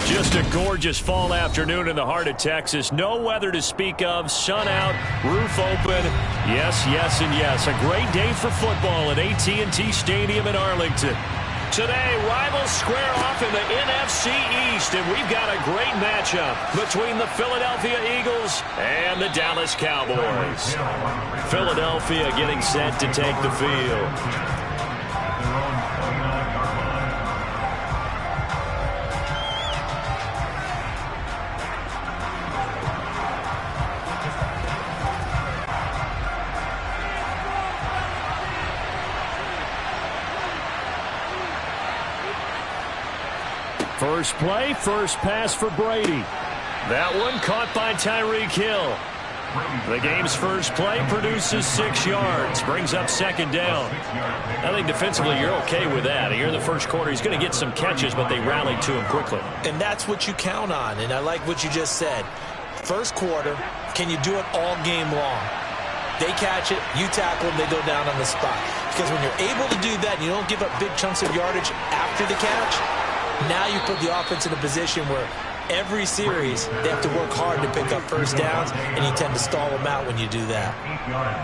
Just a gorgeous fall afternoon in the heart of Texas. No weather to speak of. Sun out, roof open. Yes, yes, and yes. A great day for football at AT&T Stadium in Arlington. Today, rivals square off in the NFC East, and we've got a great matchup between the Philadelphia Eagles and the Dallas Cowboys. Philadelphia getting set to take the field. First play, first pass for Brady. That one caught by Tyreek Hill. The game's first play produces 6 yards, brings up second down. I think defensively you're okay with that. Here in the first quarter, he's going to get some catches, but they rallied to him quickly. And that's what you count on, and I like what you just said. First quarter, can you do it all game long? They catch it, you tackle them, they go down on the spot. Because when you're able to do that, and you don't give up big chunks of yardage after the catch, now you put the offense in a position where every series they have to work hard to pick up first downs, and you tend to stall them out when you do that.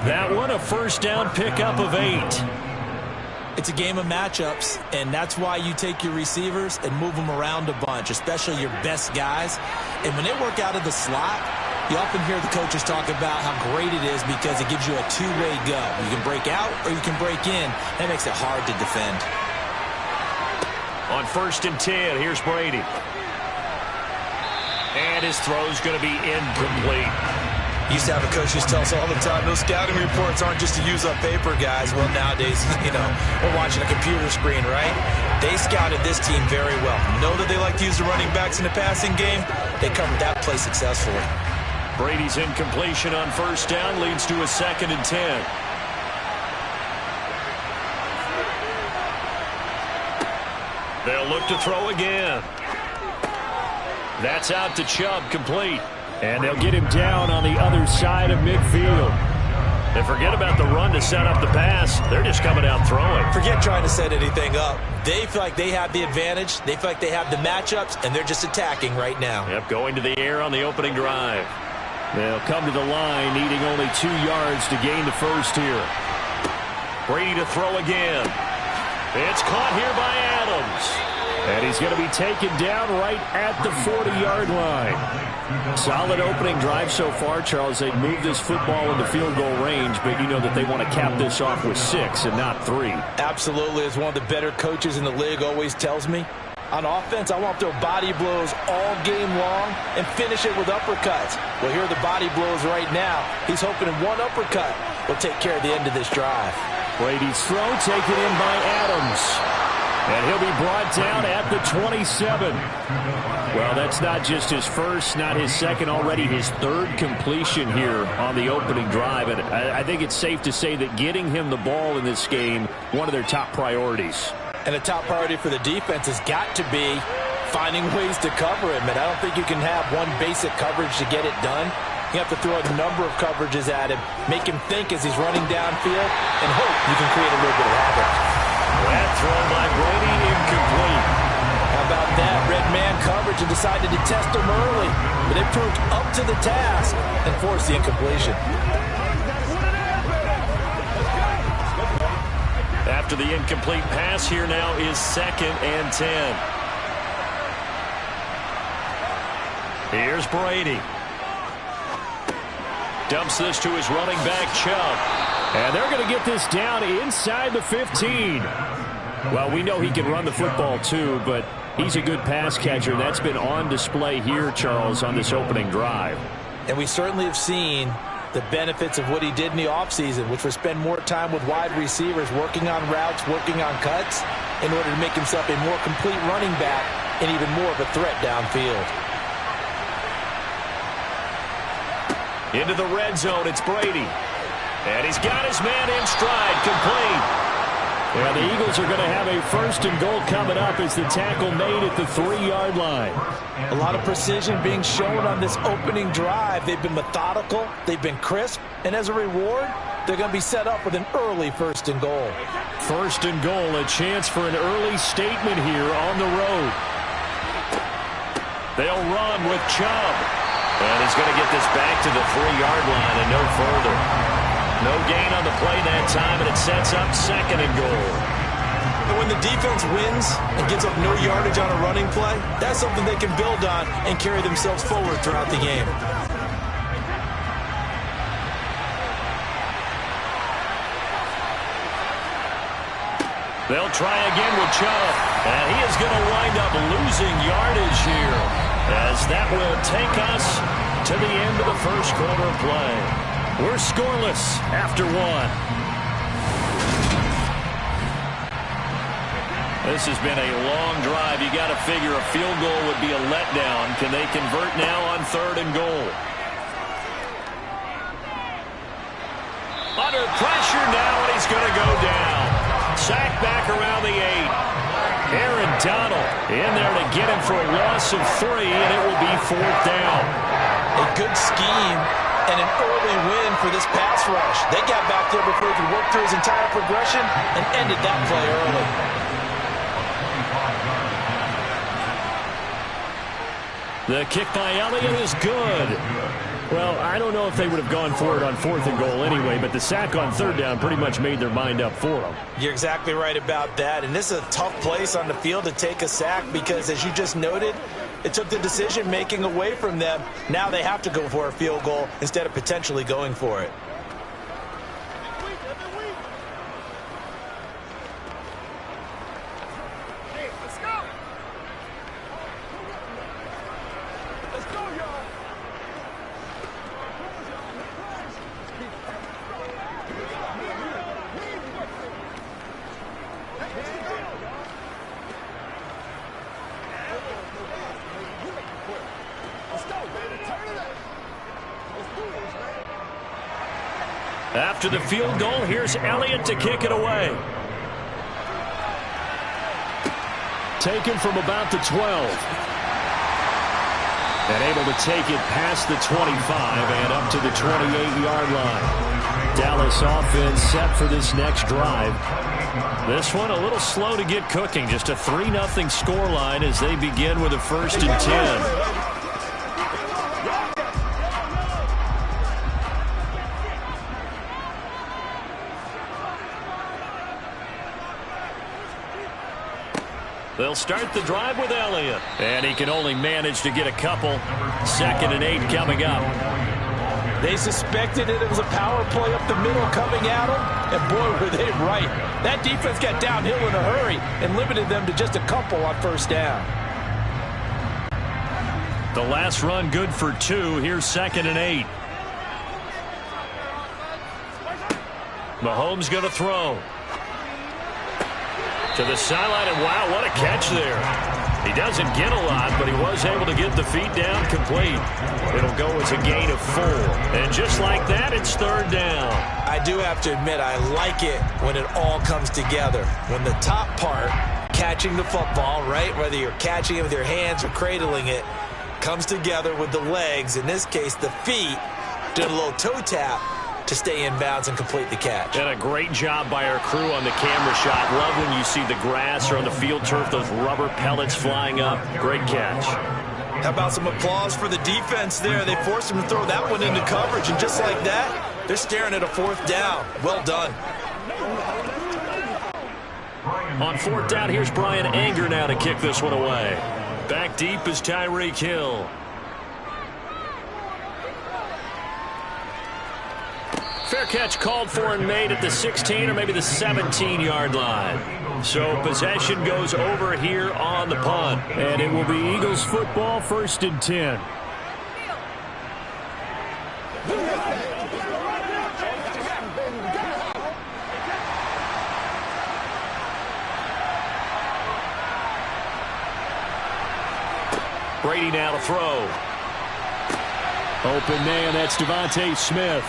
That one, a first down pickup of 8. It's a game of matchups, and that's why you take your receivers and move them around a bunch, especially your best guys. And when they work out of the slot, you often hear the coaches talk about how great it is because it gives you a two-way go. You can break out or you can break in. That makes it hard to defend. On 1st and 10, here's Brady. And his throw's going to be incomplete. Used to have a coach who tell us all the time, those scouting reports aren't just to use up paper, guys. Well, nowadays, we're watching a computer screen, right? They scouted this team very well. Know that they like to use the running backs in the passing game. They covered that play successfully. Brady's incompletion on 1st down leads to a 2nd and 10. They'll look to throw again. That's out to Chubb, complete. And they'll get him down on the other side of midfield. And forget about the run to set up the pass. They're just coming out throwing. Forget trying to set anything up. They feel like they have the advantage. They feel like they have the matchups, and they're just attacking right now. Yep, going to the air on the opening drive. They'll come to the line, needing only 2 yards to gain the first here. Brady to throw again. It's caught here by Adams. And he's going to be taken down right at the 40-yard line. Solid opening drive so far, Charles. They've moved this football into field goal range, but you know that they want to cap this off with 6 and not 3. Absolutely. As one of the better coaches in the league always tells me, on offense, I want their body blows all game long and finish it with uppercuts. Well, here are the body blows right now. He's hoping one uppercut will take care of the end of this drive. Brady's throw taken in by Adams. And he'll be brought down at the 27. Well, that's not just his first, not his second, already his 3rd completion here on the opening drive. And I think it's safe to say that getting him the ball in this game, one of their top priorities. And a top priority for the defense has got to be finding ways to cover him. And I don't think you can have one basic coverage to get it done. You have to throw a number of coverages at him, make him think as he's running downfield, and hope you can create a little bit of havoc. That throw by Brady incomplete. How about that? Red man coverage and decided to test him early, but it proved up to the task and forced the incompletion. After the incomplete pass, here now is 2nd and 10. Here's Brady. Dumps this to his running back, Chubb. And they're going to get this down inside the 15. Well, we know he can run the football too, but he's a good pass catcher. That's been on display here, Charles, on this opening drive. And we certainly have seen the benefits of what he did in the offseason, which was spend more time with wide receivers, working on routes, working on cuts, in order to make himself a more complete running back and even more of a threat downfield. Into the red zone, it's Brady. And he's got his man in stride, complete. And the Eagles are going to have a 1st and goal coming up as the tackle made at the 3-yard line. A lot of precision being shown on this opening drive. They've been methodical, they've been crisp, and as a reward, they're going to be set up with an early 1st and goal. 1st and goal, a chance for an early statement here on the road. They'll run with Chubb. And he's going to get this back to the 3-yard line and no further. No gain on the play that time, and it sets up 2nd and goal. And when the defense wins and gives up no yardage on a running play, that's something they can build on and carry themselves forward throughout the game. They'll try again with Chubb, and he is going to wind up losing yardage here, as that will take us to the end of the first quarter of play. We're scoreless after 1. This has been a long drive. You got to figure a field goal would be a letdown. Can they convert now on 3rd and goal? Under pressure now, and he's going to go down. Sacked back around the 8. Aaron Donald in there to get him for a loss of 3, and it will be 4th down. A good scheme and an early win for this pass rush. They got back there before he could work through his entire progression and ended that play early. The kick by Elliott is good. Well, I don't know if they would have gone for it on 4th and goal anyway, but the sack on 3rd down pretty much made their mind up for them. You're exactly right about that, and this is a tough place on the field to take a sack because, as you just noted, it took the decision-making away from them. Now they have to go for a field goal instead of potentially going for it. After the field goal, here's Elliott to kick it away. Taken from about the 12. And able to take it past the 25 and up to the 28-yard line. Dallas offense set for this next drive. This one a little slow to get cooking. Just a 3-0 scoreline as they begin with a 1st and 10. They'll start the drive with Elliott. And he can only manage to get a couple. 2nd and 8 coming up. They suspected it was a power play up the middle coming at them. And boy, were they right. That defense got downhill in a hurry and limited them to just a couple on 1st down. The last run good for 2. Here's 2nd and 8. Mahomes going to throw. To the sideline, and wow, what a catch there. He doesn't get a lot, but he was able to get the feet down complete. It'll go as a gain of 4. And just like that, it's 3rd down. I do have to admit, I like it when it all comes together. When the top part, catching the football, right, whether you're catching it with your hands or cradling it, comes together with the legs, in this case the feet, doing a little toe tap to stay in bounds and complete the catch. And a great job by our crew on the camera shot. Love when you see the grass or on the field turf, those rubber pellets flying up. Great catch. How about some applause for the defense there? They forced him to throw that one into coverage, and just like that, they're staring at a 4th down. Well done. On 4th down, here's Brian Anger now to kick this one away. Back deep is Tyreek Hill. Fair catch called for and made at the 16 or maybe the 17-yard line. So possession goes over here on the punt. And it will be Eagles football, 1st and 10. Brady now to throw. Open man, that's Devontae Smith.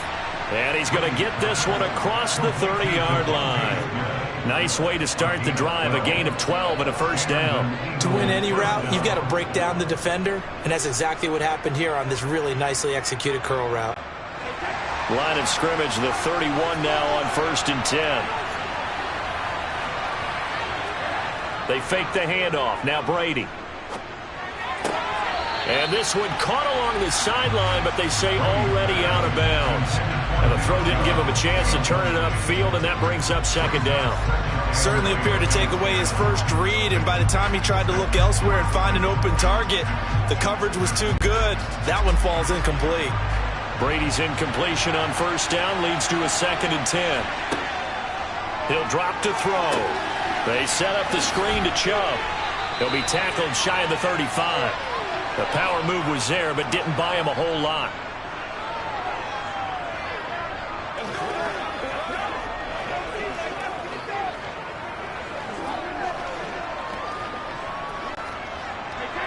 And he's going to get this one across the 30-yard line. Nice way to start the drive, a gain of 12 and a 1st down. To win any route, you've got to break down the defender, and that's exactly what happened here on this really nicely executed curl route. Line of scrimmage, the 31 now on 1st and 10. They fake the handoff. Now Brady. And this one caught along the sideline, but they say already out of bounds. And the throw didn't give him a chance to turn it upfield, and that brings up second down. Certainly appeared to take away his first read, and by the time he tried to look elsewhere and find an open target, the coverage was too good. That one falls incomplete. Brady's incompletion on first down leads to a 2nd and 10. He'll drop to throw. They set up the screen to Chubb. He'll be tackled shy of the 35. The power move was there, but didn't buy him a whole lot.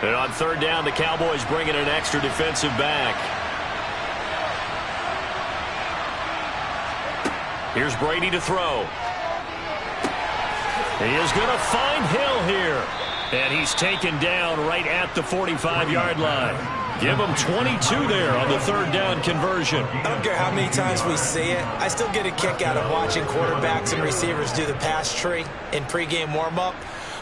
And on third down, the Cowboys bring in an extra defensive back. Here's Brady to throw. He is going to find Hill here. And he's taken down right at the 45-yard line. Give him 22 there on the third down conversion. I don't care how many times we see it. I still get a kick out of watching quarterbacks and receivers do the pass tree in pregame warm-up.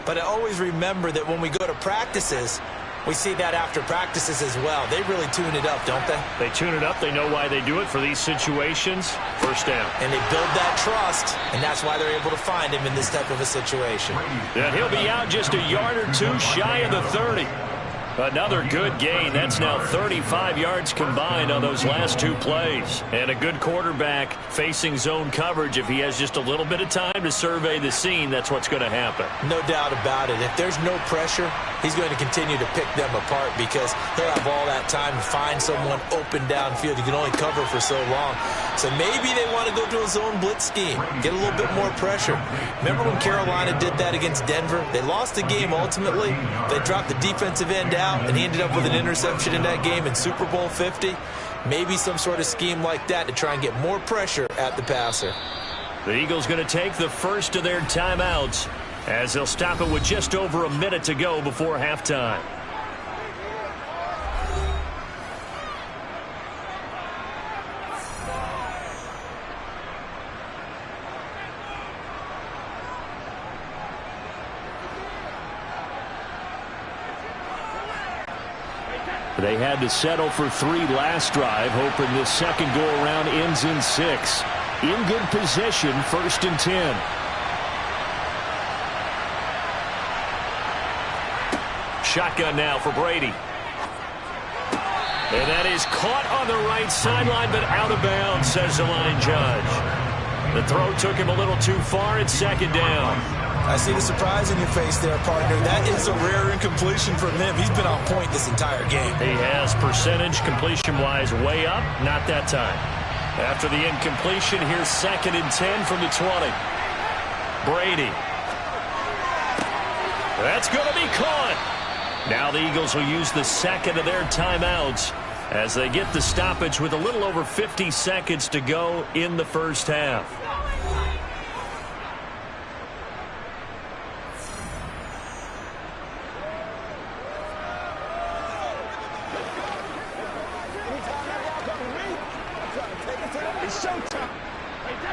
But I always remember that when we go to practices, we see that after practices as well. They really tune it up, don't they? They tune it up. They know why they do it for these situations. First down. And they build that trust, and that's why they're able to find him in this type of a situation. And he'll be out just a yard or two shy of the 30. Another good gain. That's now 35 yards combined on those last two plays. And a good quarterback facing zone coverage. If he has just a little bit of time to survey the scene, that's what's going to happen. No doubt about it. If there's no pressure, he's going to continue to pick them apart because he'll have all that time to find someone open downfield. You can only cover for so long. So maybe they want to go to a zone blitz scheme, get a little bit more pressure. Remember when Carolina did that against Denver? They lost the game ultimately. They dropped the defensive end out, and he ended up with an interception in that game in Super Bowl 50. Maybe some sort of scheme like that to try and get more pressure at the passer. The Eagles going to take the first of their timeouts as they'll stop it with just over a minute to go before halftime. They had to settle for 3 last drive, hoping this second go-around ends in 6. In good position, 1st and 10. Shotgun now for Brady. And that is caught on the right sideline, but out of bounds, says the line judge. The throw took him a little too far. It's 2nd down. I see the surprise in your face there, partner. That is a rare incompletion from him. He's been on point this entire game. He has percentage completion-wise way up. Not that time. After the incompletion, here's 2nd and 10 from the 20. Brady. That's going to be caught. Now the Eagles will use the second of their timeouts as they get the stoppage with a little over 50 seconds to go in the first half.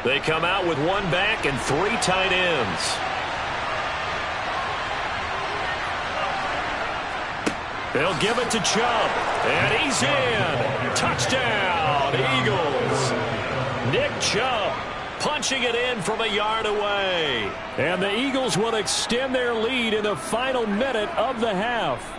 They come out with 1 back and 3 tight ends. They'll give it to Chubb, and he's in. Touchdown, Eagles. Nick Chubb punching it in from a yard away. And the Eagles will extend their lead in the final minute of the half.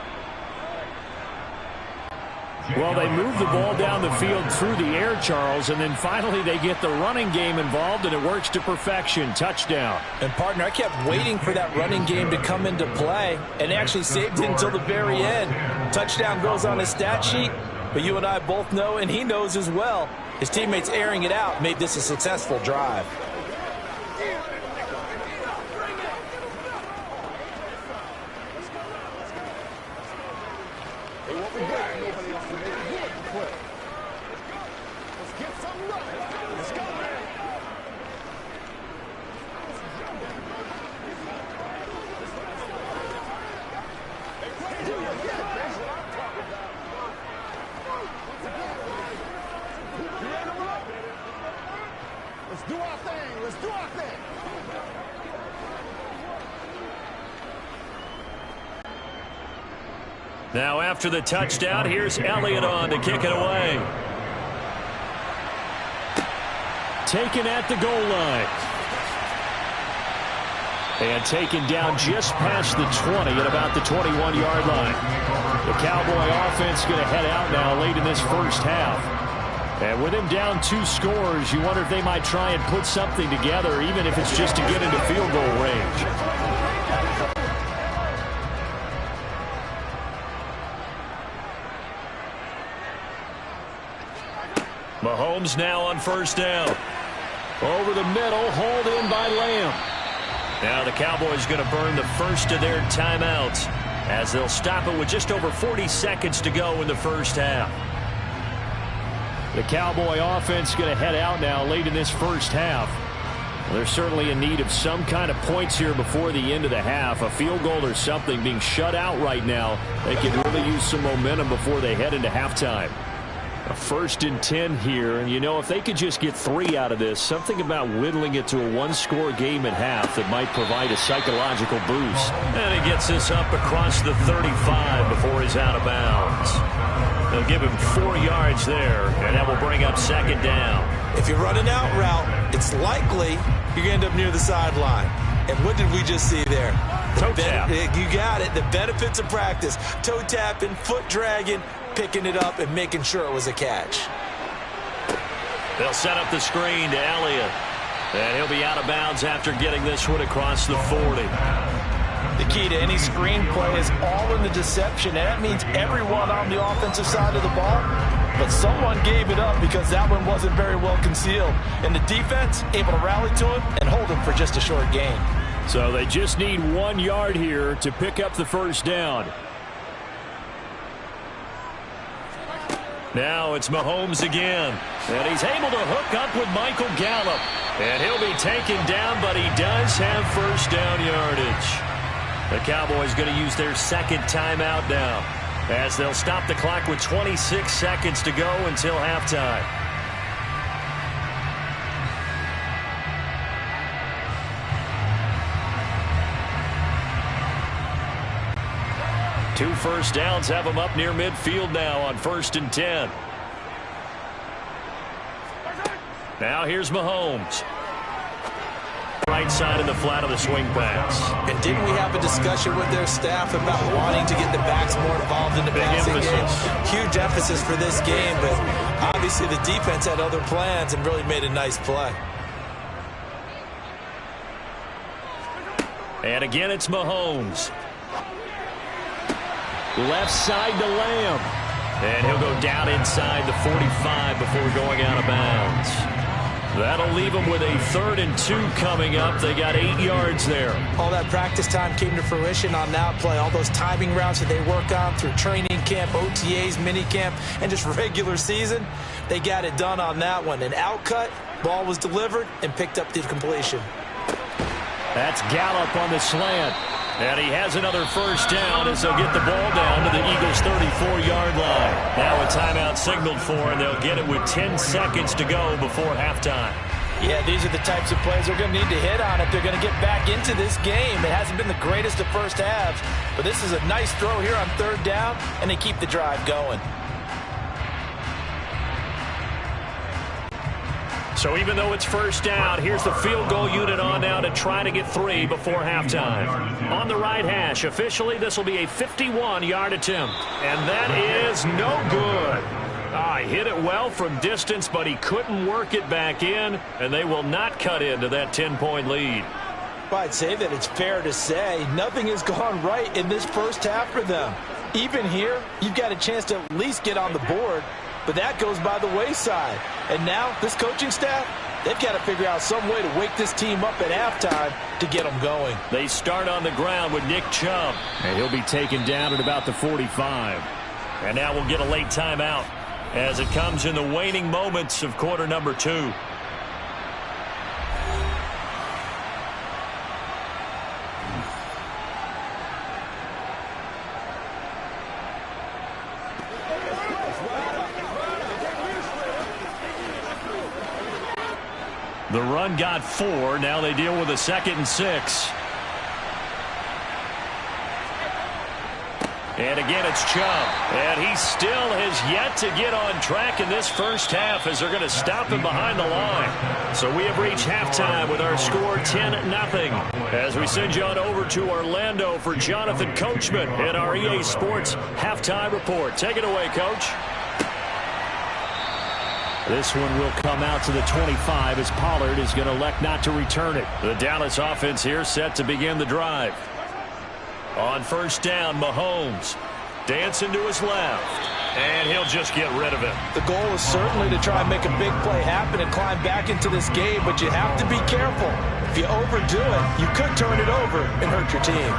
Well, they move the ball down the field through the air, Charles, and then finally they get the running game involved, and it works to perfection. Touchdown. And, partner, I kept waiting for that running game to come into play, and actually saved it until the very end. Touchdown goes on his stat sheet, but you and I both know, and he knows as well, his teammates airing it out made this a successful drive. Now after the touchdown, here's Elliott on to kick it away. Taken at the goal line. And taken down just past the 20 at about the 21-yard line. The Cowboy offense going to head out now late in this first half. And with him down 2 scores, you wonder if they might try and put something together, even if it's just to get into field goal range. Mahomes now on first down. Over the middle, hauled in by Lamb. Now the Cowboys going to burn the first of their timeouts as they'll stop it with just over 40 seconds to go in the first half. The Cowboy offense going to head out now late in this first half. Well, they're certainly in need of some kind of points here before the end of the half. A field goal or something, being shut out right now. They can really use some momentum before they head into halftime. A 1st and 10 here, and you know, if they could just get 3 out of this, something about whittling it to a 1-score game at half that might provide a psychological boost. And he gets this up across the 35 before he's out of bounds. They'll give him 4 yards there, and that will bring up 2nd down. If you're running out route, it's likely you're going to end up near the sideline. And what did we just see there? Toe tap. You got it. The benefits of practice. Toe tapping, foot dragging, picking it up, and making sure it was a catch. They'll set up the screen to Elliott. And he'll be out of bounds after getting this one across the 40. The key to any screen play is all in the deception, and that means everyone on the offensive side of the ball. But someone gave it up because that one wasn't very well concealed. And the defense able to rally to it and hold it for just a short gain. So they just need 1 yard here to pick up the first down. Now it's Mahomes again. And he's able to hook up with Michael Gallup. And he'll be taken down, but he does have first down yardage. The Cowboys going to use their 2nd timeout now, as they'll stop the clock with 26 seconds to go until halftime. Two first downs have them up near midfield now on 1st and 10. Now here's Mahomes. Right side of the flat of the swing pass. And didn't we have a discussion with their staff about wanting to get the backs more involved in the passing game? Huge emphasis for this game, but obviously the defense had other plans and really made a nice play. And again, it's Mahomes. Left side to Lamb. And he'll go down inside the 45 before going out of bounds. That'll leave them with a 3rd and 2 coming up. They got 8 yards there. All that practice time came to fruition on that play. All those timing routes that they work on through training camp, OTAs, mini camp, and just regular season, they got it done on that one. An outcut, ball was delivered, and picked up the completion. That's Gallup on the slant. And he has another first down as they'll get the ball down to the Eagles' 34-yard line. Now a timeout signaled for, and they'll get it with 10 seconds to go before halftime. Yeah, these are the types of plays they're going to need to hit on if they're going to get back into this game. It hasn't been the greatest of first halves, but this is a nice throw here on 3rd down, and they keep the drive going. So even though it's first down, here's the field goal unit on now to try to get 3 before halftime. On the right hash, officially this will be a 51-yard attempt. And that is no good. He hit it well from distance, but he couldn't work it back in, and they will not cut into that 10-point lead. Well, I'd say that it's fair to say nothing has gone right in this first half for them. Even here, you've got a chance to at least get on the board, but that goes by the wayside. And now, this coaching staff, they've got to figure out some way to wake this team up at halftime to get them going. They start on the ground with Nick Chubb. And he'll be taken down at about the 45. And now we'll get a late timeout as it comes in the waning moments of quarter number 2. The run got 4. Now they deal with a 2nd and 6. And again, it's Chubb. And he still has yet to get on track in this first half as they're going to stop him behind the line. So we have reached halftime with our score 10-0. As we send you on over to Orlando for Jonathan Coachman in our EA Sports Halftime Report. Take it away, Coach. This one will come out to the 25 as Pollard is going to elect not to return it. The Dallas offense here set to begin the drive. On first down, Mahomes dancing to his left. And he'll just get rid of it. The goal is certainly to try and make a big play happen and climb back into this game, but you have to be careful. If you overdo it, you could turn it over and hurt your team.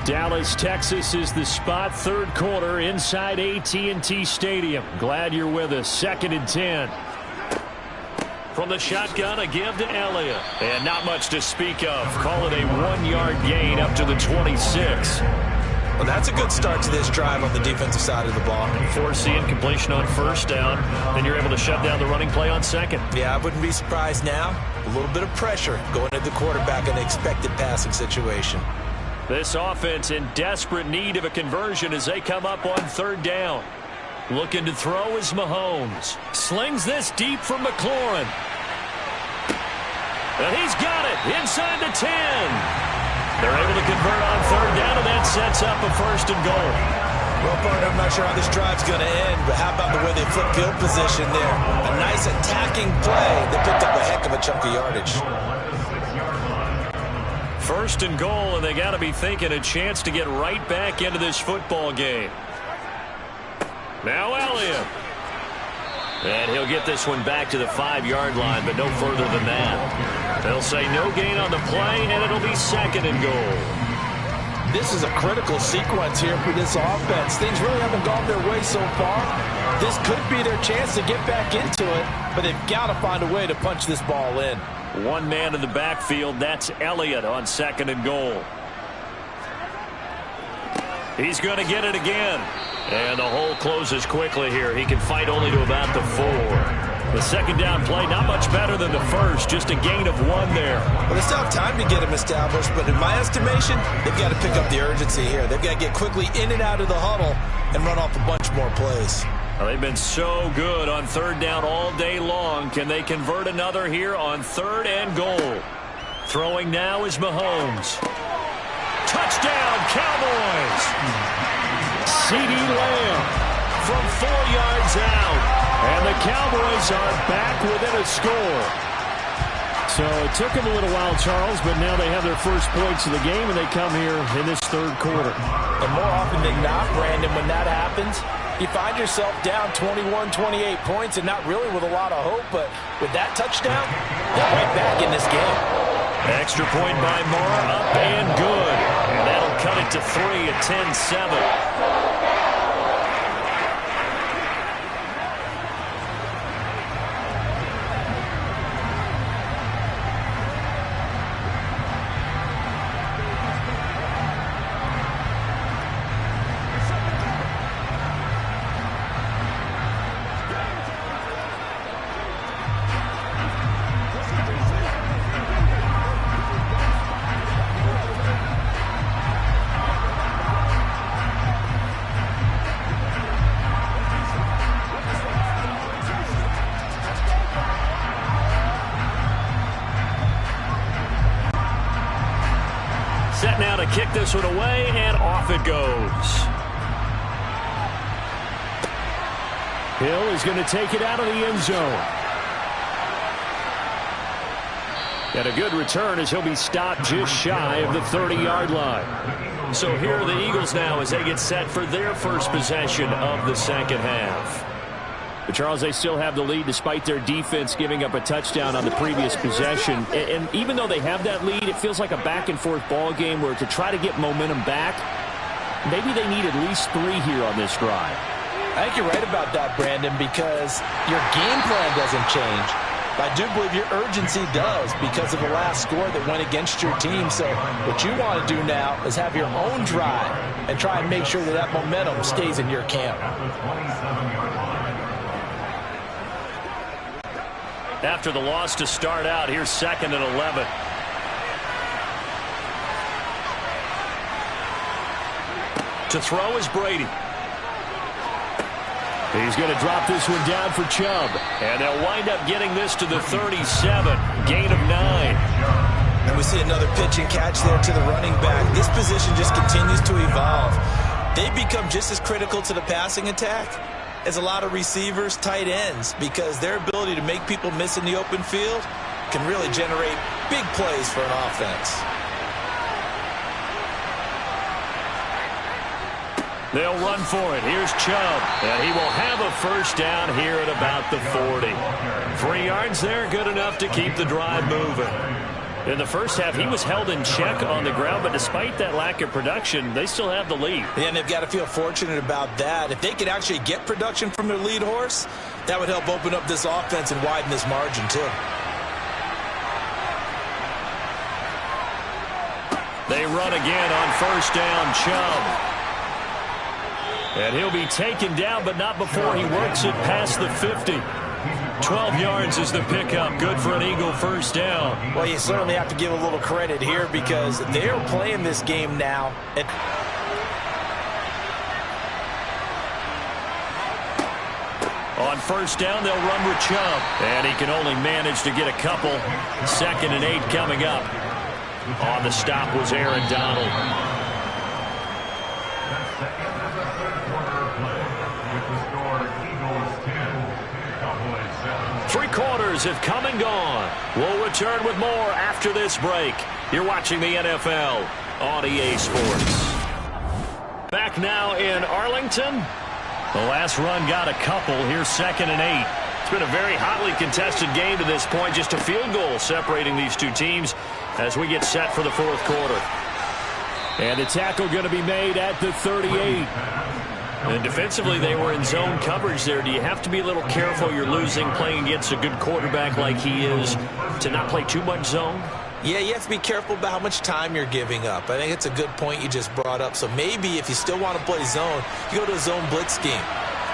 Dallas, Texas is the spot. Third quarter inside AT&T Stadium. Glad you're with us. 2nd and 10. From the shotgun, a give to Elliott. And not much to speak of. Call it a 1-yard gain up to the 26. Well, that's a good start to this drive on the defensive side of the ball. Forcing completion on first down. Then you're able to shut down the running play on second. Yeah, I wouldn't be surprised now. A little bit of pressure going at the quarterback in the expected passing situation. This offense in desperate need of a conversion as they come up on third down. Looking to throw is Mahomes. Slings this deep from McLaurin. And he's got it inside the 10. They're able to convert on third down, and that sets up a 1st and goal. Well, partner, I'm not sure how this drive's going to end, but how about the way they flip field position there? A nice attacking play that picked up a heck of a chunk of yardage. 1st and goal, and they got to be thinking a chance to get right back into this football game. Now Elliott. And he'll get this one back to the 5-yard line, but no further than that. They'll say no gain on the play, and it'll be 2nd and goal. This is a critical sequence here for this offense. Things really haven't gone their way so far. This could be their chance to get back into it, but they've got to find a way to punch this ball in. One man in the backfield, that's Elliott on 2nd and goal. He's going to get it again. And the hole closes quickly here. He can fight only to about the 4. The 2nd down play, not much better than the first. Just a gain of 1 there. Well, they still have time to get him established, but in my estimation, they've got to pick up the urgency here. They've got to get quickly in and out of the huddle and run off a bunch more plays. Well, they've been so good on third down all day long. Can they convert another here on 3rd and goal? Throwing now is Mahomes. Touchdown, Cowboys! CeeDee Lamb from 4 yards out. And the Cowboys are back within a score. So it took them a little while, Charles, but now they have their first points of the game, and they come here in this 3rd quarter. And more often than not, Brandon, when that happens, you find yourself down 21, 28 points and not really with a lot of hope, but with that touchdown, they're right back in this game. Extra point by Moore, up and good. And that'll cut it to 3 at 10-7. Set now to kick this one away, and off it goes. Hill is going to take it out of the end zone. And a good return as he'll be stopped just shy of the 30-yard line. So here are the Eagles now as they get set for their first possession of the 2nd half. But, Charles, they still have the lead despite their defense giving up a touchdown on the previous possession. And even though they have that lead, it feels like a back-and-forth ball game where to try to get momentum back, maybe they need at least 3 here on this drive. I think you're right about that, Brandon, because your game plan doesn't change. I do believe your urgency does because of the last score that went against your team. So what you want to do now is have your own drive and try and make sure that that momentum stays in your camp. After the loss to start out, here's 2nd and 11. To throw is Brady. He's going to drop this one down for Chubb. And they'll wind up getting this to the 37. Gain of 9. And we see another pitch and catch there to the running back. This position just continues to evolve. They become just as critical to the passing attack as a lot of receivers, tight ends, because their ability to make people miss in the open field can really generate big plays for an offense. They'll run for it. Here's Chubb. And he will have a first down here at about the 40. 3 yards there, good enough to keep the drive moving. In the first half, he was held in check on the ground, but despite that lack of production, they still have the lead. Yeah, and they've got to feel fortunate about that. If they could actually get production from their lead horse, that would help open up this offense and widen this margin, too. They run again on first down, Chubb. And he'll be taken down, but not before he works it past the 50. 12 yards is the pickup. Good for an Eagle first down. Well, you certainly have to give a little credit here because they're playing this game now. On first down, they'll run with Chubb. And he can only manage to get a couple. 2nd and 8 coming up. On the stop was Aaron Donald. 3 quarters have come and gone. We'll return with more after this break. You're watching the NFL on EA Sports. Back now in Arlington. The last run got a couple. Here's 2nd and 8. It's been a very hotly contested game to this point. Just a field goal separating these two teams as we get set for the 4th quarter. And the tackle going to be made at the 38. And defensively, they were in zone coverage there. Do you have to be a little careful? You're losing, playing against a good quarterback like he is, to not play too much zone? Yeah, you have to be careful about how much time you're giving up. I think it's a good point you just brought up. So maybe if you still want to play zone, you go to a zone blitz scheme.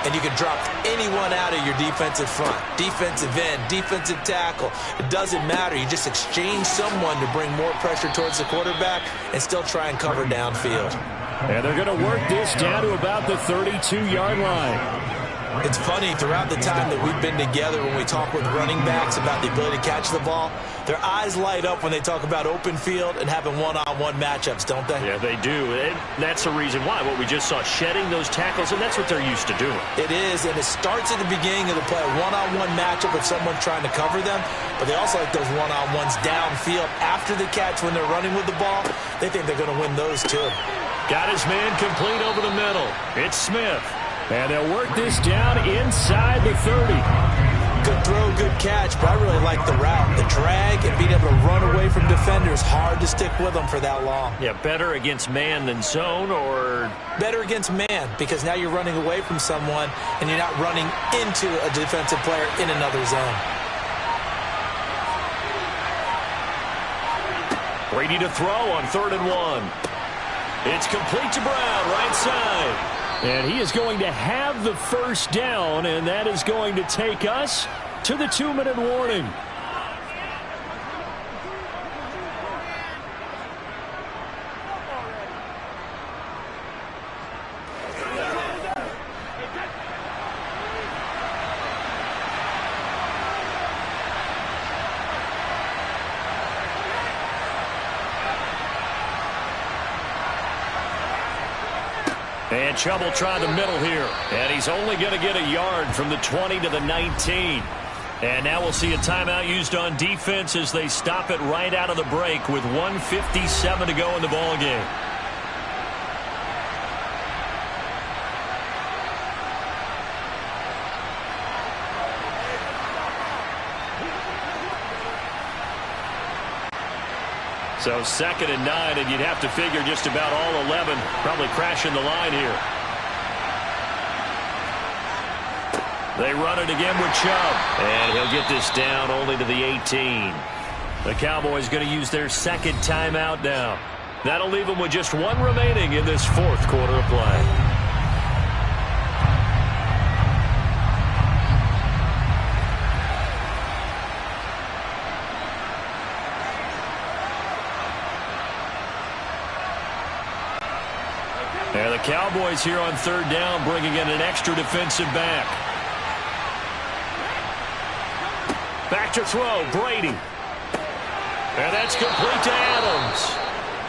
And you can drop anyone out of your defensive front, defensive end, defensive tackle. It doesn't matter. You just exchange someone to bring more pressure towards the quarterback and still try and cover downfield. And they're going to work this down to about the 32-yard line. It's funny, throughout the time that we've been together, when we talk with running backs about the ability to catch the ball, their eyes light up when they talk about open field and having one-on-one matchups, don't they? Yeah, they do. And that's the reason why. What we just saw, shedding those tackles, and that's what they're used to doing. It is, and it starts at the beginning of the play, a one-on-one matchup if someone's trying to cover them, but they also like those one-on-ones downfield after the catch when they're running with the ball. They think they're going to win those, too. Got his man complete over the middle. It's Smith. And they'll work this down inside the 30. Good throw, good catch, but I really like the route. The drag and being able to run away from defenders, hard to stick with them for that long. Yeah, better against man than zone, or? Better against man, because now you're running away from someone and you're not running into a defensive player in another zone. Brady to throw on 3rd and 1. It's complete to Brown, right side. And he is going to have the first down, and that is going to take us to the 2-minute warning. And Chubb will try the middle here. And he's only going to get a yard from the 20 to the 19. And now we'll see a timeout used on defense as they stop it right out of the break with 1:57 to go in the ballgame. So 2nd and 9, and you'd have to figure just about all 11 probably crashing the line here. They run it again with Chubb, and he'll get this down only to the 18. The Cowboys going to use their 2nd timeout now. That'll leave them with just 1 remaining in this 4th quarter of play. Cowboys here on third down, bringing in an extra defensive back. Back to throw, Brady. And that's complete to Adams.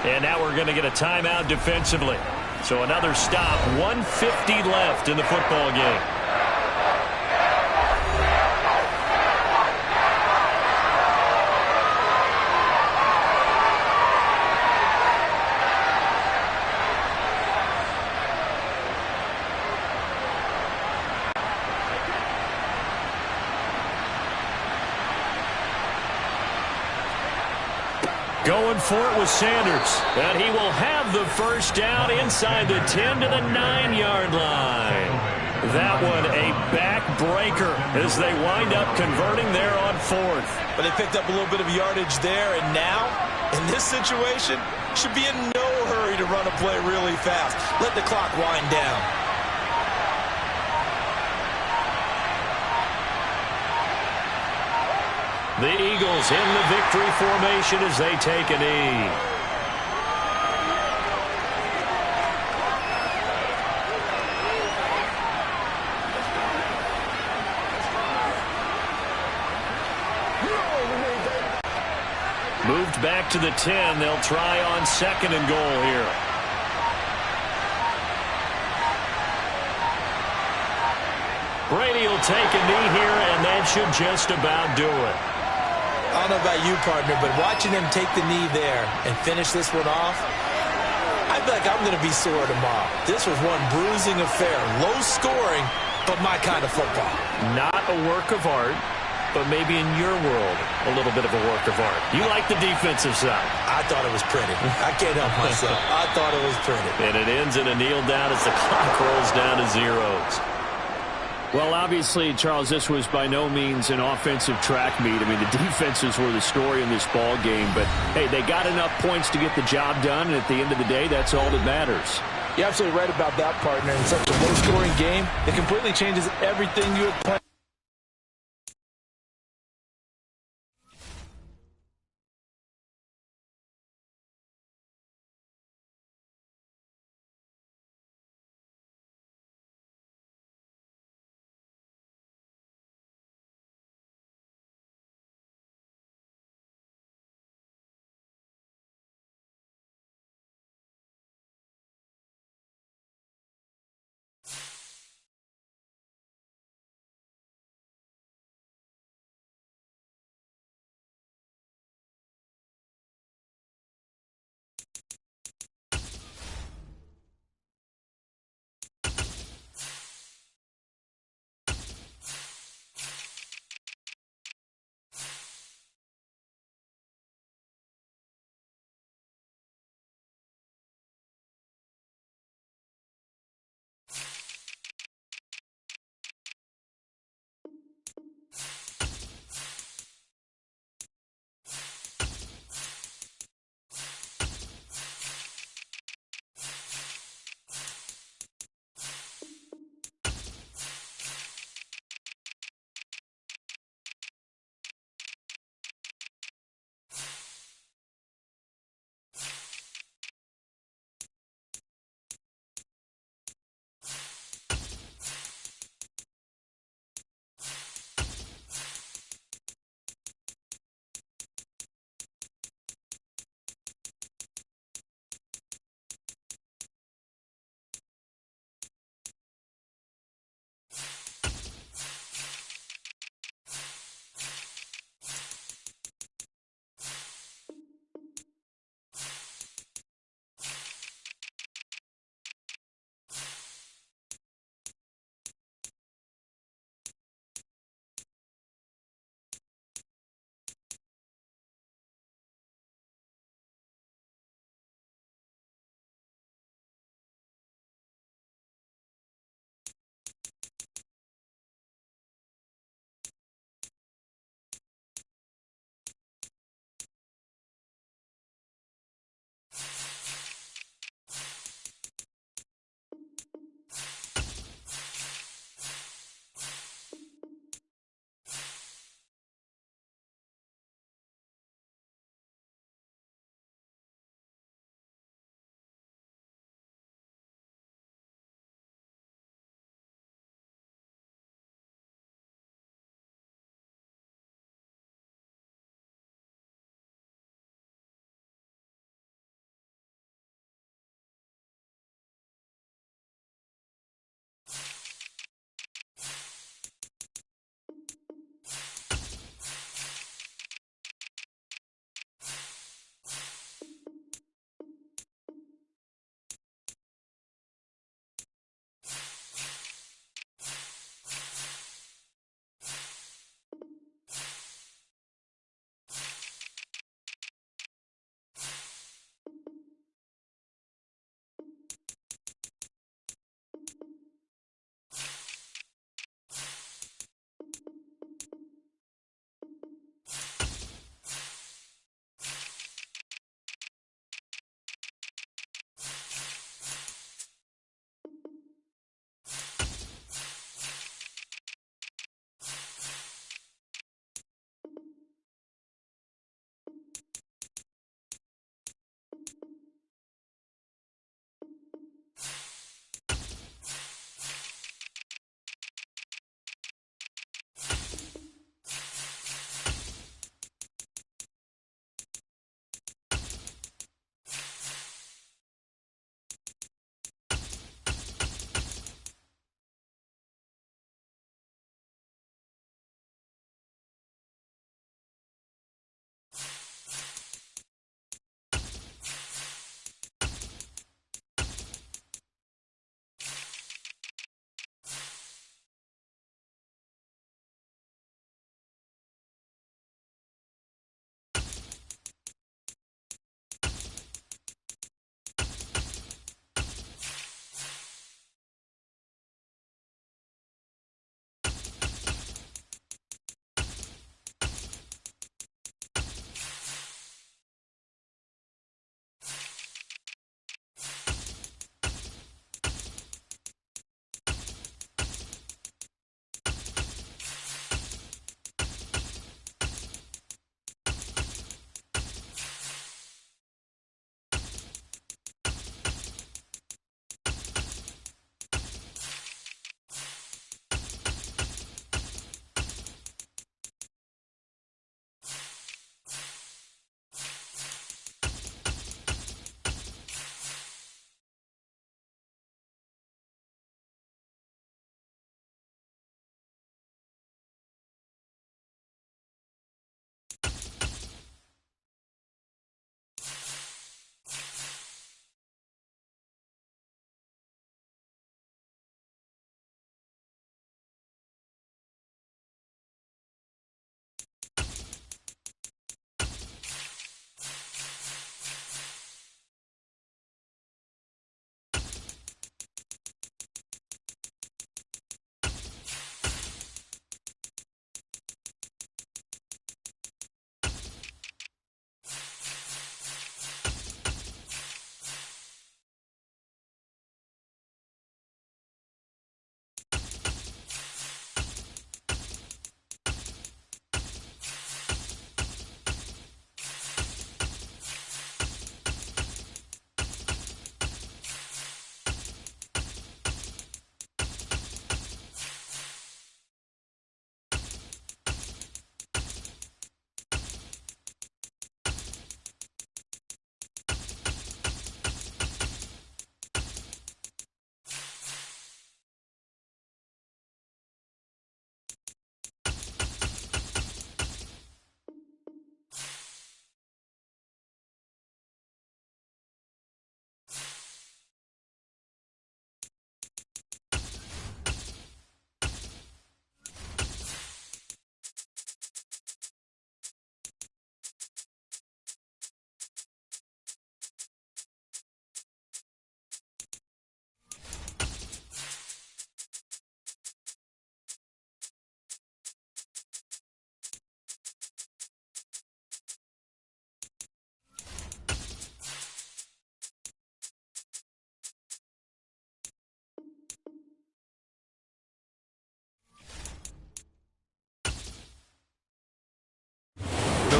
And now we're going to get a timeout defensively. So another stop, 1:50 left in the football game. Going for it with Sanders. And he will have the first down inside the 10 to the 9-yard line. That one a backbreaker as they wind up converting there on fourth. But they picked up a little bit of yardage there, and now, in this situation, should be in no hurry to run a play really fast. Let the clock wind down. The Eagles in the victory formation as they take a knee. Moved back to the 10. They'll try on second and goal here. Brady will take a knee here, and that should just about do it. I don't know about you, partner, but watching them take the knee there and finish this one off, I feel like I'm going to be sore tomorrow. This was one bruising affair. Low scoring, but my kind of football. Not a work of art, but maybe in your world, a little bit of a work of art. You like the defensive side. I thought it was pretty. I can't help myself. I thought it was pretty. And it ends in a kneel down as the clock rolls down to zeros. Well, obviously, Charles, this was by no means an offensive track meet. I mean, the defenses were the story in this ball game. But, hey, they got enough points to get the job done, and at the end of the day, that's all that matters. You're absolutely right about that, partner. In such a low-scoring game, it completely changes everything you had planned.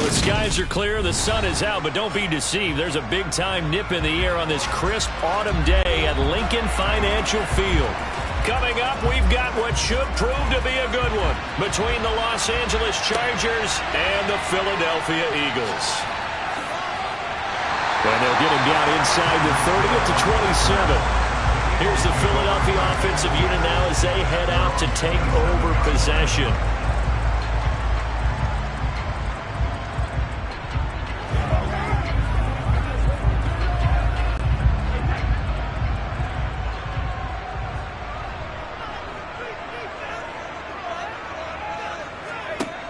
The skies are clear, the sun is out, but don't be deceived. There's a big-time nip in the air on this crisp autumn day at Lincoln Financial Field. Coming up, we've got what should prove to be a good one between the Los Angeles Chargers and the Philadelphia Eagles. And they'll get him down inside the 30 at the 27. Here's the Philadelphia offensive unit now as they head out to take over possession.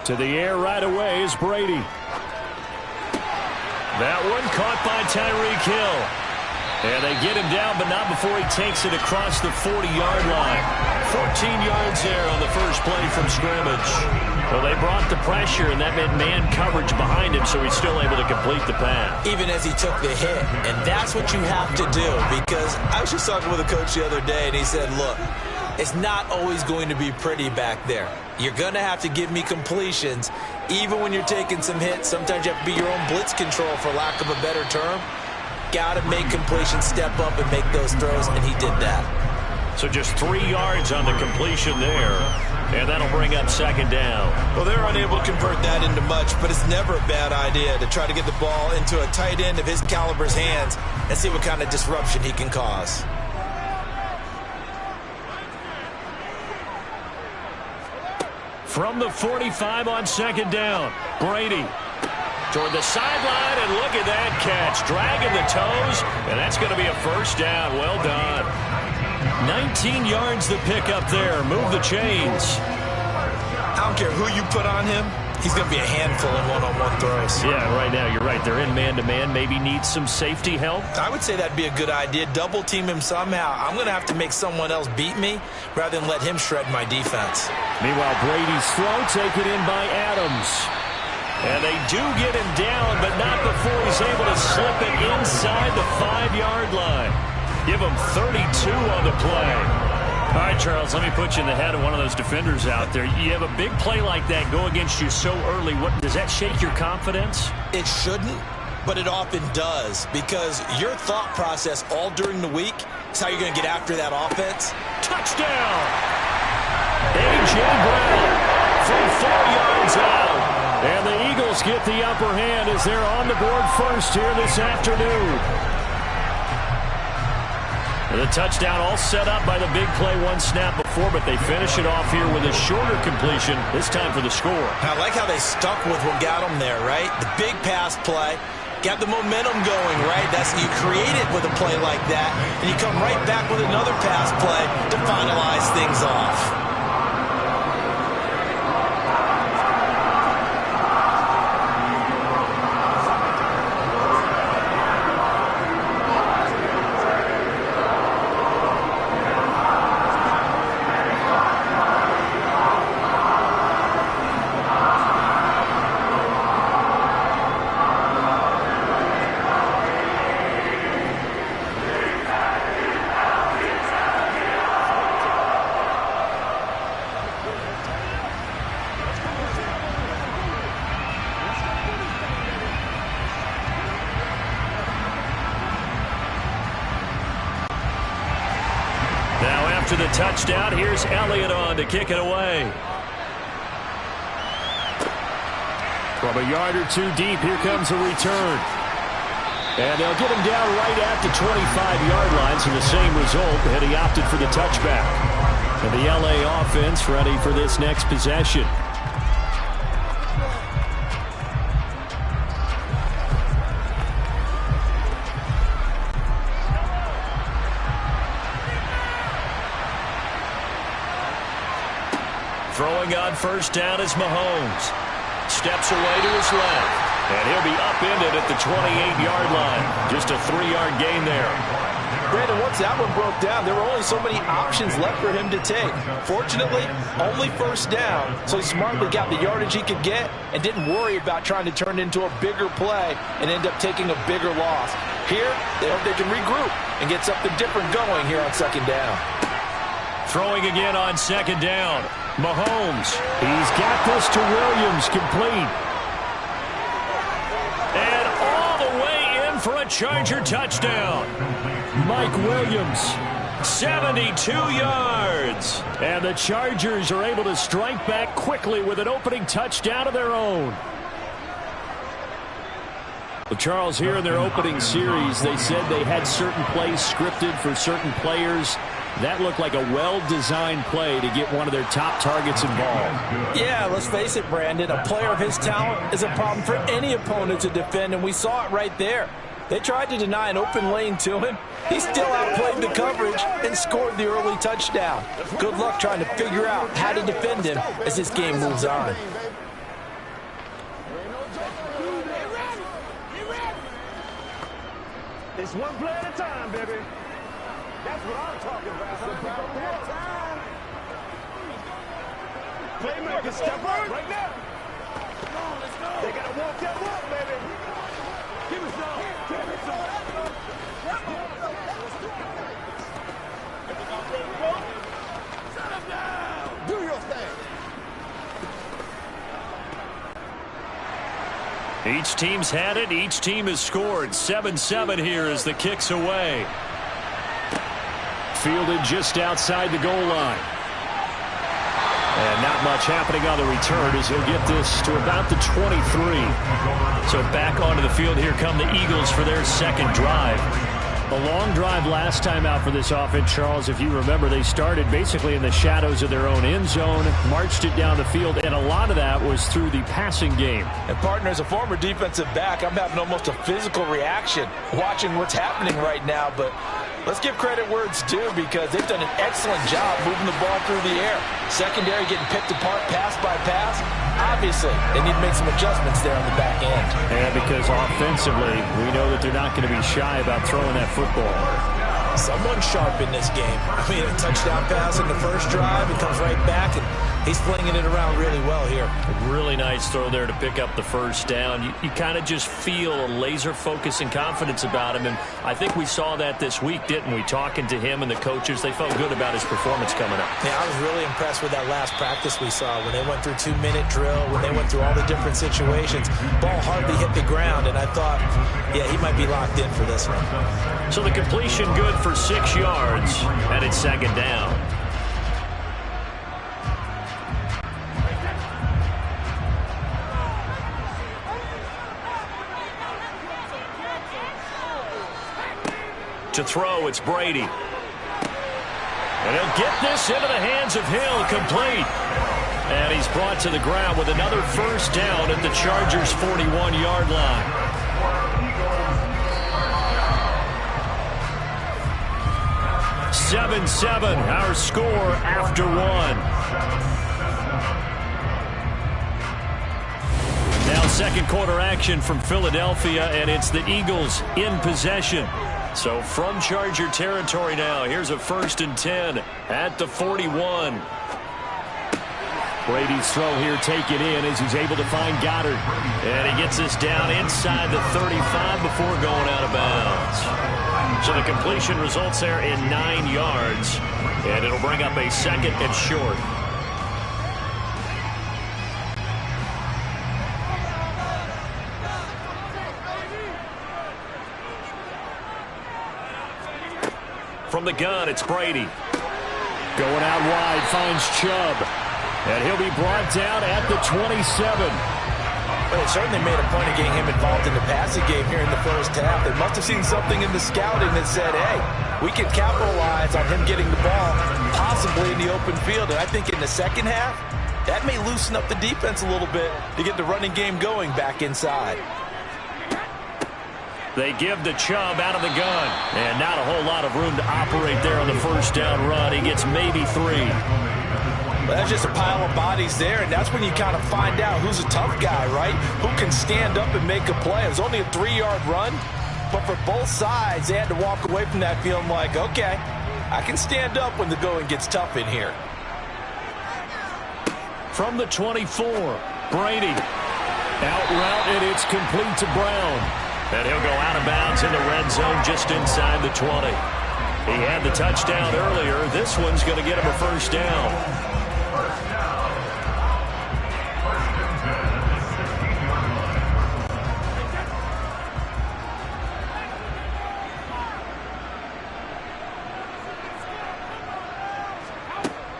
To the air right away is Brady. That one caught by Tyreek Hill. And they get him down, but not before he takes it across the 40-yard line. 14 yards there on the first play from scrimmage. Well, they brought the pressure, and that meant man coverage behind him, so he's still able to complete the pass. Even as he took the hit. And that's what you have to do, because I was just talking with a coach the other day, and he said, look, it's not always going to be pretty back there. You're going to have to give me completions. Even when you're taking some hits, sometimes you have to be your own blitz control, for lack of a better term. Got to make completions, step up and make those throws, and he did that. So just 3 yards on the completion there, and that'll bring up second down. Well, they're unable to convert that into much, but it's never a bad idea to try to get the ball into a tight end of his caliber's hands and see what kind of disruption he can cause. From the 45 on second down, Brady toward the sideline, and look at that catch. Dragging the toes, and that's going to be a first down. Well done. 19 yards the pick up there. Move the chains. I don't care who you put on him. He's going to be a handful in one-on-one throws. Yeah, right now, you're right. They're in man-to-man. Maybe needs some safety help. I would say that'd be a good idea. Double team him somehow. I'm going to have to make someone else beat me rather than let him shred my defense. Meanwhile, Brady's throw taken in by Adams. And they do get him down, but not before he's able to slip it inside the 5-yard line. Give him 32 on the play. All right, Charles, let me put you in the head of one of those defenders out there. You have a big play like that go against you so early. What does that shake your confidence? It shouldn't, but it often does, because your thought process all during the week is how you're going to get after that offense. Touchdown! A.J. Brown from 4 yards out. And the Eagles get the upper hand as they're on the board first here this afternoon. The touchdown all set up by the big play one snap before, but they finish it off here with a shorter completion, this time for the score. I like how they stuck with what got them there, right? The big pass play, got the momentum going, right? That's, you create it with a play like that, and you come right back with another pass play to finalize things off. After the touchdown, here's Elliott on to kick it away. From a yard or two deep, here comes a return. And they'll get him down right at the 25-yard line, so the same result, and he opted for the touchback. And the LA offense ready for this next possession. Throwing on first down is Mahomes. Steps away to his left. And he'll be upended at the 28-yard line. Just a 3-yard gain there. Brandon, once that one broke down, there were only so many options left for him to take. Fortunately, only first down, so he smartly got the yardage he could get and didn't worry about trying to turn it into a bigger play and end up taking a bigger loss. Here, they hope they can regroup and get something different going here on second down. Throwing again on second down. Mahomes, he's got this to Williams, complete. And all the way in for a Charger touchdown. Mike Williams. 72 yards. And the Chargers are able to strike back quickly with an opening touchdown of their own. Well, Charles, here in their opening series, they said they had certain plays scripted for certain players. That looked like a well-designed play to get one of their top targets involved. Yeah, let's face it, Brandon. A player of his talent is a problem for any opponent to defend, and we saw it right there. They tried to deny an open lane to him. He still outplayed the coverage and scored the early touchdown. Good luck trying to figure out how to defend him as this game moves on. It's one play at a time, baby. That's what I'm talking about. Playmakers, step up right now. They got to walk that walk, baby. Give me some. Give me some. Shut him down. Do your thing. Each team's had it. Each team has scored. 7-7 here as the kick's away. Fielded just outside the goal line. And not much happening on the return as he'll get this to about the 23. So back onto the field, here come the Eagles for their second drive. A long drive last time out for this offense, Charles. If you remember, they started basically in the shadows of their own end zone, marched it down the field, and a lot of that was through the passing game. And, partner, as a former defensive back, I'm having almost a physical reaction watching what's happening right now. But let's give credit where it's due because they've done an excellent job moving the ball through the air. Secondary getting picked apart pass by pass. Obviously, they need to make some adjustments there on the back end. And because offensively, we know that they're not going to be shy about throwing that football. Someone sharp in this game. I mean, a touchdown pass in the first drive. It comes right back, and he's flinging it around really well here. A really nice throw there to pick up the first down. You kind of just feel a laser focus and confidence about him, and I think we saw that this week, didn't we? Talking to him and the coaches, they felt good about his performance coming up. Yeah, I was really impressed with that last practice we saw when they went through 2-minute drill, when they went through all the different situations. Ball hardly hit the ground, and I thought, yeah, he might be locked in for this one. So the completion good for 6 yards, and it's second down. To throw, it's Brady. And he'll get this into the hands of Hill, complete. And he's brought to the ground with another first down at the Chargers' 41-yard line. 7-7, our score after one. Now second quarter action from Philadelphia, and it's the Eagles in possession. So from Charger territory now, here's a 1st and 10 at the 41. Brady's throw here taken in as he's able to find Goddard. And he gets this down inside the 35 before going out of bounds. So the completion results there in 9 yards. And it'll bring up a 2nd and short. From the gun, it's Brady. Going out wide, finds Chubb. And he'll be brought down at the 27. Well, they certainly made a point of getting him involved in the passing game here in the first half. They must have seen something in the scouting that said, hey, we can capitalize on him getting the ball possibly in the open field. And I think in the second half, that may loosen up the defense a little bit to get the running game going back inside. They give the Chubb out of the gun. And not a whole lot of room to operate there on the first down run. He gets maybe 3. Well, that's just a pile of bodies there, and that's when you kind of find out who's a tough guy, right? Who can stand up and make a play. It was only a 3-yard run, but for both sides, they had to walk away from that feeling like, okay, I can stand up when the going gets tough in here. From the 24, Brady. Out route, and it's complete to Brown. And he'll go out of bounds in the red zone just inside the 20. He had the touchdown earlier. This one's going to get him a first down.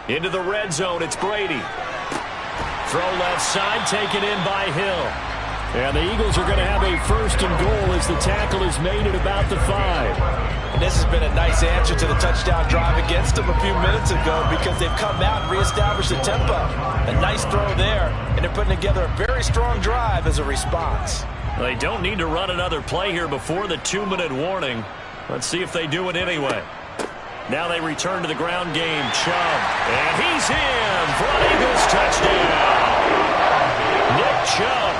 Into the red zone, it's Brady. Throw left side, taken in by Hill. And the Eagles are going to have a 1st and goal as the tackle is made at about the 5. And this has been a nice answer to the touchdown drive against them a few minutes ago because they've come out and reestablished the tempo. A nice throw there, and they're putting together a very strong drive as a response. They don't need to run another play here before the 2-minute warning. Let's see if they do it anyway. Now they return to the ground game. Chubb. And he's in for an Eagles touchdown. Nick Chubb.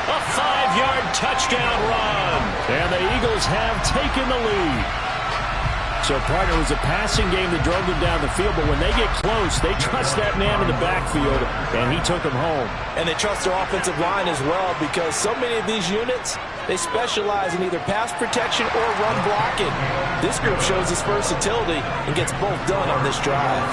A 5-yard touchdown run. And the Eagles have taken the lead. So, partner, it was a passing game that drove them down the field, but when they get close, they trust that man in the backfield, and he took them home. And they trust their offensive line as well because so many of these units, they specialize in either pass protection or run blocking. This group shows its versatility and gets both done on this drive.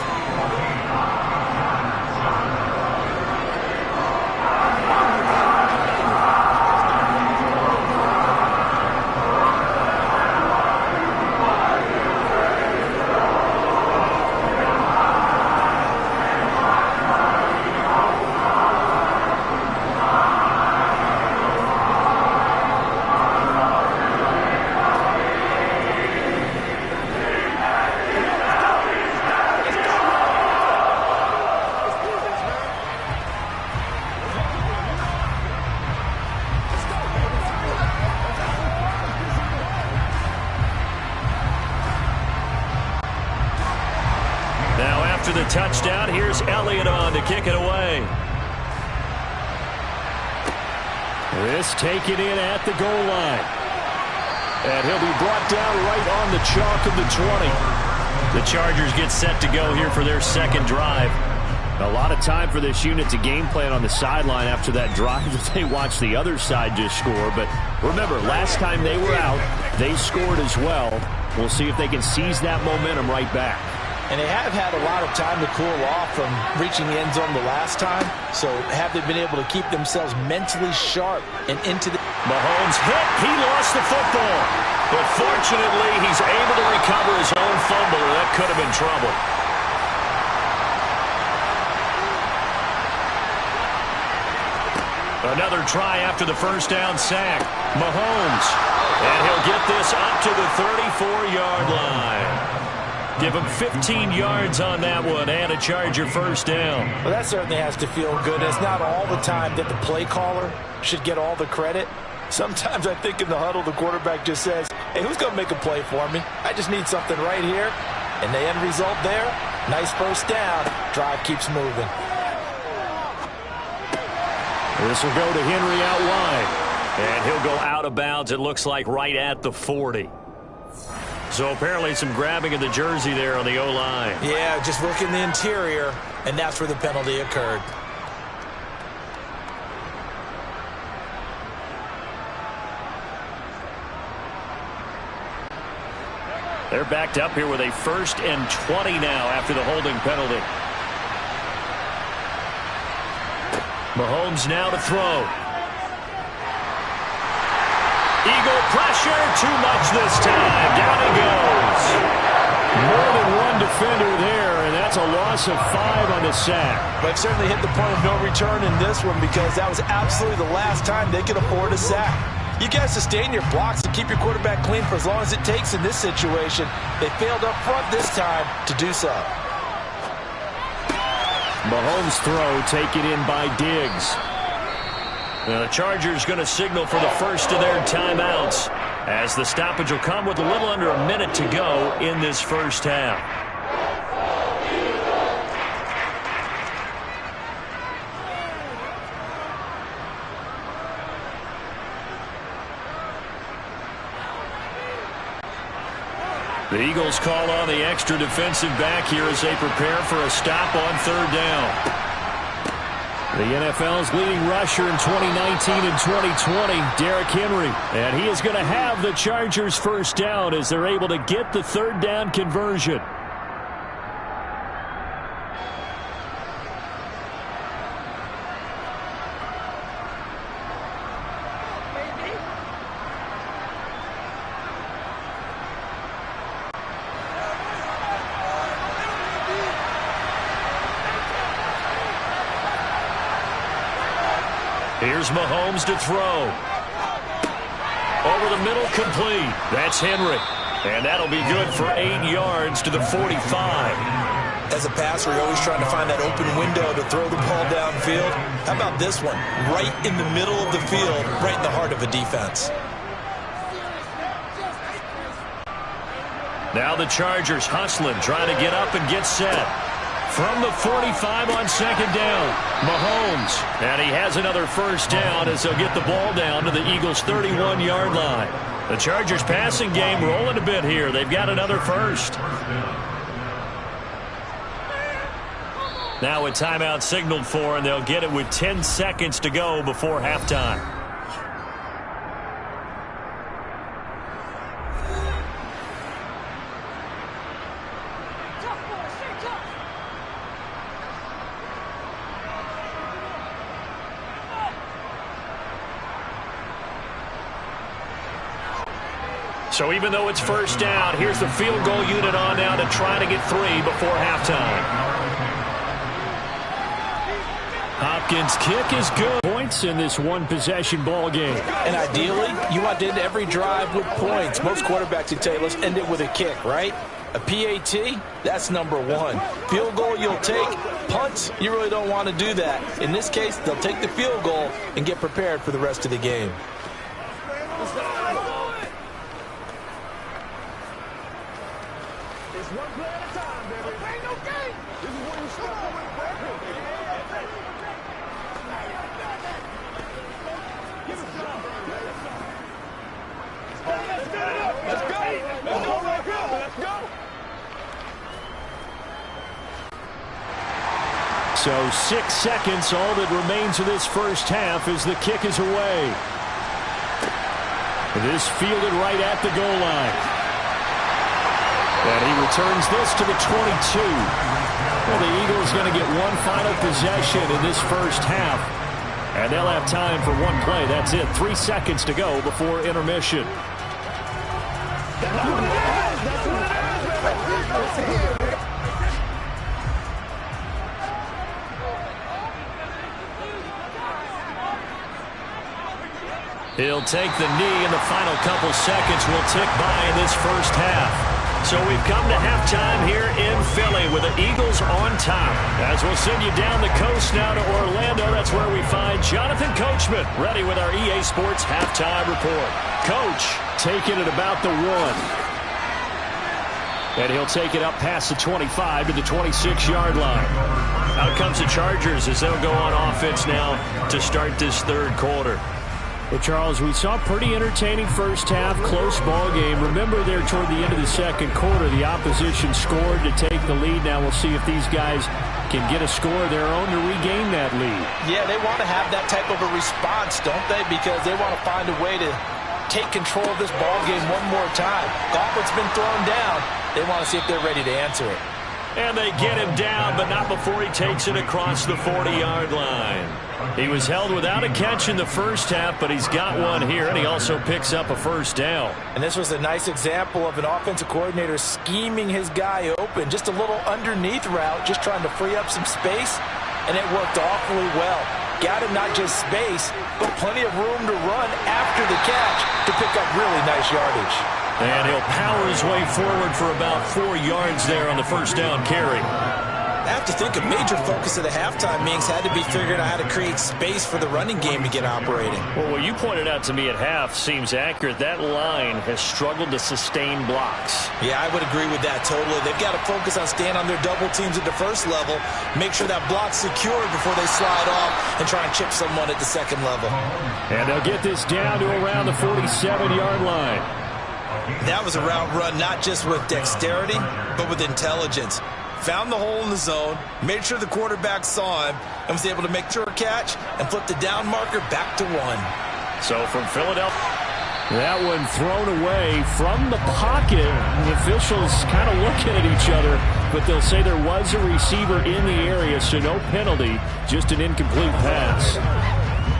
After the touchdown, here's Elliott on to kick it away. This taken in at the goal line. And he'll be brought down right on the chalk of the 20. The Chargers get set to go here for their 2nd drive. A lot of time for this unit to game plan on the sideline after that drive that they watched the other side just score. But remember, last time they were out, they scored as well. We'll see if they can seize that momentum right back. And they have had a lot of time to cool off from reaching the end zone the last time. So have they been able to keep themselves mentally sharp and into the... Mahomes hit. He lost the football. But fortunately, he's able to recover his own fumble, or that could have been trouble. Another try after the 1st down sack. Mahomes. And he'll get this up to the 34-yard line. Give him 15 yards on that one and a Charger 1st down. Well, that certainly has to feel good. It's not all the time that the play caller should get all the credit. Sometimes I think in the huddle, the quarterback just says, hey, who's going to make a play for me? I just need something right here. And the end result there, nice 1st down. Drive keeps moving. This will go to Henry out wide. And he'll go out of bounds, it looks like, right at the 40. So apparently some grabbing of the jersey there on the O-line. Yeah, just look in the interior, and that's where the penalty occurred. They're backed up here with a 1st and 20 now after the holding penalty. Mahomes now to throw. Eagle pressure, too much this time. Down he goes. More than one defender there, and that's a loss of 5 on the sack. But certainly hit the point of no return in this one because that was absolutely the last time they could afford a sack. You got to sustain your blocks and keep your quarterback clean for as long as it takes in this situation. They failed up front this time to do so. Mahomes' throw taken in by Diggs. Now the Chargers going to signal for the first of their timeouts as the stoppage will come with a little under a minute to go in this 1st half. The Eagles call on the extra defensive back here as they prepare for a stop on 3rd down. The NFL's leading rusher in 2019 and 2020, Derrick Henry. And he is going to have the Chargers 1st down as they're able to get the 3rd down conversion. Here's Mahomes to throw. Over the middle, complete. That's Henry. And that'll be good for 8 yards to the 45. As a passer, you're always trying to find that open window to throw the ball downfield. How about this one? Right in the middle of the field, right in the heart of a defense. Now the Chargers hustling, trying to get up and get set. From the 45 on second down, Mahomes. And he has another first down as they'll get the ball down to the Eagles' 31-yard line. The Chargers passing game rolling a bit here. They've got another first. Now a timeout signaled for, and they'll get it with 10 seconds to go before halftime. So even though it's first down, here's the field goal unit on now to try to get 3 before halftime. Hopkins' kick is good. Points in this one-possession ball game. And ideally, you want to end every drive with points. Most quarterbacks would tell you, let's end it with a kick, right? A PAT, that's number 1. Field goal, you'll take. Punts, you really don't want to do that. In this case, they'll take the field goal and get prepared for the rest of the game. So 6 seconds, all that remains of this first half as the kick is away. This fielded right at the goal line. And he returns this to the 22. Well, the Eagles going to get one final possession in this first half. And they'll have time for one play. That's it. 3 seconds to go before intermission. He'll take the knee, and the final couple seconds will tick by in this first half. So we've come to halftime here in Philly with the Eagles on top. As we'll send you down the coast now to Orlando, that's where we find Jonathan Coachman ready with our EA Sports halftime report. Coach taking it about the 1. And he'll take it up past the 25 to the 26-yard line. Out comes the Chargers as they'll go on offense now to start this third quarter. Well, Charles, we saw a pretty entertaining first half, close ball game. Remember there toward the end of the second quarter, the opposition scored to take the lead. Now we'll see if these guys can get a score of their own to regain that lead. Yeah, they want to have that type of a response, don't they? Because they want to find a way to take control of this ball game one more time. Gauntlet's been thrown down. They want to see if they're ready to answer it. And they get him down, but not before he takes it across the 40-yard line. He was held without a catch in the first half, but he's got one here, and he also picks up a first down. And this was a nice example of an offensive coordinator scheming his guy open. Just a little underneath route, just trying to free up some space, and it worked awfully well. Got him not just space, but plenty of room to run after the catch to pick up really nice yardage. And he'll power his way forward for about 4 yards there on the first down carry. I have to think a major focus of the halftime meetings had to be figuring out how to create space for the running game to get operating. Well, what you pointed out to me at half seems accurate. That line has struggled to sustain blocks. Yeah, I would agree with that totally. They've got to focus on staying on their double teams at the first level, make sure that block's secured before they slide off and try and chip someone at the second level. And they'll get this down to around the 47-yard line. That was a route run not just with dexterity, but with intelligence. Found the hole in the zone, made sure the quarterback saw him, and was able to make sure catch and flip the down marker back to 1. So from Philadelphia, that one thrown away from the pocket. The officials kind of looking at each other, but they'll say there was a receiver in the area, so no penalty, just an incomplete pass.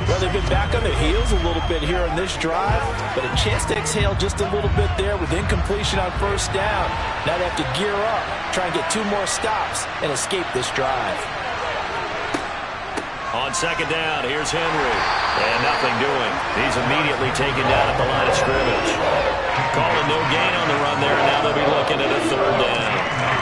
Well, they've been back on their heels a little bit here on this drive, but a chance to exhale just a little bit there with incompletion on first down. Now they have to gear up, try and get 2 more stops, and escape this drive. On second down, here's Henry. And nothing doing. He's immediately taken down at the line of scrimmage. Calling no gain on the run there, and now they'll be looking at a third down.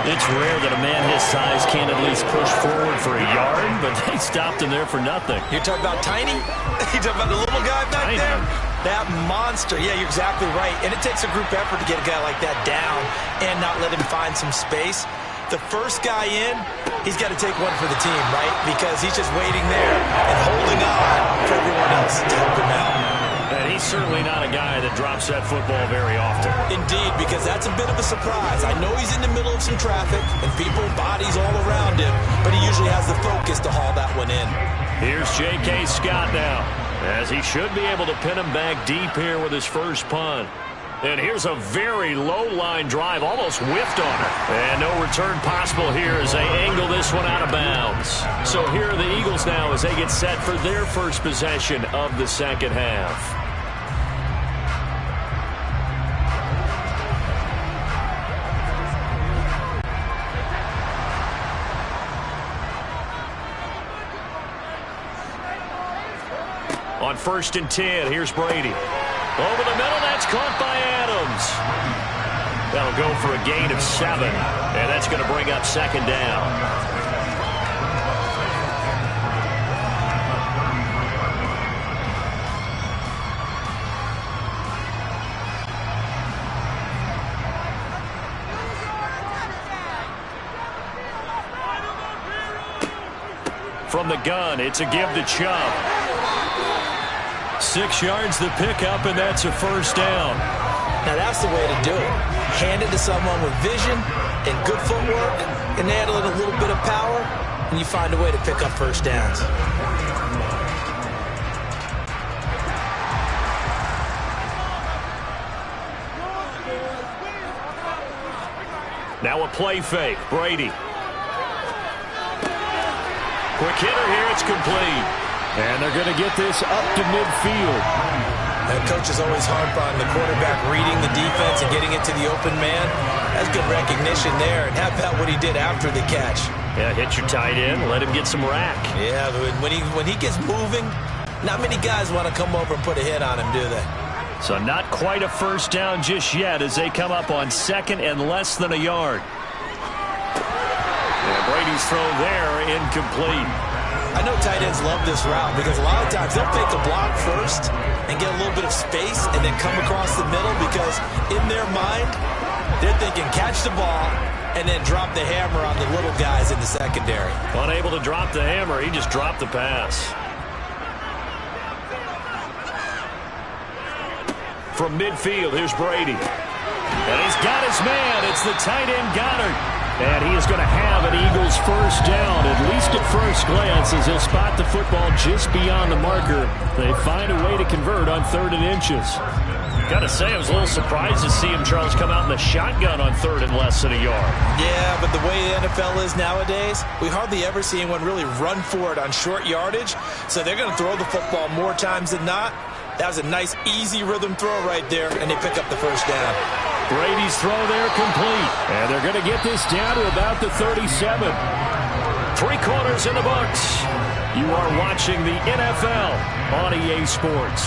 It's rare that a man his size can't at least push forward for a yard, but they stopped him there for nothing. You're talking about tiny? You're talking about the little guy back Tiny. there? That monster. Yeah, you're exactly right. And it takes a group effort to get a guy like that down and not let him find some space. The first guy in, he's got to take one for the team, right? Because he's just waiting there and holding on for everyone else to help him out. And he's certainly not a guy that drops that football very often. Indeed, because that's a bit of a surprise. I know he's in the middle of some traffic and people, bodies all around him, but he usually has the focus to haul that one in. Here's J.K. Scott now, as he should be able to pin him back deep here with his first punt. And here's a very low-line drive, almost whiffed on it. And no return possible here as they angle this one out of bounds. So here are the Eagles now as they get set for their first possession of the second half. On 1st and 10, here's Brady. Over the middle, that's caught by Adams. That'll go for a gain of 7, and that's going to bring up second down. From the gun, it's a give to Chubb. 6 yards the pickup, and that's a first down. Now that's the way to do it. Hand it to someone with vision and good footwork, and add a little bit of power, and you find a way to pick up first downs. Now a play fake. Brady. Quick hitter here. It's complete. And they're going to get this up to midfield. That coach is always harp on the quarterback reading the defense and getting it to the open man. That's good recognition there. And how about what he did after the catch? Yeah, hit your tight end. Let him get some rack. Yeah, but when he gets moving, not many guys want to come over and put a hit on him, do they? So not quite a first down just yet as they come up on second and less than a yard. And Brady's throw there, incomplete. I know tight ends love this route because a lot of times they'll take a block first and get a little bit of space and then come across the middle because in their mind, they're thinking catch the ball and then drop the hammer on the little guys in the secondary. Unable to drop the hammer, he just dropped the pass. From midfield, here's Brady. And he's got his man. It's the tight end Goddard. And he is going to have an Eagles first down, at least at first glance, as he'll spot the football just beyond the marker. They find a way to convert on 3rd and inches. Got to say, I was a little surprised to see him, Charles, come out in the shotgun on 3rd and less than a yard. Yeah, but the way the NFL is nowadays, we hardly ever see anyone really run for it on short yardage. So they're going to throw the football more times than not. That was a nice, easy rhythm throw right there, and they pick up the first down. Brady's throw there complete. And they're going to get this down to about the 37. 3 quarters in the books. You are watching the NFL on EA Sports.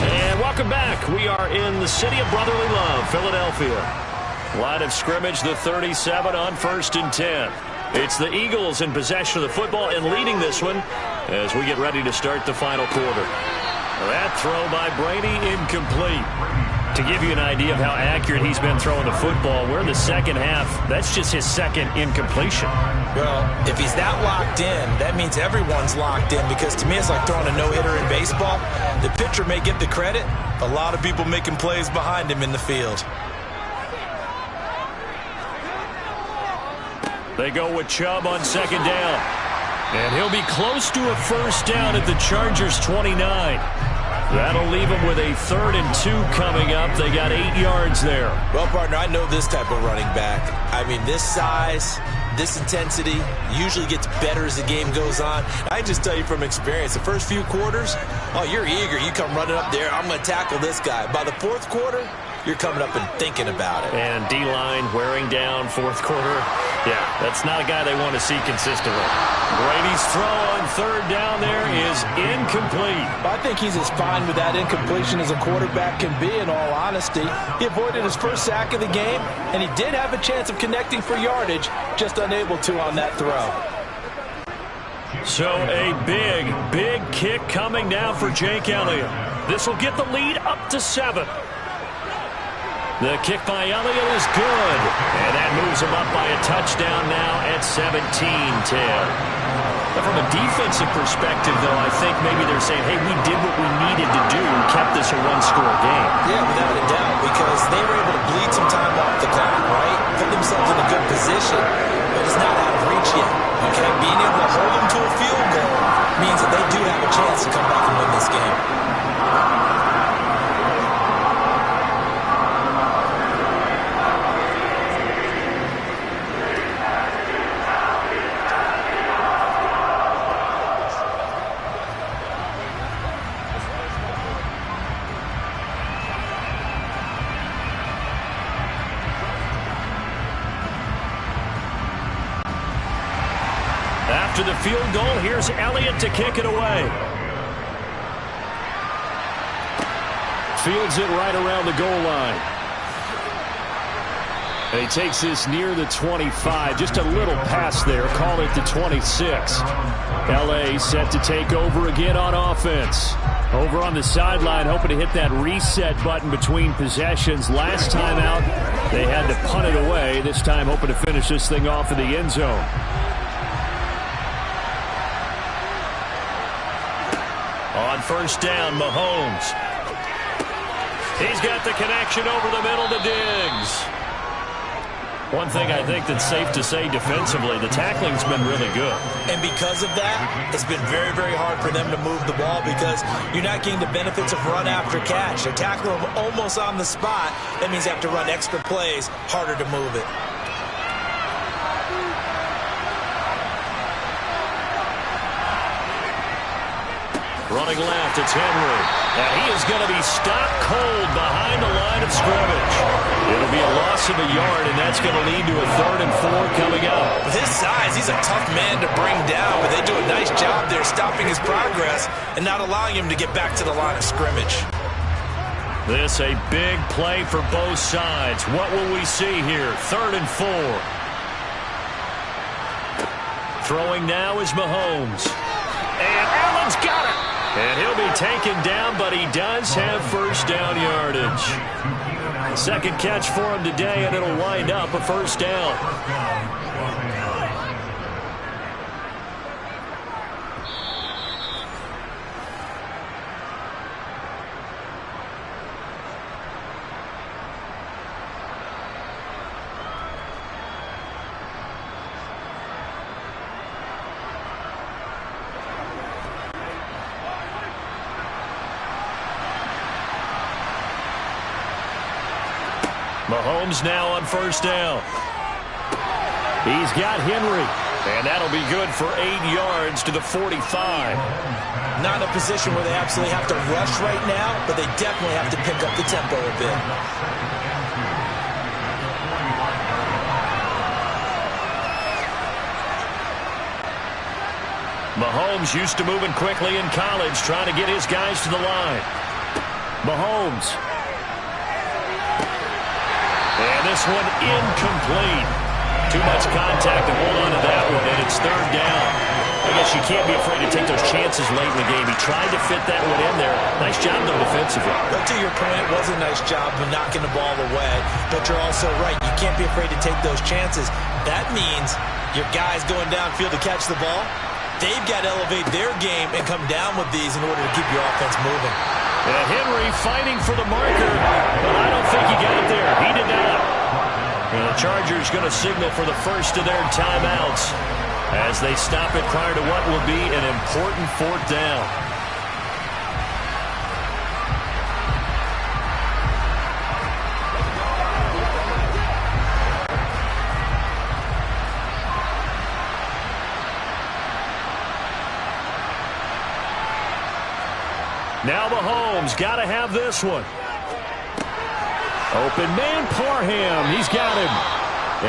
And welcome back. We are in the city of brotherly love, Philadelphia. Line of scrimmage, the 37 on 1st and 10. It's the Eagles in possession of the football and leading this one as we get ready to start the final quarter. That throw by Brady, incomplete. To give you an idea of how accurate he's been throwing the football, we're in the second half. That's just his second incompletion. Well, if he's that locked in, that means everyone's locked in because to me it's like throwing a no-hitter in baseball. The pitcher may get the credit. A lot of people making plays behind him in the field. They go with Chubb on second down. And he'll be close to a first down at the Chargers' 29. That'll leave them with a 3rd and 2 coming up. They got 8 yards there. Well, partner, I know this type of running back. I mean, this size, this intensity usually gets better as the game goes on. I just tell you from experience, the first few quarters, oh, you're eager. You come running up there. I'm going to tackle this guy. By the 4th quarter, you're coming up and thinking about it. And D-line wearing down 4th quarter. Yeah, that's not a guy they want to see consistently. Brady's throw on third down there is incomplete. I think he's as fine with that incompletion as a quarterback can be, in all honesty. He avoided his first sack of the game, and he did have a chance of connecting for yardage, just unable to on that throw. So a big kick coming now for Jake Elliott. This will get the lead up to 7. The kick by Elliott is good, and that moves him up by a touchdown now at 17-10. From a defensive perspective, though, I think maybe they're saying, hey, we did what we needed to do and kept this a one-score game. Yeah, without a doubt, because they were able to bleed some time off the clock, right? Put themselves in a good position, but it's not out of reach yet. Okay, being able to hold them to a field goal means that they do have a chance to come back and win this game. After the field goal, here's Elliott to kick it away. Fields it right around the goal line. And he takes this near the 25. Just a little pass there. Call it the 26. L.A. set to take over again on offense. Over on the sideline, hoping to hit that reset button between possessions. Last time out, they had to punt it away. This time, hoping to finish this thing off in the end zone. On first down, Mahomes. He's got the connection over the middle to Diggs. One thing I think that's safe to say defensively, the tackling's been really good. And because of that, it's been very, very hard for them to move the ball because you're not getting the benefits of run after catch. They're tackling them almost on the spot. That means they have to run extra plays, harder to move it. Running left, it's Henry. And he is going to be stopped cold behind the line of scrimmage. It'll be a loss of a yard, and that's going to lead to a 3rd and 4 coming up. With his size, he's a tough man to bring down, but they do a nice job there stopping his progress and not allowing him to get back to the line of scrimmage. This a big play for both sides. What will we see here? 3rd and 4. Throwing now is Mahomes. And Allen's got it. And he'll be taken down, but he does have first down yardage. Second catch for him today, and it'll wind up a first down. Mahomes now on first down. He's got Henry, and that'll be good for 8 yards to the 45. Not in a position where they absolutely have to rush right now, but they definitely have to pick up the tempo a bit. Mahomes used to moving quickly in college, trying to get his guys to the line. Mahomes. And this one incomplete. Too much contact to hold on to that one, and it's 3rd down. I guess you can't be afraid to take those chances late in the game. He tried to fit that one in there. Nice job, though, defensively. But to your point, it was a nice job of knocking the ball away. But you're also right. You can't be afraid to take those chances. That means your guys going downfield to catch the ball, they've got to elevate their game and come down with these in order to keep your offense moving. And Henry fighting for the marker, but I don't think he got there. He did not. And the Chargers going to signal for the first of their timeouts as they stop it prior to what will be an important 4th down. Now Mahomes got to have this one. Open man, Parham. He's got him.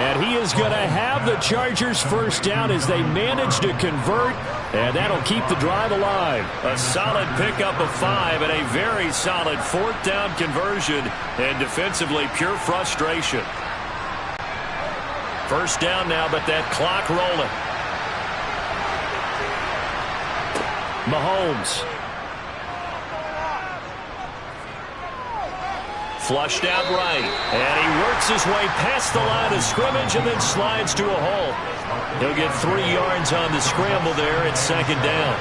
And he is going to have the Chargers first down as they manage to convert. And that'll keep the drive alive. A solid pickup of 5 and a very solid 4th down conversion. And defensively, pure frustration. First down now, but that clock rolling. Mahomes. Flushed out right. And he works his way past the line of scrimmage and then slides to a halt. He'll get 3 yards on the scramble there at 2nd down.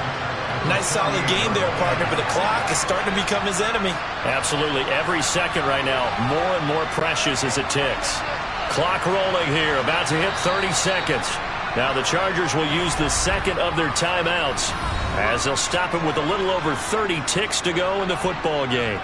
Nice solid game there, partner, but the clock is starting to become his enemy. Absolutely. Every second right now, more and more precious as it ticks. Clock rolling here, about to hit 30 seconds. Now the Chargers will use the second of their timeouts as they'll stop him with a little over 30 ticks to go in the football game.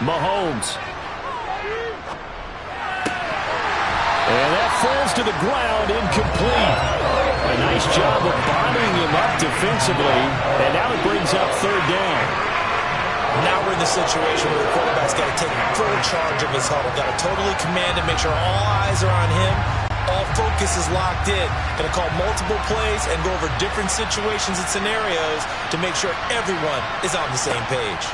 Mahomes. And that falls to the ground, incomplete. A nice job of bombing him up defensively, and now it brings up 3rd down. Now we're in the situation where the quarterback's got to take full charge of his huddle. Got to totally command it, make sure all eyes are on him. All focus is locked in. Going to call multiple plays and go over different situations and scenarios to make sure everyone is on the same page.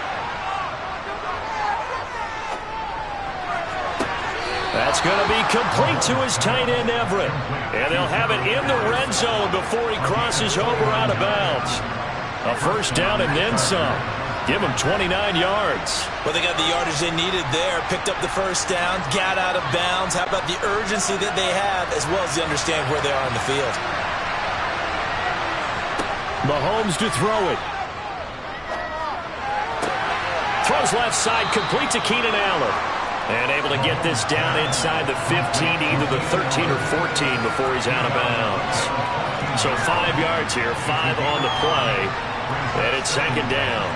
That's going to be complete to his tight end, Everett. And they'll have it in the red zone before he crosses over out of bounds. A first down and then some. Give him 29 yards. Well, they got the yardage they needed there. Picked up the first down, got out of bounds. How about the urgency that they have, as well as they understand where they are on the field. Mahomes to throw it. Throws left side, complete to Keenan Allen. And able to get this down inside the 15, either the 13 or 14 before he's out of bounds. So 5 yards here, 5 on the play. And it's 2nd down.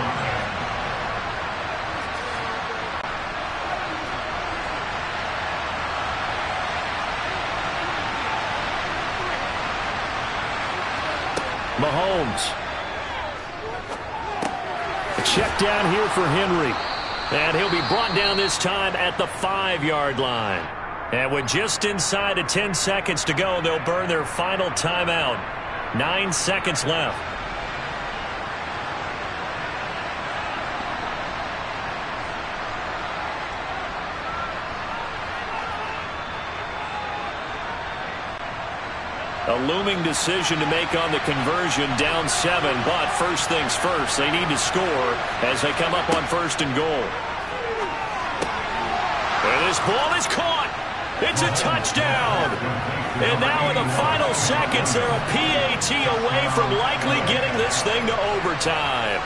Mahomes. A check down here for Henry. And he'll be brought down this time at the 5-yard line. And with just inside of 10 seconds to go, they'll burn their final timeout. 9 seconds left. A looming decision to make on the conversion, down 7, but first things first, they need to score as they come up on 1st and goal. And this ball is caught. It's a touchdown. And now in the final seconds, they're a PAT away from likely getting this thing to overtime.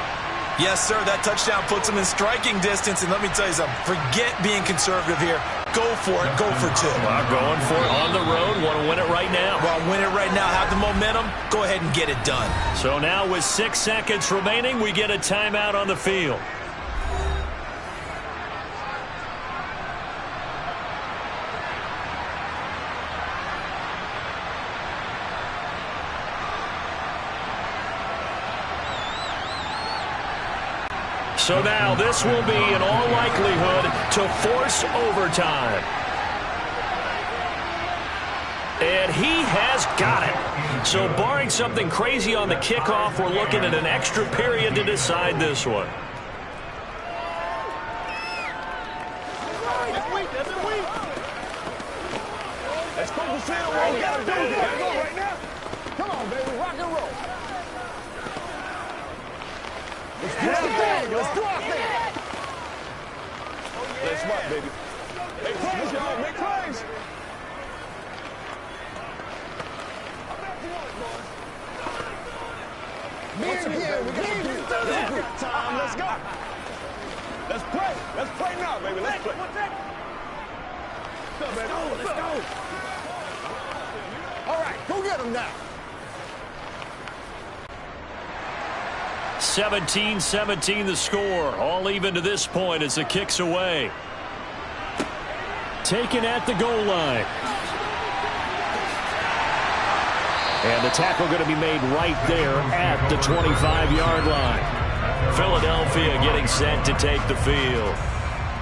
Yes, sir, that touchdown puts them in striking distance. And let me tell you something, forget being conservative here. Go for it, go for 2. Well, going for it on the road, want to win it right now. Well, win it right now, have the momentum, go ahead and get it done. So now with 6 seconds remaining, we get a timeout on the field. So now this will be, in all likelihood, to force overtime. And he has got it. So barring something crazy on the kickoff, we're looking at an extra period to decide this one. Let's focus in on what we got to do here. Go right now. Come on, baby. Rock and roll. Let's do our thing. Let's do our thing. Play smart, baby. Make plays, y'all. Make plays. Me again. We got to do this time. Let's go. Let's play. Let's play now, baby. Let's play. Let's go. Let's go. All right, go get him now. 17-17 the score. All even to this point as the kick's away. taken at the goal line. And the tackle going to be made right there at the 25-yard line. Philadelphia getting set to take the field.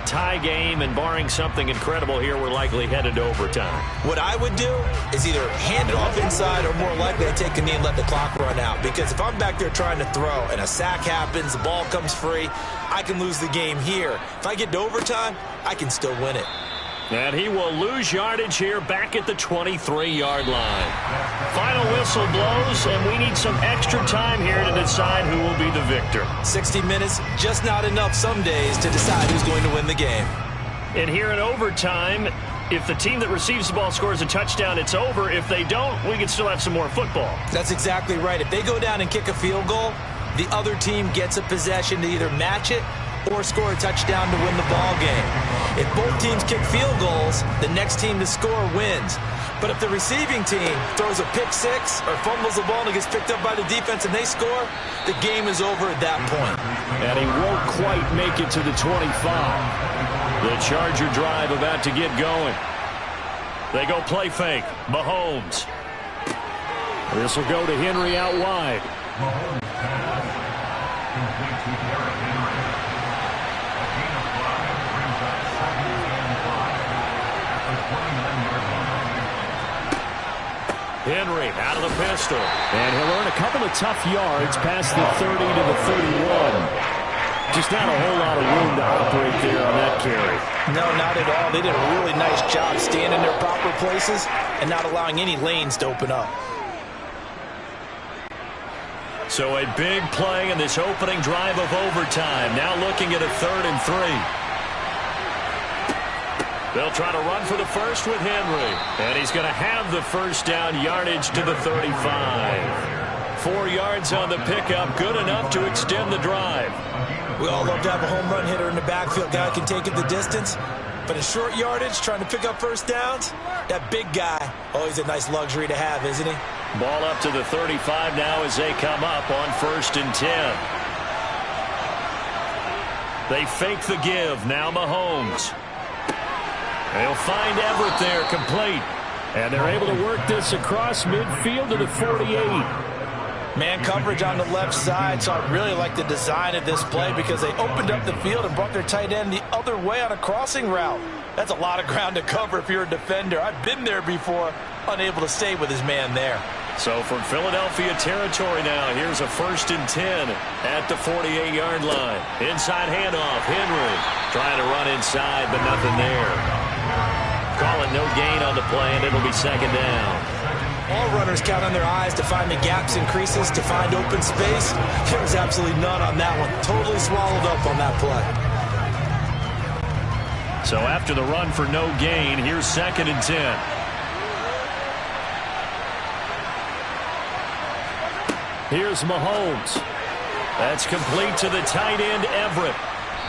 Tie game, and barring something incredible here, we're likely headed to overtime. What I would do is either hand it off inside or more likely to take a knee and let the clock run out. Because if I'm back there trying to throw and a sack happens, the ball comes free, I can lose the game here. If I get to overtime, I can still win it. And he will lose yardage here back at the 23-yard line. Final whistle blows, and we need some extra time here to decide who will be the victor. 60 minutes, just not enough some days to decide who's going to win the game. And here in overtime, if the team that receives the ball scores a touchdown, it's over. If they don't, we can still have some more football. That's exactly right. If they go down and kick a field goal, the other team gets a possession to either match it or score a touchdown to win the ball game. If both teams kick field goals, the next team to score wins. But if the receiving team throws a pick six or fumbles the ball and it gets picked up by the defense and they score, the game is over at that point. And he won't quite make it to the 25. The Charger drive about to get going. They go play fake. Mahomes. This will go to Henry out wide. Henry out of the pistol. And he'll earn a couple of tough yards past the 30 to the 31. Just not a whole lot of room to operate there on that carry. No, not at all. They did a really nice job staying in their proper places and not allowing any lanes to open up. So a big play in this opening drive of overtime. Now looking at a 3rd and 3. They'll try to run for the first with Henry. And he's going to have the first down, yardage to the 35. 4 yards on the pickup, good enough to extend the drive. We all love to have a home run hitter in the backfield. Guy can take it the distance. But in short yardage, trying to pick up first downs, that big guy, always a nice luxury to have, isn't he? Ball up to the 35 now as they come up on 1st and 10. They fake the give. Now Mahomes. They'll find Everett there, complete. And they're able to work this across midfield to the 48. Man coverage on the left side, so I really like the design of this play because they opened up the field and brought their tight end the other way on a crossing route. That's a lot of ground to cover if you're a defender. I've been there before, unable to stay with his man there. So from Philadelphia territory now, here's a 1st and 10 at the 48-yard line. Inside handoff, Henry trying to run inside, but nothing there. Call it no gain on the play, and it'll be 2nd down. All runners count on their eyes to find the gaps and creases, to find open space. There was absolutely none on that one. Totally swallowed up on that play. So after the run for no gain, here's 2nd and 10. Here's Mahomes. That's complete to the tight end, Everett.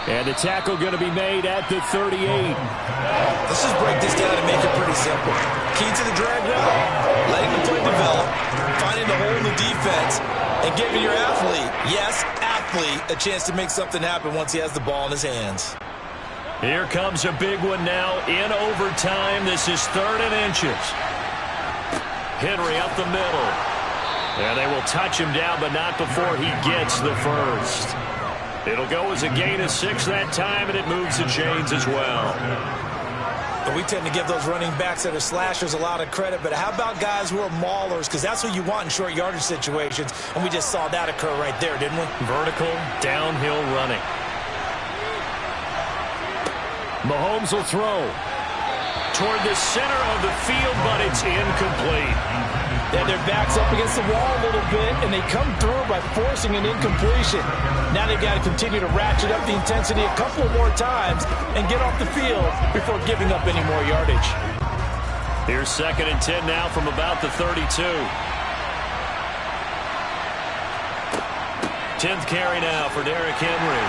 And the tackle going to be made at the 38. Let's just break this down and make it pretty simple. Key to the drag route, letting the play develop, finding the hole in the defense, and giving your athlete, yes, athlete, a chance to make something happen once he has the ball in his hands. Here comes a big one now in overtime. This is 3rd and inches. Henry up the middle. And they will touch him down, but not before he gets the first. It'll go as a gain of 6 that time, and it moves the chains as well. But we tend to give those running backs that are slashers a lot of credit, but how about guys who are maulers? Because that's what you want in short yardage situations, and we just saw that occur right there, didn't we? Vertical, downhill running. Mahomes will throw toward the center of the field, but it's incomplete. Yeah, their back's up against the wall a little bit, and they come through by forcing an incompletion. Now they've got to continue to ratchet up the intensity a couple of more times and get off the field before giving up any more yardage. Here's 2nd and 10 now from about the 32. 10th carry now for Derrick Henry.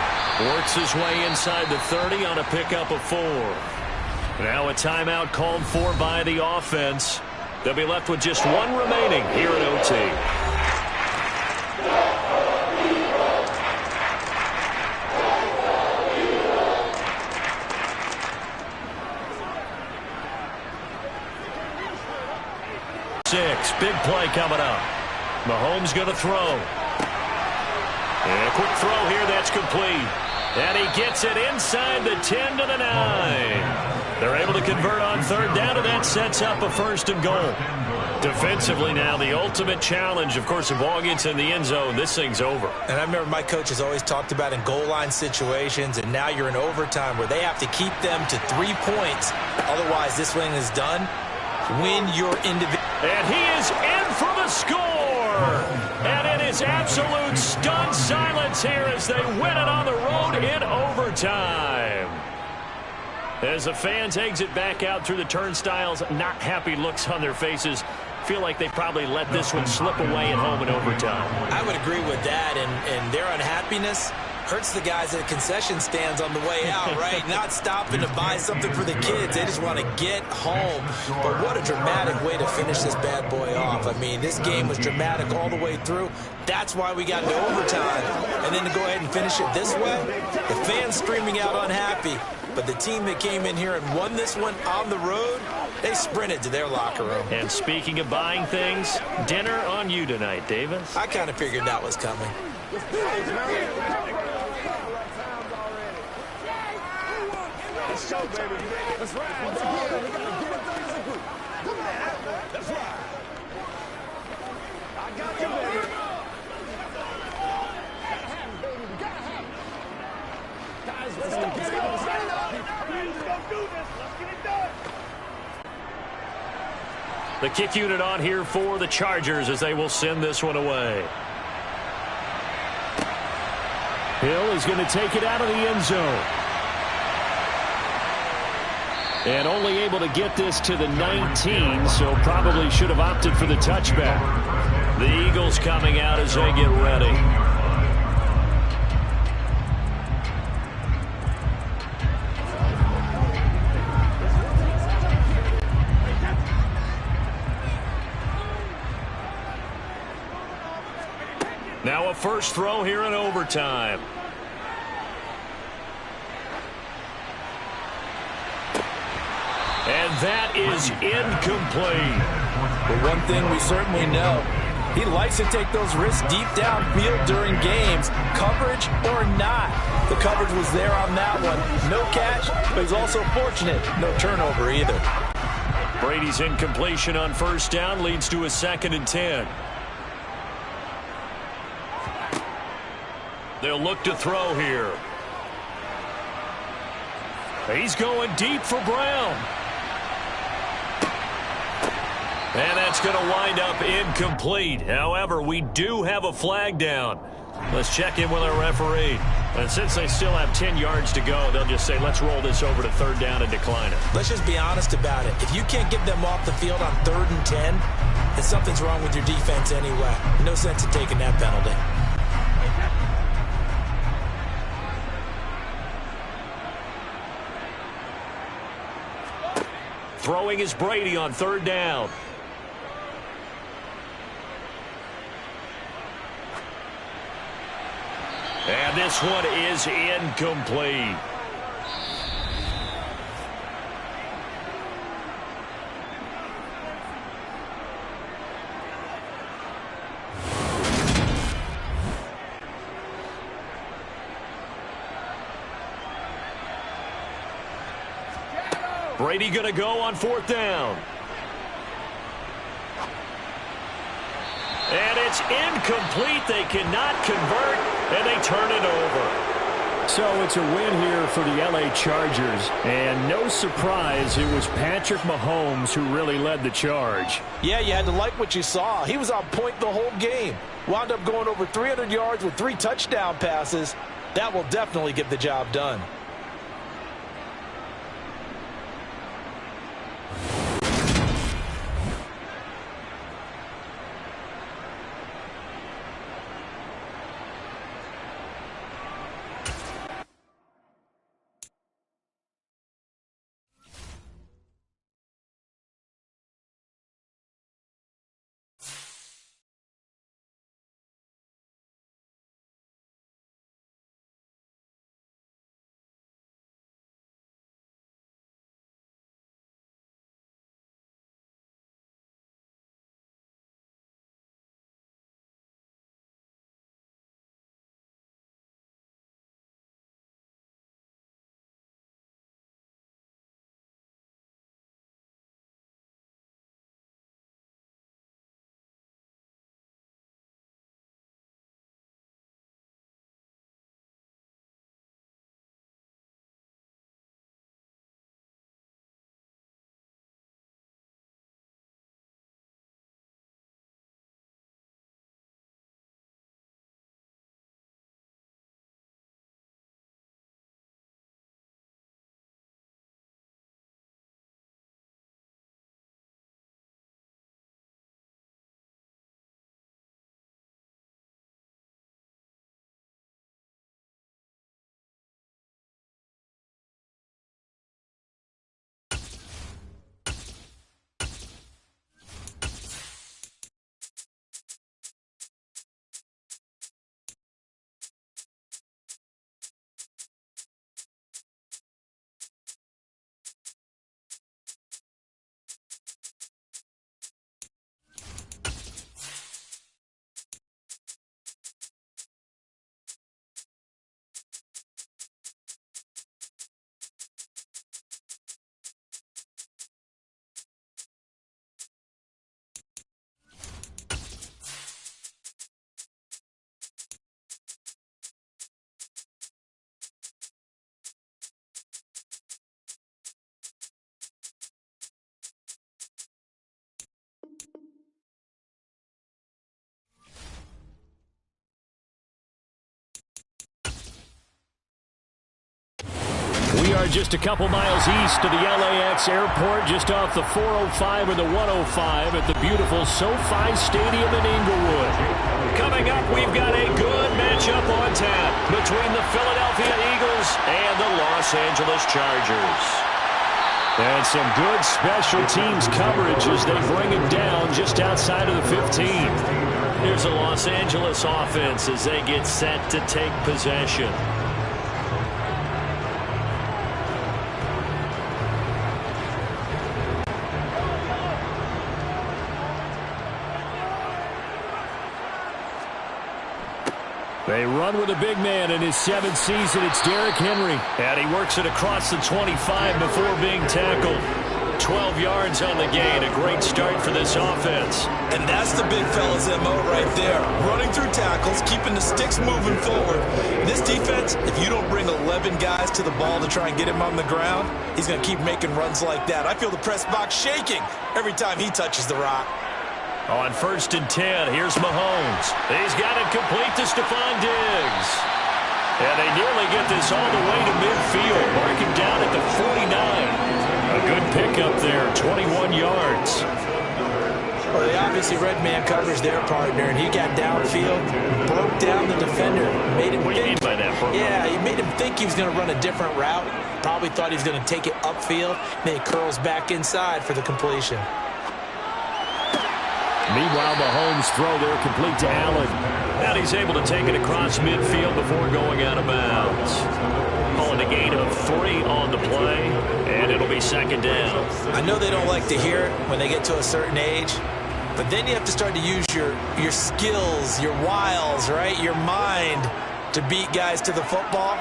Works his way inside the 30 on a pickup of 4. Now a timeout called for by the offense. They'll be left with just 1 remaining here at OT. 6. Big play coming up. Mahomes going to throw. And a quick throw here. That's complete. And he gets it inside the 10 to the 9. They're able to convert on third down, and that sets up a first and goal. Defensively now, the ultimate challenge. Of course, the ball gets in the end zone, this thing's over. And I remember my coach has always talked about in goal line situations, and now you're in overtime where they have to keep them to 3 points. Otherwise, this thing is done. Win your individual. And he is in for the score. And it is absolute stunned silence here as they win it on the road in overtime. As the fans exit back out through the turnstiles, not happy looks on their faces. Feel like they probably let this one slip away at home in overtime. I would agree with that, and their unhappiness hurts the guys at concession stands on the way out, right? Not stopping to buy something for the kids. They just want to get home. But what a dramatic way to finish this bad boy off. I mean, this game was dramatic all the way through. That's why we got into overtime. And then to go ahead and finish it this way, the fans streaming out unhappy. But the team that came in here and won this one on the road, they sprinted to their locker room. And speaking of buying things, dinner on you tonight, Davis. I kind of figured that was coming. Let's go, baby. Let's ride. Let's go. We got to get it through the group. That's right. I got you, baby. Guys, let's go. Let's go. Let's go do this. Let's get it done. The kick unit on here for the Chargers as they will send this one away. Hill is going to take it out of the end zone. And only able to get this to the 19, so probably should have opted for the touchback. The Eagles coming out as they get ready. Now a first throw here in overtime. And that is incomplete. But one thing we certainly know, he likes to take those risks deep downfield during games, coverage or not. The coverage was there on that one. No catch, but he's also fortunate. No turnover either. Brady's incompletion on first down leads to a 2nd and 10. They'll look to throw here. He's going deep for Brown. And that's going to wind up incomplete. However, we do have a flag down. Let's check in with our referee. And since they still have 10 yards to go, they'll just say, let's roll this over to third down and decline it. Let's just be honest about it. If you can't get them off the field on 3rd and 10, then something's wrong with your defense anyway. No sense in taking that penalty. Throwing is Brady on third down. And this one is incomplete. Brady going to go on 4th down. And it's incomplete. They cannot convert, and they turn it over. So it's a win here for the L.A. Chargers. And no surprise, it was Patrick Mahomes who really led the charge. Yeah, you had to like what you saw. He was on point the whole game. Wound up going over 300 yards with 3 touchdown passes. That will definitely get the job done. We are just a couple miles east of the LAX airport, just off the 405 and the 105 at the beautiful SoFi Stadium in Inglewood. Coming up, we've got a good matchup on tap between the Philadelphia Eagles and the Los Angeles Chargers. And some good special teams coverage as they bring it down just outside of the 15. Here's the Los Angeles offense as they get set to take possession. They run with a big man in his 7th season. It's Derrick Henry. And he works it across the 25 before being tackled. 12 yards on the gain. A great start for this offense. And that's the big fella's MO right there. Running through tackles, keeping the sticks moving forward. This defense, if you don't bring 11 guys to the ball to try and get him on the ground, he's going to keep making runs like that. I feel the press box shaking every time he touches the rock. On 1st and 10, here's Mahomes. He's got it complete to Stephon Diggs. And they nearly get this all the way to midfield, marking down at the 49. A good pickup there, 21 yards. Well, they obviously read man coverage their partner, and he got downfield, broke down the defender. Made him what do you mean by that, bro? Yeah, he made him think he was going to run a different route. Probably thought he was going to take it upfield. Then he curls back inside for the completion. Meanwhile, Mahomes' throw there complete to Allen. And he's able to take it across midfield before going out of bounds. Calling a gain of 3 on the play, and it'll be 2nd down. I know they don't like to hear it when they get to a certain age, but then you have to start to use your skills, your wiles, right, your mind to beat guys to the football.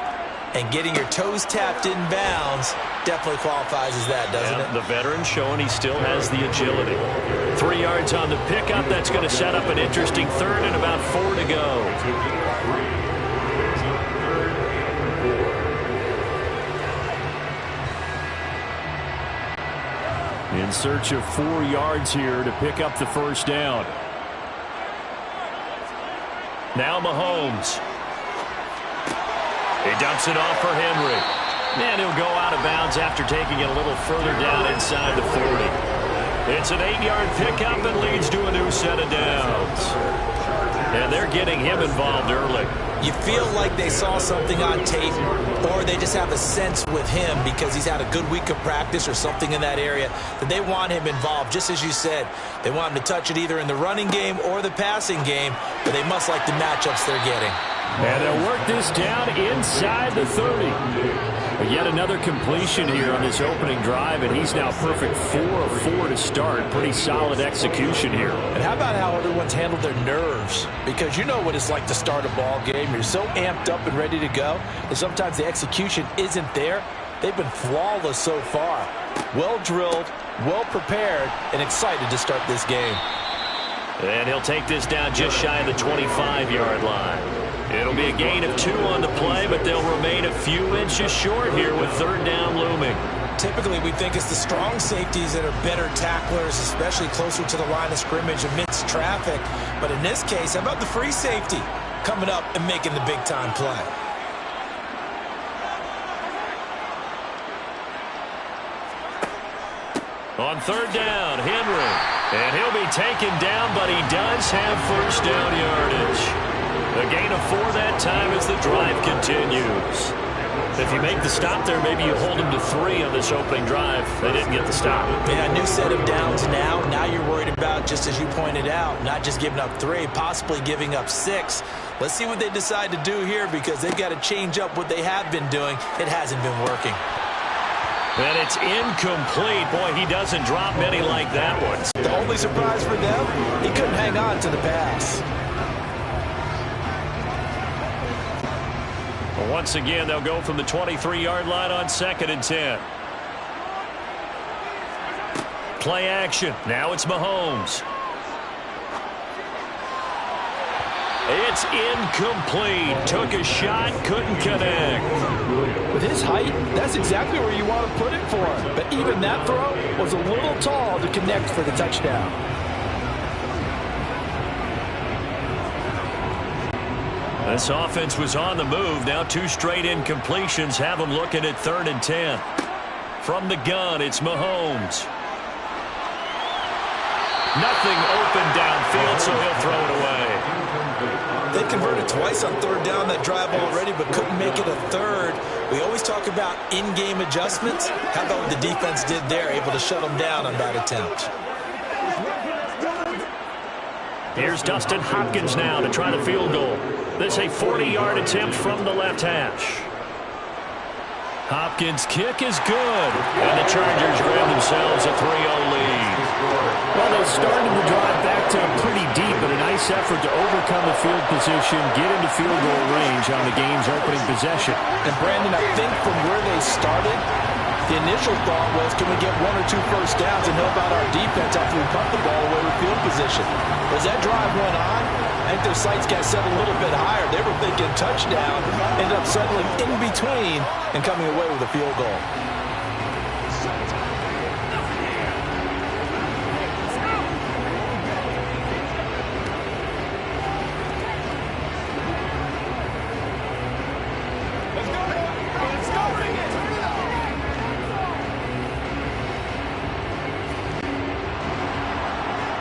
And getting your toes tapped in bounds definitely qualifies as that, doesn't it? The veteran showing he still has the agility. 3 yards on the pickup. That's going to set up an interesting 3rd and about 4 to go. In search of 4 yards here to pick up the 1st down. Now Mahomes. He dumps it off for Henry. And he'll go out of bounds after taking it a little further down inside the 40. It's an 8-yard pickup and leads to a new set of downs. And they're getting him involved early. You feel like they saw something on tape, or they just have a sense with him because he's had a good week of practice or something in that area that they want him involved. Just as you said, they want him to touch it either in the running game or the passing game, but they must like the matchups they're getting. And they'll work this down inside the 30. But yet another completion here on this opening drive, and he's now perfect 4 of 4 to start. Pretty solid execution here. And how about how everyone's handled their nerves? Because you know what it's like to start a ball game. You're so amped up and ready to go, and sometimes the execution isn't there. They've been flawless so far. Well drilled, well prepared, and excited to start this game. And he'll take this down just shy of the 25-yard line. It'll be a gain of 2 on the play, but they'll remain a few inches short here with 3rd down looming. Typically, we think it's the strong safeties that are better tacklers, especially closer to the line of scrimmage amidst traffic. But in this case, how about the free safety coming up and making the big-time play? On 3rd down, Henry. And he'll be taken down, but he does have 1st down yardage. A gain of 4 that time as the drive continues. If you make the stop there, maybe you hold them to 3 on this opening drive. They didn't get the stop. Yeah, new set of downs now. Now you're worried about, just as you pointed out, not just giving up 3, possibly giving up 6. Let's see what they decide to do here because they've got to change up what they have been doing. It hasn't been working. And it's incomplete. Boy, he doesn't drop many like that one. The only surprise for them, he couldn't hang on to the pass. Well, once again, they'll go from the 23-yard line on 2nd and 10. Play action. Now it's Mahomes. It's incomplete. Took a shot, couldn't connect. With his height, that's exactly where you want to put it for him. But even that throw was a little tall to connect for the touchdown. This offense was on the move. Now 2 straight incompletions have them looking at 3rd and 10. From the gun, it's Mahomes. Nothing open downfield, so he'll throw it away. They converted twice on 3rd down that drive already, but couldn't make it a 3rd. We always talk about in-game adjustments. How about what the defense did there, able to shut them down on that attempt? Here's Dustin Hopkins now to try the field goal. This a 40-yard attempt from the left hash. Hopkins' kick is good, and the Chargers grab themselves a 3-0 lead. Well, they started the drive back to pretty deep, but a nice effort to overcome the field position, get into field goal range on the game's opening possession. And, Brandon, I think from where they started, the initial thought was, can we get 1 or 2 first downs and know about our defense after we punt the ball away with field position? As that drive went on, I think their sights got set a little bit higher. They were thinking touchdown, ended up settling in between and coming away with a field goal.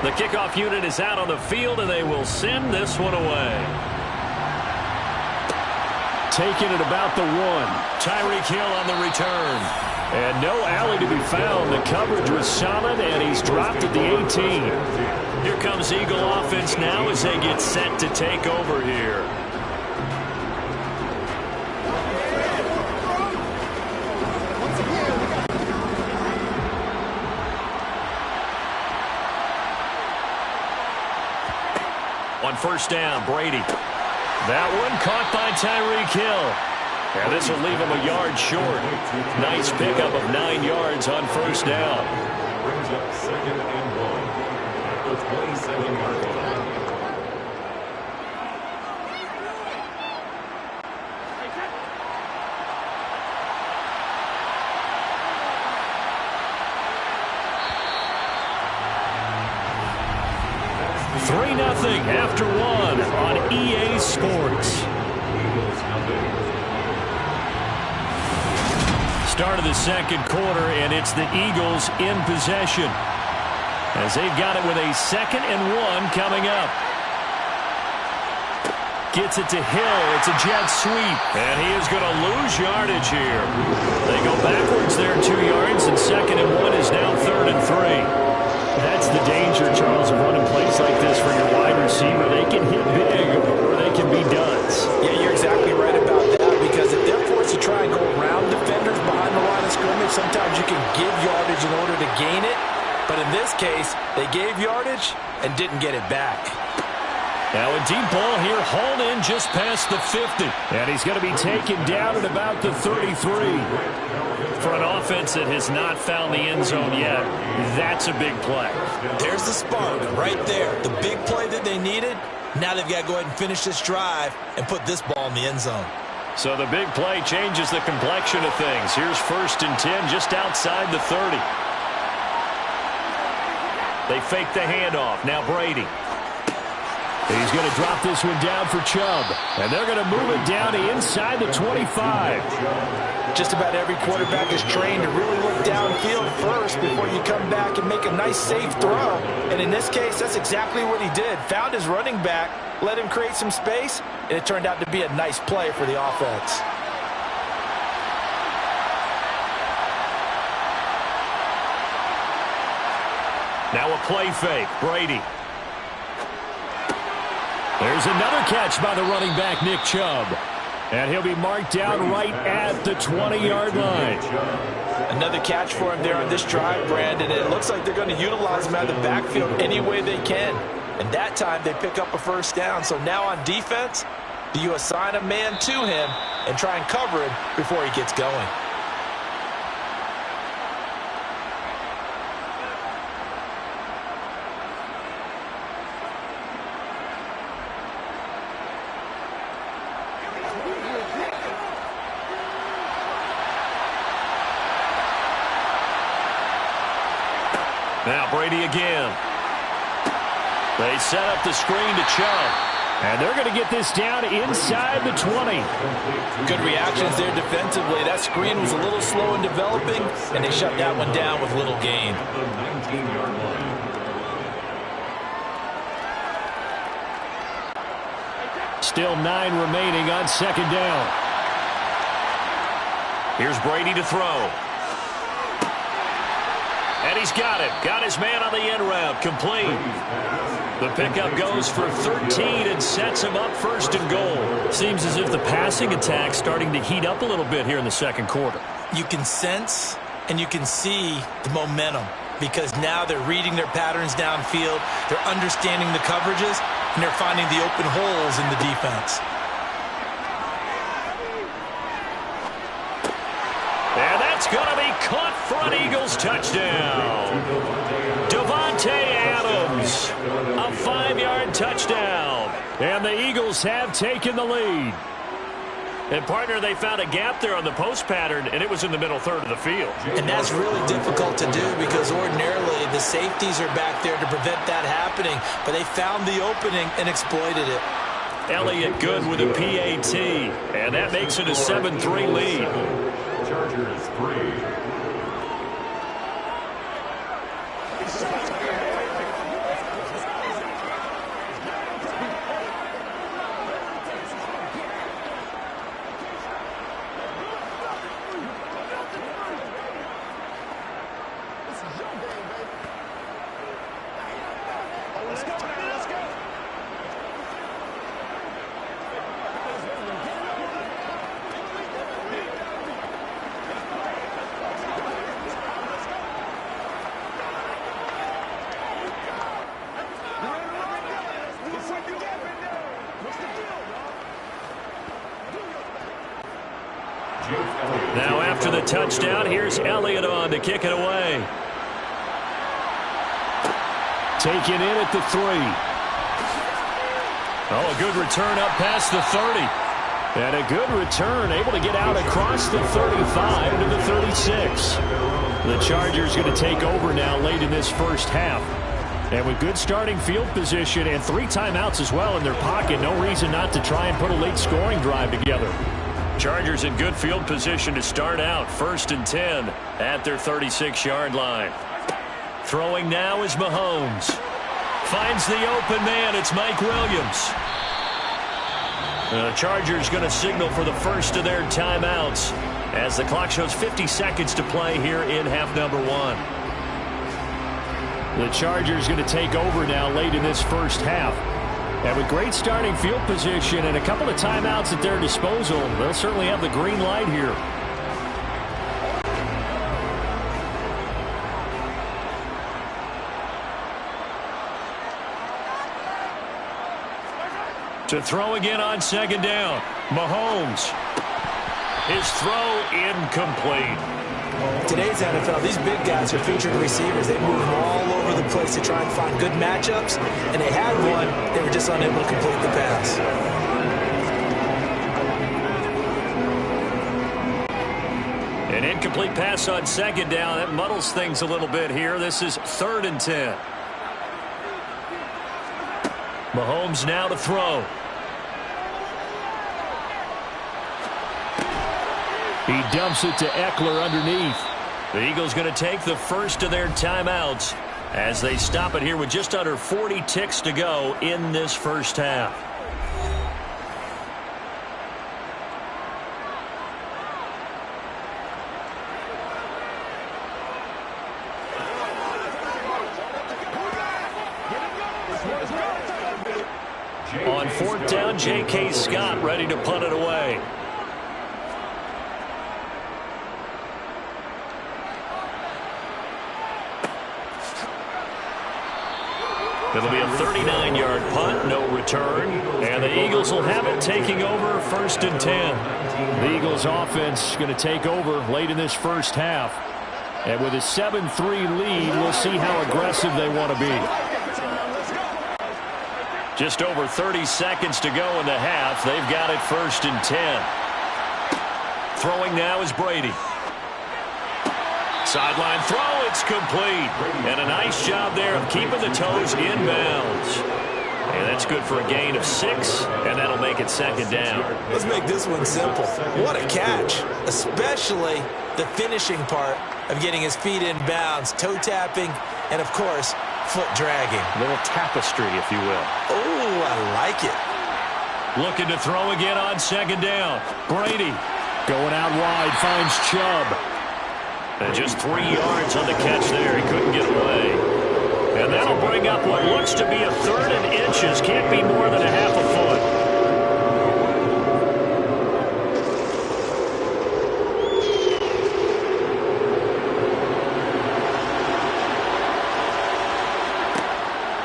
The kickoff unit is out on the field, and they will send this one away. Taking it about the 1. Tyreek Hill on the return. And no alley to be found. The coverage was solid, and he's dropped at the 18. Here comes Eagle offense now as they get set to take over here. On 1st down, Brady. That one caught by Tyreek Hill. And this will leave him a yard short. Nice pickup of 9 yards on 1st down. Brings up 2nd and 1 at the 27-yard line. After 1 on EA Sports. Start of the 2nd quarter, and it's the Eagles in possession as they've got it with a 2nd and 1 coming up. Gets it to Hill. It's a jet sweep, and he is going to lose yardage here. They go backwards there 2 yards, and 2nd and 1 is now 3rd and 3. That's the danger, Charles, of running plays like this for your wide receiver. They can hit big or they can be duds. Yeah, you're exactly right about that, because if they're forced to try and go around defenders behind the line of scrimmage, sometimes you can give yardage in order to gain it. But in this case, they gave yardage and didn't get it back. Now a deep ball here, hauled in just past the 50. And he's going to be taken down at about the 33. For an offense that has not found the end zone yet, that's a big play. There's the spark right there. The big play that they needed. Now they've got to go ahead and finish this drive and put this ball in the end zone. So the big play changes the complexion of things. Here's 1st and 10 just outside the 30. They fake the handoff. Now Brady. He's going to drop this one down for Chubb. And they're going to move it down to inside the 25. Just about every quarterback is trained to really look downfield first before you come back and make a nice, safe throw. And in this case, that's exactly what he did. Found his running back, let him create some space, and it turned out to be a nice play for the offense. Now a play fake. Brady. There's another catch by the running back, Nick Chubb. And he'll be marked down right at the 20-yard line. Another catch for him there on this drive, Brandon. And it looks like they're going to utilize him out of the backfield any way they can. And that time they pick up a 1st down. So now on defense, do you assign a man to him and try and cover him before he gets going? Now Brady again. They set up the screen to Chubb. And they're going to get this down inside the 20. Good reactions there defensively. That screen was a little slow in developing, and they shut that one down with little gain. The 19-yard line. Still 9 remaining on second down. Here's Brady to throw. And he's got it. Got his man on the end route. Complete. The pickup goes for 13 and sets him up first and goal. Seems as if the passing attack's starting to heat up a little bit here in the second quarter. You can sense and you can see the momentum because now they're reading their patterns downfield, they're understanding the coverages, and they're finding the open holes in the defense. And that's going to be caught for an Eagles touchdown. Davante Adams, a 5-yard touchdown. And the Eagles have taken the lead. And, partner, they found a gap there on the post pattern, and it was in the middle third of the field. And that's really difficult to do because ordinarily the safeties are back there to prevent that happening. But they found the opening and exploited it. Elliott good with a PAT. And that makes it a 7-3 lead. Chargers 3. Now after the touchdown, here's Elliott on to kick it away. Taken in at the 3. Oh, a good return up past the 30. And a good return, able to get out across the 35 to the 36. The Chargers going to take over now late in this first half. And with good starting field position and 3 timeouts as well in their pocket, no reason not to try and put a late scoring drive together. Chargers in good field position to start out. 1st and 10 at their 36-yard line. Throwing now is Mahomes. Finds the open man. It's Mike Williams. The Chargers going to signal for the first of their timeouts as the clock shows 50 seconds to play here in half number 1. The Chargers going to take over now late in this first half. And with great starting field position and a couple of timeouts at their disposal, they'll certainly have the green light here. To throw again on second down. Mahomes. His throw incomplete. Today's NFL, these big guys are featured receivers. They move all over the place to try and find good matchups, and they had one. They were just unable to complete the pass. An incomplete pass on second down. That muddles things a little bit here. This is 3rd and 10. Mahomes now to throw. He dumps it to Eckler underneath. The Eagles going to take the first of their timeouts as they stop it here with just under 40 ticks to go in this first half. On 4th down, J.K. Scott ready to punt it away. It'll be a 39-yard punt, no return. And the Eagles will have it taking over 1st and 10. The Eagles offense going to take over late in this first half. And with a 7-3 lead, we'll see how aggressive they want to be. Just over 30 seconds to go in the half. They've got it 1st and 10. Throwing now is Brady. Sideline throw, it's complete. And a nice job there of keeping the toes inbounds. And that's good for a gain of 6, and that'll make it second down. Let's make this one simple. What a catch, especially the finishing part of getting his feet in bounds, toe tapping, and, of course, foot dragging. A little tapestry, if you will. Oh, I like it. Looking to throw again on second down. Brady going out wide, finds Chubb. And just 3 yards on the catch there. He couldn't get away. And that'll bring up what looks to be a 3rd and inches. Can't be more than a half a foot.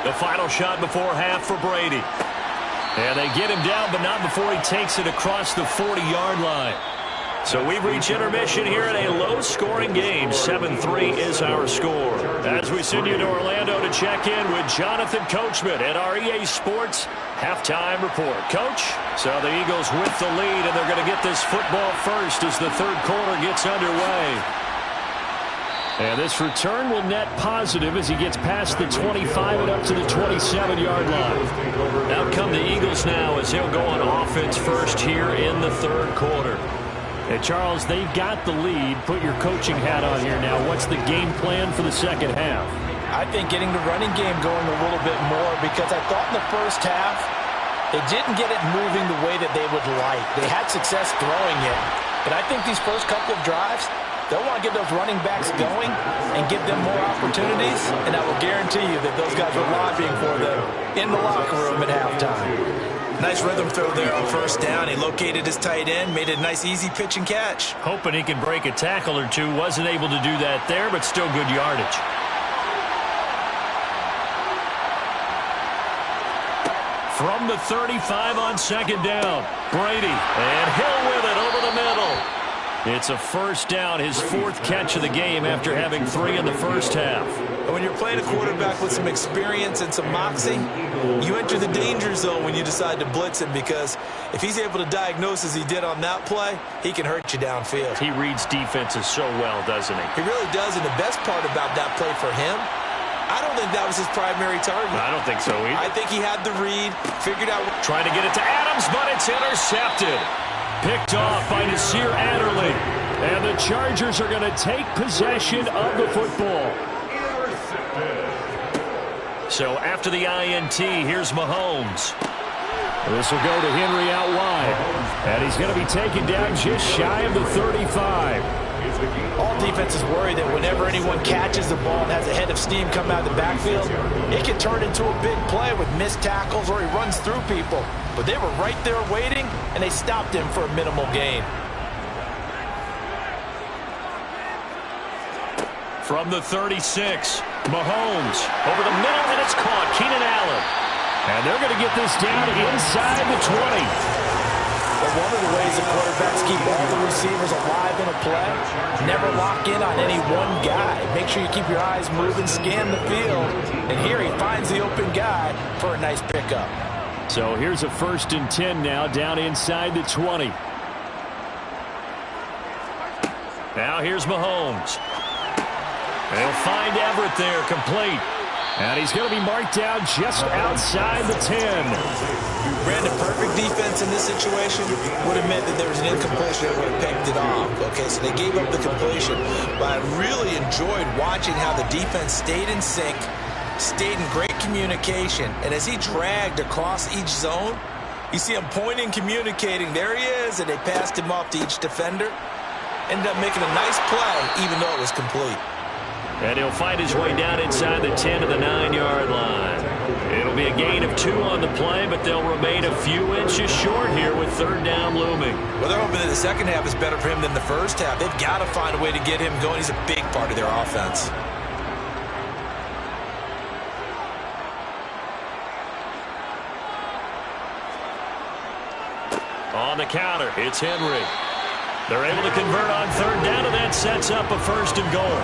The final shot before half for Brady. And they get him down, but not before he takes it across the 40-yard line. So we've reached intermission here in a low-scoring game. 7-3 is our score. As we send you to Orlando to check in with Jonathan Coachman at our EA Sports Halftime Report. Coach, so the Eagles with the lead, and they're going to get this football first as the third quarter gets underway. And this return will net positive as he gets past the 25 and up to the 27-yard line. Out come the Eagles now as he'll go on offense first here in the third quarter. Hey, Charles, they've got the lead. Put your coaching hat on here now. What's the game plan for the second half? I think getting the running game going a little bit more, because I thought in the first half they didn't get it moving the way that they would like. They had success throwing it, but I think these first couple of drives, they'll want to get those running backs going and give them more opportunities, and I will guarantee you that those guys were lobbying for them in the locker room at halftime. Nice rhythm throw there on first down. He located his tight end, made it a nice easy pitch and catch. Hoping he can break a tackle or two. Wasn't able to do that there, but still good yardage. From the 35 on second down, Brady, and Hill with it over the middle. It's a first down, his 4th catch of the game after having 3 in the first half. And when you're playing a quarterback with some experience and some moxie, you enter the danger zone when you decide to blitz him, because if he's able to diagnose as he did on that play, he can hurt you downfield. He reads defenses so well, doesn't he? He really does, and the best part about that play for him, I don't think that was his primary target. I don't think so either. I think he had the read, figured out. Trying to get it to Adams, but it's intercepted. Picked off by Nasir Adderley. And the Chargers are going to take possession of the football. So after the INT, here's Mahomes. This will go to Henry out wide. And he's going to be taken down just shy of the 35. All defenses worry that whenever anyone catches the ball and has a head of steam come out of the backfield, it can turn into a big play with missed tackles or he runs through people. But they were right there waiting, and they stopped him for a minimal gain. From the 36, Mahomes over the middle, and it's caught. Keenan Allen. And they're going to get this down inside the 20. But one of the ways the quarterbacks keep all the receivers alive in a play, never lock in on any one guy. Make sure you keep your eyes moving, scan the field. And here he finds the open guy for a nice pickup. So here's a 1st and 10 now, down inside the 20. Now here's Mahomes. They'll find Everett there, complete. And he's going to be marked down just outside the 10. Brandon, perfect defense in this situation would have meant that there was an incompletion that would have picked it off. Okay, so they gave up the completion. But I really enjoyed watching how the defense stayed in sync, stayed in great communication. And as he dragged across each zone, you see him pointing, communicating. There he is, and they passed him off to each defender. Ended up making a nice play, even though it was complete. And he'll find his way down inside the 10 to the 9-yard line. It'll be a gain of 2 on the play, but they'll remain a few inches short here with 3rd down looming. Well, they're hoping that the second half is better for him than the first half. They've got to find a way to get him going. He's a big part of their offense. On the counter, it's Henry. They're able to convert on 3rd down, and that sets up a 1st and goal.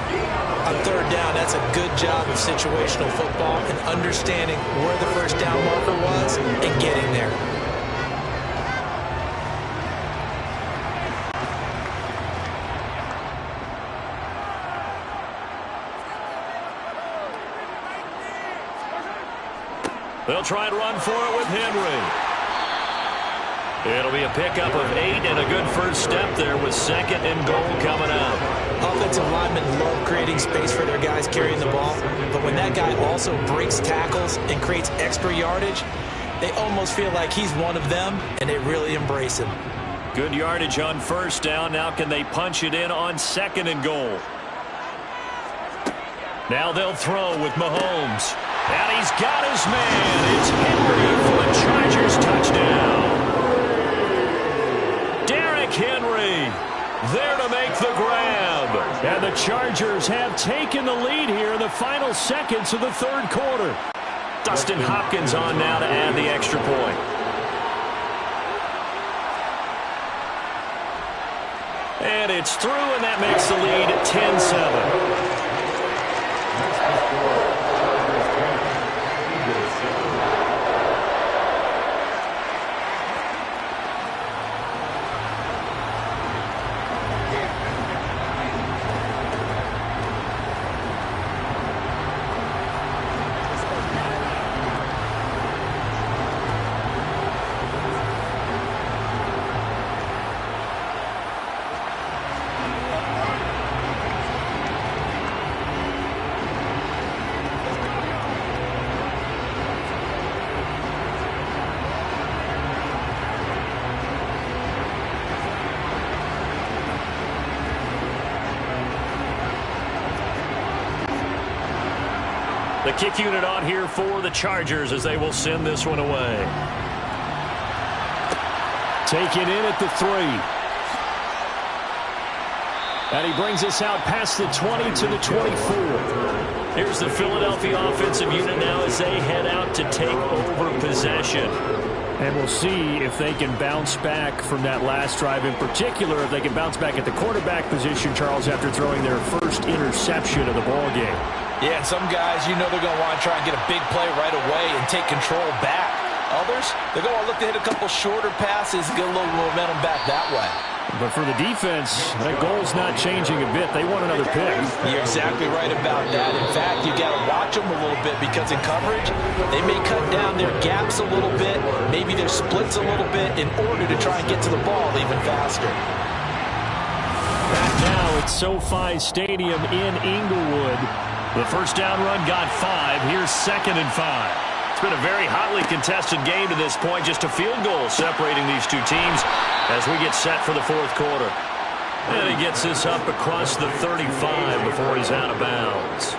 On 3rd down, that's a good job of situational football and understanding where the first down marker was and getting there. They'll try and run for it with Henry. It'll be a pickup of 8 and a good first step there with 2nd and goal coming out. Offensive linemen love creating space for their guys carrying the ball, but when that guy also breaks tackles and creates extra yardage, they almost feel like he's one of them, and they really embrace him. Good yardage on first down. Now can they punch it in on 2nd and goal? Now they'll throw with Mahomes. And he's got his man. It's Henry for the Chargers touchdown. Derrick Henry there to make the grab. And the Chargers have taken the lead here in the final seconds of the 3rd quarter. Dustin Hopkins on now to add the extra point. And it's through, and that makes the lead 10-7. The kick unit on here for the Chargers as they will send this one away. Taken in at the 3. And he brings us out past the 20 to the 24. Here's the Philadelphia offensive unit now as they head out to take over possession. And we'll see if they can bounce back from that last drive, in particular if they can bounce back at the quarterback position, Charles, after throwing their first interception of the ball game. Yeah, and some guys, you know they're going to want to try and get a big play right away and take control back. Others, they're going to look to hit a couple shorter passes and get a little momentum back that way. But for the defense, that goal's not changing a bit. They want another pick. You're exactly right about that. In fact, you got to watch them a little bit because in coverage, they may cut down their gaps a little bit, maybe their splits a little bit in order to try and get to the ball even faster. Back now at SoFi Stadium in Inglewood. The first down run got 5. Here's 2nd and 5. It's been a very hotly contested game to this point. Just a field goal separating these two teams as we get set for the 4th quarter. And he gets this up across the 35 before he's out of bounds.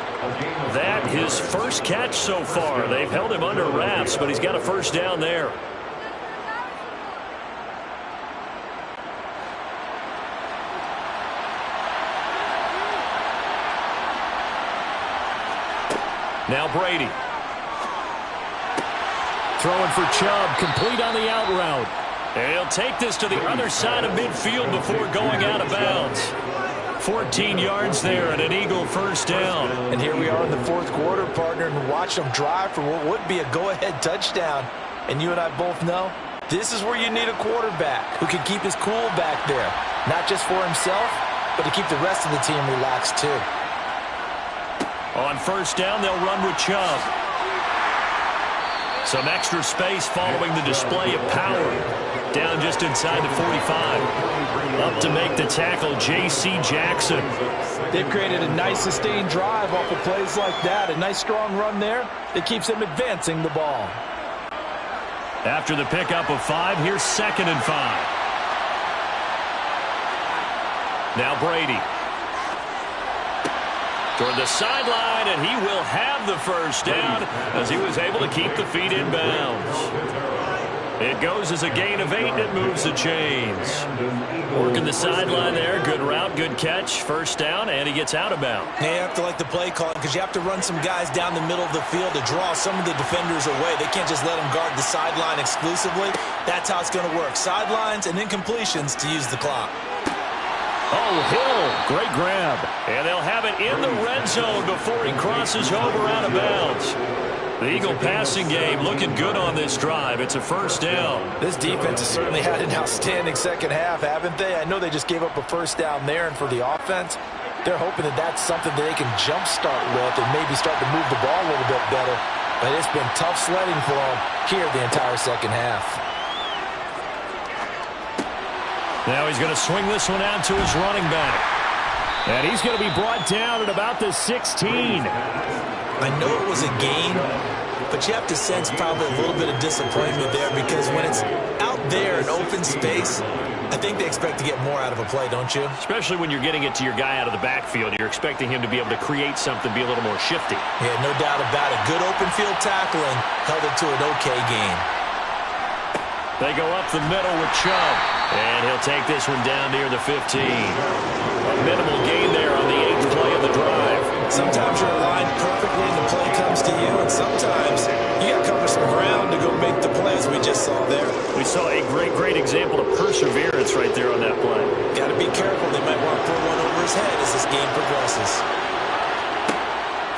That his first catch so far. They've held him under wraps, but he's got a first down there. Now Brady. Throwing for Chubb, complete on the out route. And he'll take this to the other side of midfield before going out of bounds. 14 yards there and an Eagle first down. And here we are in the 4th quarter, partner, and watch them drive for what would be a go-ahead touchdown. And you and I both know this is where you need a quarterback who can keep his cool back there. Not just for himself, but to keep the rest of the team relaxed too. On first down, they'll run with Chubb. Some extra space following the display of power. Down just inside the 45. Up to make the tackle, J.C. Jackson. They've created a nice sustained drive off of plays like that. A nice strong run there that keeps them advancing the ball. After the pickup of 5, here's 2nd and 5. Now Brady. Toward the sideline, and he will have the first down as he was able to keep the feet in bounds. It goes as a gain of 8, and it moves the chains. Working the sideline there. Good route, good catch. First down, and he gets out of bounds. Yeah, you have to like the play call because you have to run some guys down the middle of the field to draw some of the defenders away. They can't just let them guard the sideline exclusively. That's how it's going to work. Sidelines and incompletions to use the clock. Oh, Hill, great grab. And they'll have it in the red zone before he crosses over out of bounds. The Eagle passing game looking good on this drive. It's a first down. This defense has certainly had an outstanding second half, haven't they? I know they just gave up a first down there, and for the offense, they're hoping that that's something that they can jumpstart with and maybe start to move the ball a little bit better. But it's been tough sledding for him here the entire second half. Now he's going to swing this one out to his running back. And he's going to be brought down at about the 16. I know it was a gain, but you have to sense probably a little bit of disappointment there because when it's out there in open space, I think they expect to get more out of a play, don't you? Especially when you're getting it to your guy out of the backfield. You're expecting him to be able to create something, be a little more shifty. Yeah, no doubt about it. Good open field tackling held it to an okay gain. They go up the middle with Chubb. And he'll take this one down near the 15. A minimal gain there on the 8th play of the drive. Sometimes you're aligned perfectly and the play comes to you, and sometimes you got to cover some ground to go make the play, as we just saw there. We saw a great example of perseverance right there on that play. Got to be careful. They might want to throw one over his head as this game progresses.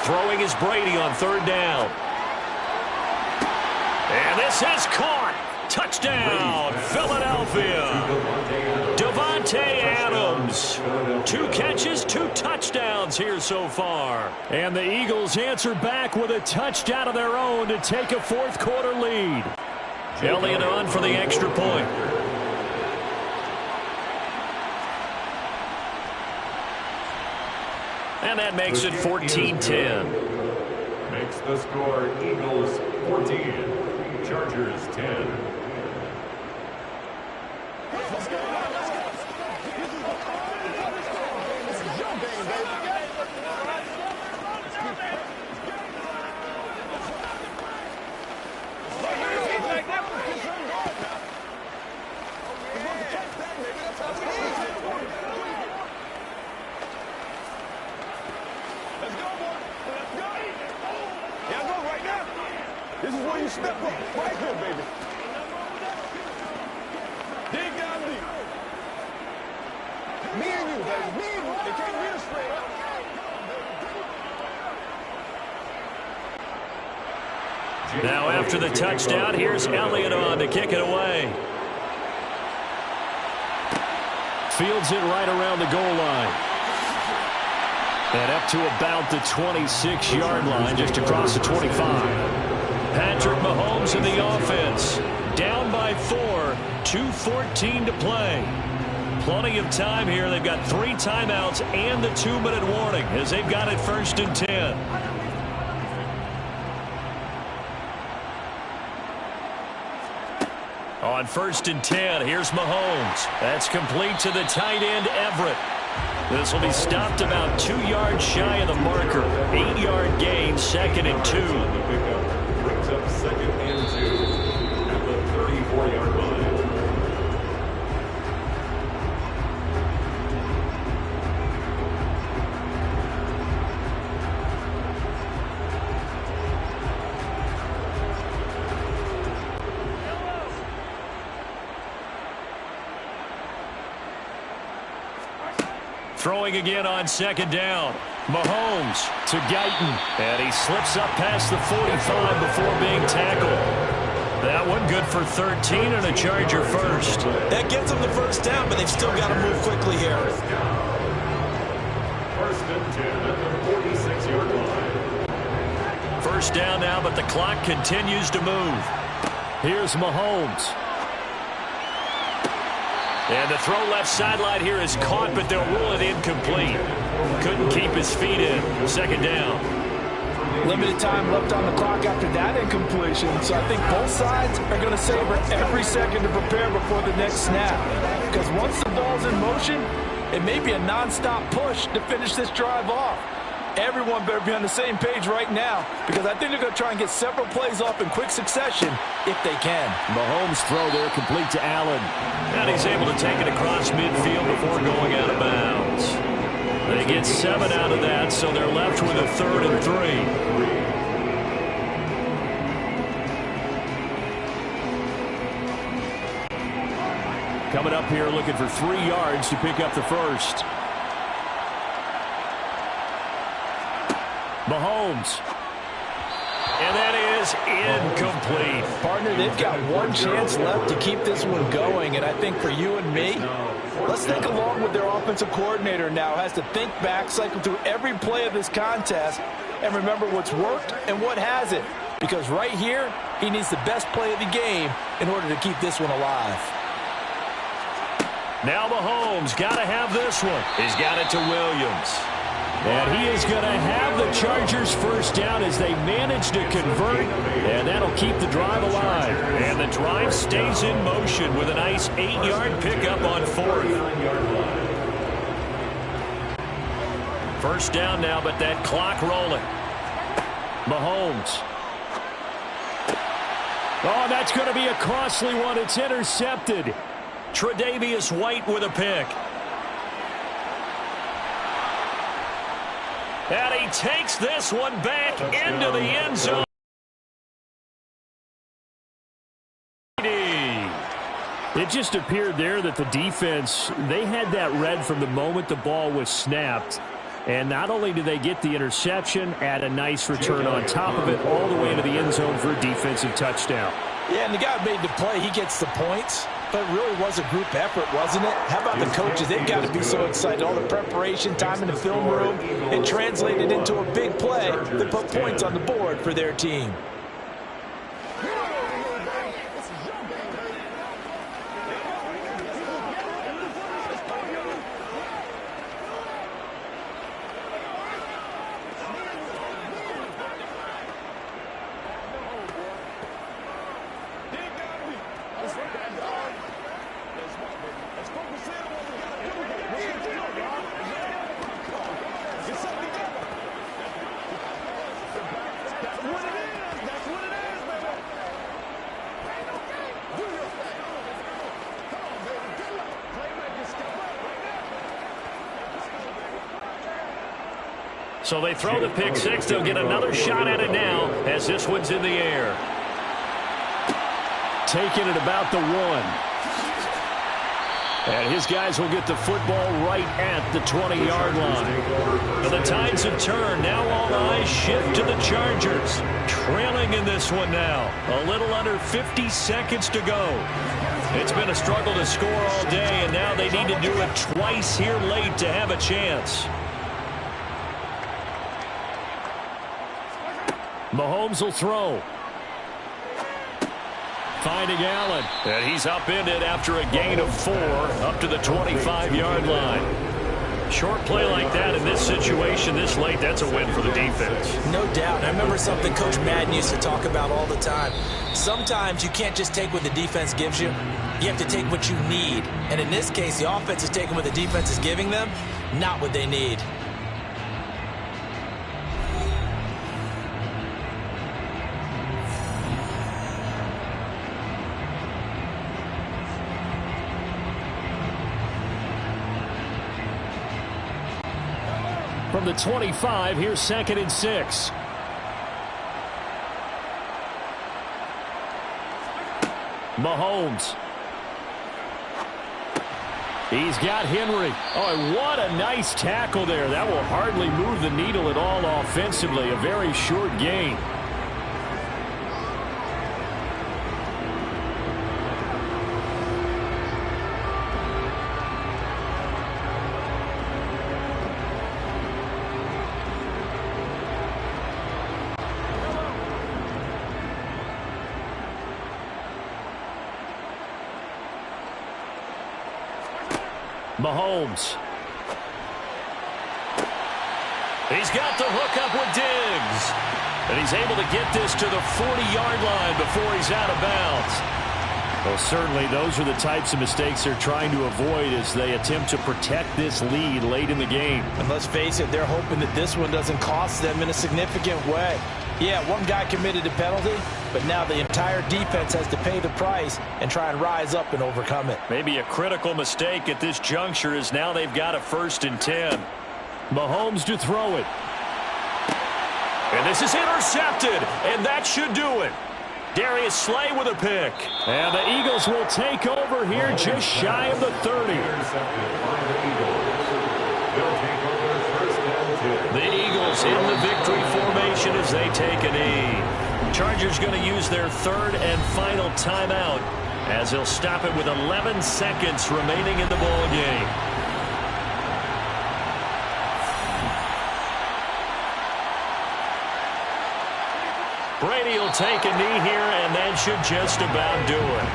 Throwing is Brady on 3rd down. And this is caught. Touchdown, Philadelphia. Davante Adams. 2 catches, 2 touchdowns here so far. And the Eagles answer back with a touchdown of their own to take a 4th quarter lead. Elliott on for the extra point. And that makes it 14-10. Makes the score Eagles 14, Chargers 10. Let's go. This is your game, baby. Let's go, boy. Let's go. Yeah, go right now. This is where you step up. Right here, baby. Dig down deep. Me and you, baby. Me and you. It can't be a straight up. Now after the touchdown, here's Elliott on to kick it away. Fields it right around the goal line. And up to about the 26-yard line, just across the 25. Patrick Mahomes in the offense. Down by 4, 2:14 to play. Plenty of time here. They've got 3 timeouts and the 2-minute warning as they've got it 1st and 10. On 1st and 10, here's Mahomes. That's complete to the tight end, Everett. This will be stopped about 2 yards shy of the marker. 8-yard gain, 2nd and 2. Brings up 2nd and 2 at the 34-yard line. Throwing again on 2nd down. Mahomes to Guyton. And he slips up past the 45 before being tackled. That one good for 13 and a Charger first. That gets them the 1st down, but they've still got to move quickly here. 1st and 10 at the 46-yard line. 1st down now, but the clock continues to move. Here's Mahomes. And the throw left sideline here is caught, but they'll rule it incomplete. Couldn't keep his feet in. 2nd down. Limited time left on the clock after that incompletion, so I think both sides are going to savor every second to prepare before the next snap. Because once the ball's in motion, it may be a nonstop push to finish this drive off. Everyone better be on the same page right now, because I think they're going to try and get several plays off in quick succession if they can. Mahomes' throw there complete to Allen. And he's able to take it across midfield before going out of bounds. They get 7 out of that, so they're left with a 3rd and 3. Coming up here looking for 3 yards to pick up the 1st. Mahomes. And that is incomplete. Partner, they've got one chance left to keep this one going, and I think for you and me, let's think along with their offensive coordinator now. Has to think back, cycle through every play of this contest, and remember what's worked and what hasn't. because right here, he needs the best play of the game in order to keep this one alive. Now Mahomes got to have this one. He's got it to Williams. And he is going to have the Chargers first down as they manage to convert, and that'll keep the drive alive. And the drive stays in motion with a nice 8-yard pickup on 4th. First down now, but that clock rolling. Mahomes. Oh, that's going to be a costly one. It's intercepted. Tre'Davious White with a pick. And he takes this one back into the end zone. It just appeared there that the defense, they had that read from the moment the ball was snapped. And not only did they get the interception, add a nice return on top of it, all the way into the end zone for a defensive touchdown. Yeah, and the guy made the play. He gets the points. But it really was a group effort, wasn't it? How about the coaches? They've got to be so excited. All the preparation, time in the film room, it translated into a big play that put points on the board for their team. So they throw the pick six. They'll get another shot at it now as this one's in the air. Taking it about the 1. And his guys will get the football right at the 20-yard line. But the tides have turned. Now all eyes shift to the Chargers. Trailing in this one now. A little under 50 seconds to go. It's been a struggle to score all day, and now they need to do it twice here late to have a chance. Mahomes will throw. Finding Allen. And he's upended after a gain of 4 up to the 25-yard line. Short play like that in this situation this late, that's a win for the defense. No doubt. I remember something Coach Madden used to talk about all the time. Sometimes you can't just take what the defense gives you. You have to take what you need. And in this case, the offense is taking what the defense is giving them, not what they need. From the 25, here's 2nd and 6. Mahomes. He's got Henry. Oh, and what a nice tackle there. That will hardly move the needle at all offensively. A very short gain. Mahomes. He's got the hook up with Diggs. And he's able to get this to the 40-yard line before he's out of bounds. Well, certainly those are the types of mistakes they're trying to avoid as they attempt to protect this lead late in the game. And let's face it, they're hoping that this one doesn't cost them in a significant way. Yeah, one guy committed a penalty, but now the entire defense has to pay the price and try and rise up and overcome it. Maybe a critical mistake at this juncture is now they've got a 1st and 10. Mahomes to throw it. And this is intercepted, and that should do it. Darius Slay with a pick. And the Eagles will take over here just shy of the 30. The Eagles in the victory formation as they take a knee. Chargers going to use their 3rd and final timeout as they'll stop it with 11 seconds remaining in the ball game. Brady will take a knee here, and that should just about do it.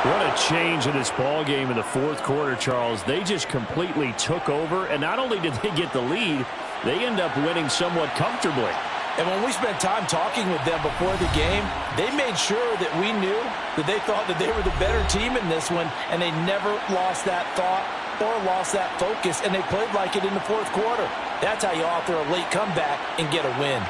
What a change in this ball game in the fourth quarter, Charles. They just completely took over, and not only did they get the lead, they end up winning somewhat comfortably. And when we spent time talking with them before the game, they made sure that we knew that they thought that they were the better team in this one, and they never lost that thought or lost that focus, and they played like it in the fourth quarter. That's how you author a late comeback and get a win.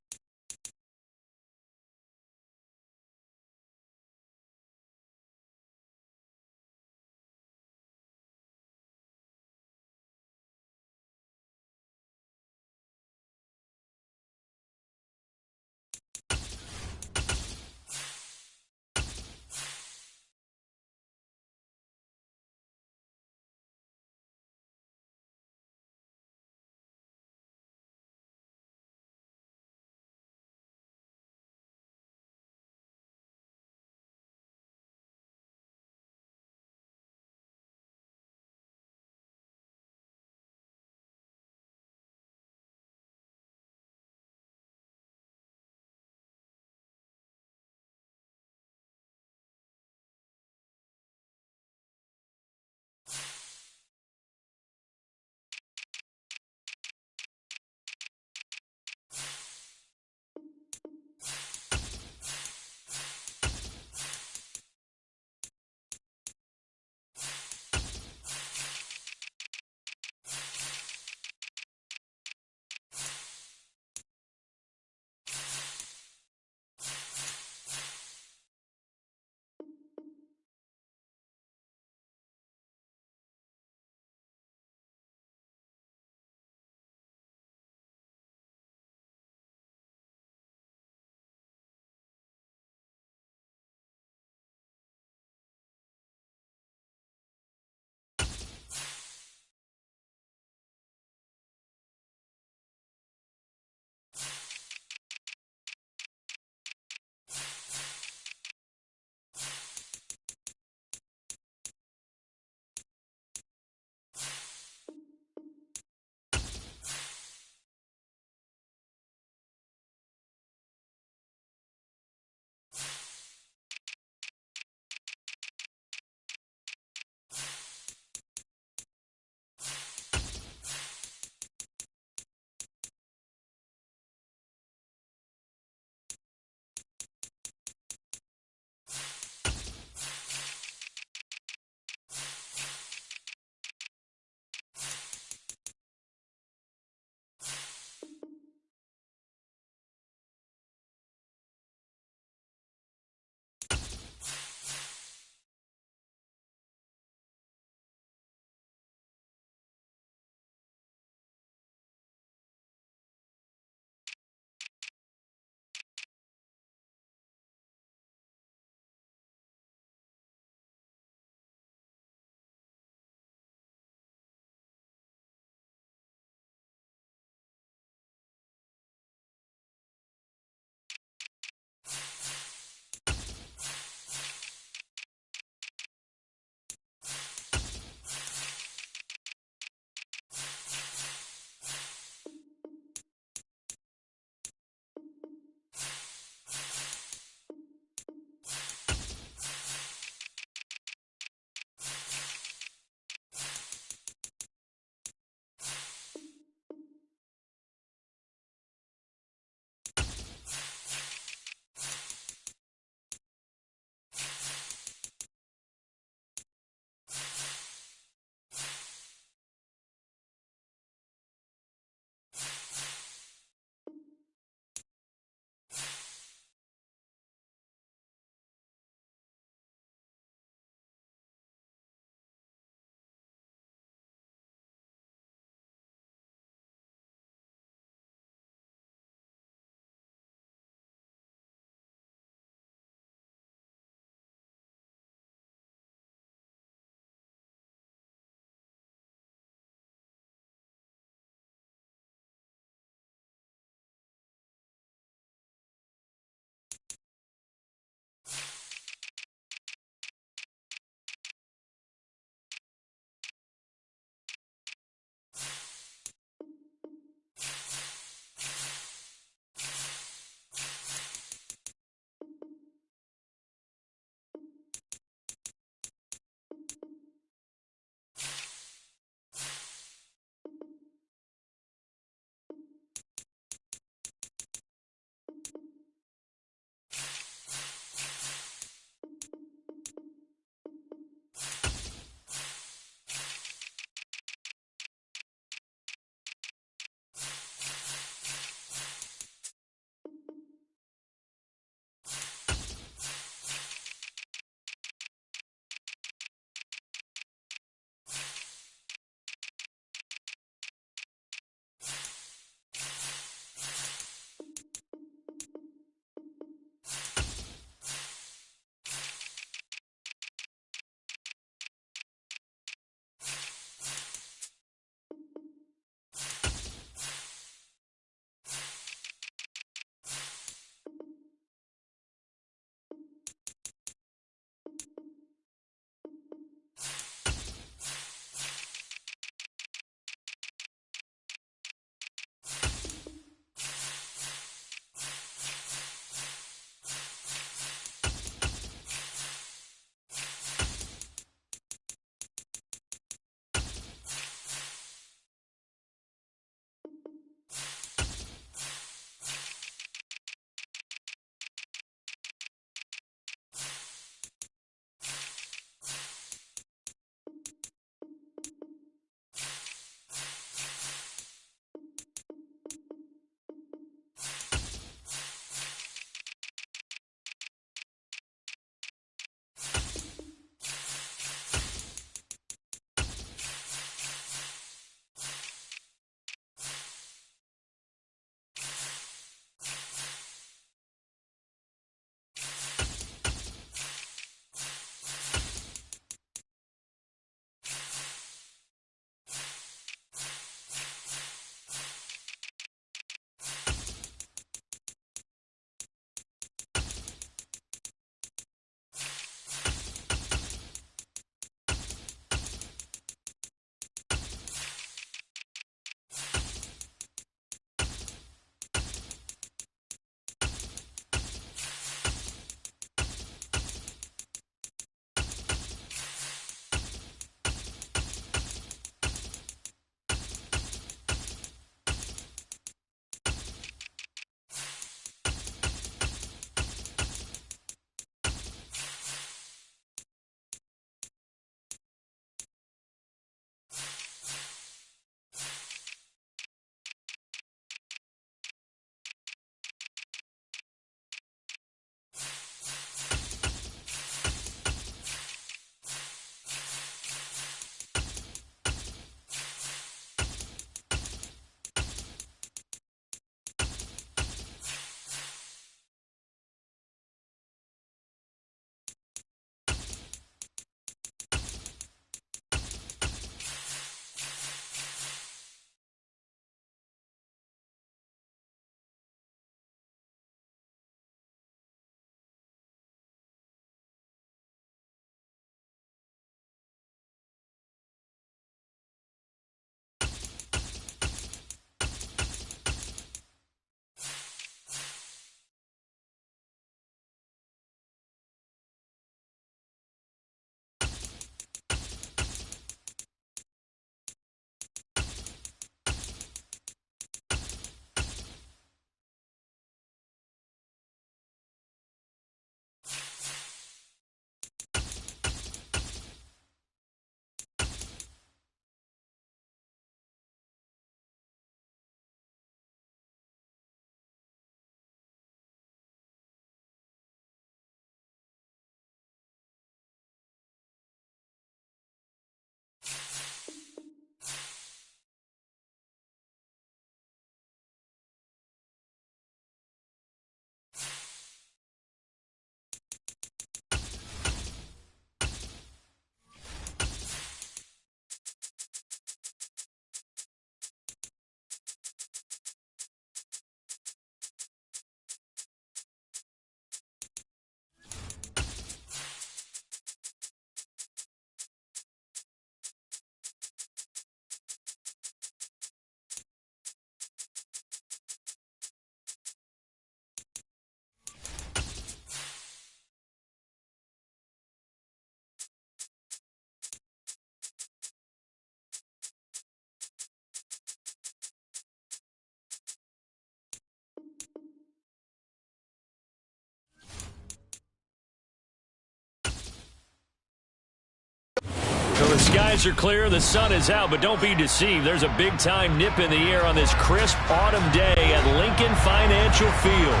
skies are clear, the sun is out, but don't be deceived. There's a big-time nip in the air on this crisp autumn day at Lincoln Financial Field.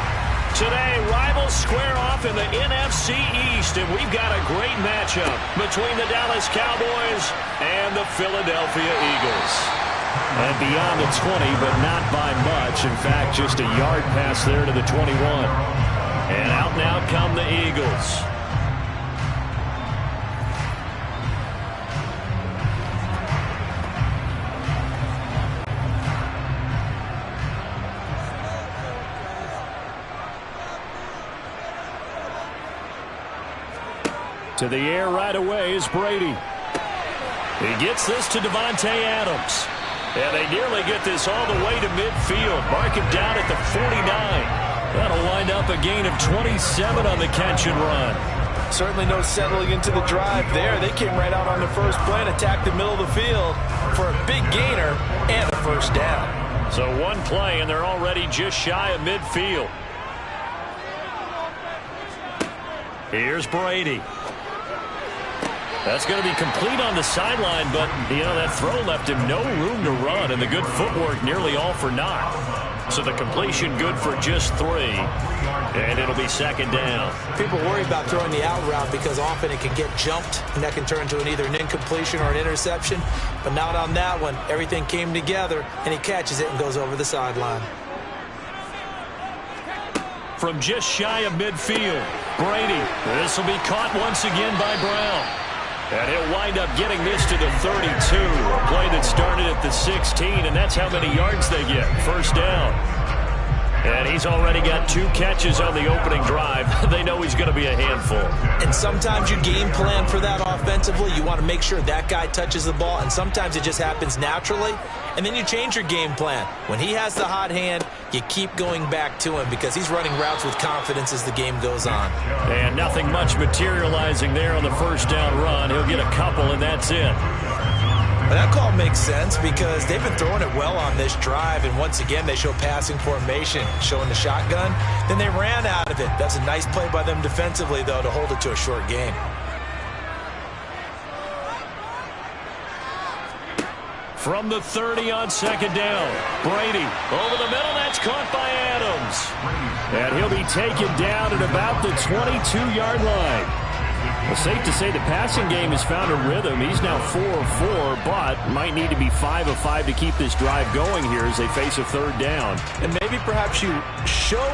Today, rivals square off in the NFC East, and we've got a great matchup between the Dallas Cowboys and the Philadelphia Eagles. And beyond the 20, but not by much. In fact, just a yard pass there to the 21. And out now come the Eagles. To the air right away is Brady. He gets this to Davante Adams. And they nearly get this all the way to midfield. Mark him down at the 49. That'll wind up a gain of 27 on the catch and run. Certainly no settling into the drive there. They came right out on the first play and attacked the middle of the field for a big gainer and a first down. So one play, and they're already just shy of midfield. Here's Brady. That's going to be complete on the sideline, but, that throw left him no room to run, and the good footwork nearly all for naught. So the completion good for just 3, and it'll be second down. People worry about throwing the out route because often it can get jumped, and that can turn into either an incompletion or an interception. But not on that one. Everything came together, and he catches it and goes over the sideline. From just shy of midfield, Brady. This will be caught once again by Brown. And he'll wind up getting this to the 32. A play that started at the 16, and that's how many yards they get. First down. And he's already got 2 catches on the opening drive. They know he's going to be a handful. And sometimes you game plan for that offensively. You want to make sure that guy touches the ball, and sometimes it just happens naturally. And then you change your game plan. When he has the hot hand, you keep going back to him because he's running routes with confidence as the game goes on. And nothing much materializing there on the first down run. He'll get a couple, and that's it. And that call makes sense because they've been throwing it well on this drive, and once again they show passing formation, showing the shotgun. Then they ran out of it. That's a nice play by them defensively, though, to hold it to a short game. From the 30 on second down, Brady over the middle. That's caught by Adams. And he'll be taken down at about the 22-yard line. Well, safe to say the passing game has found a rhythm. He's now 4 of 4, but might need to be 5 of 5 to keep this drive going here as they face a third down. And maybe perhaps you show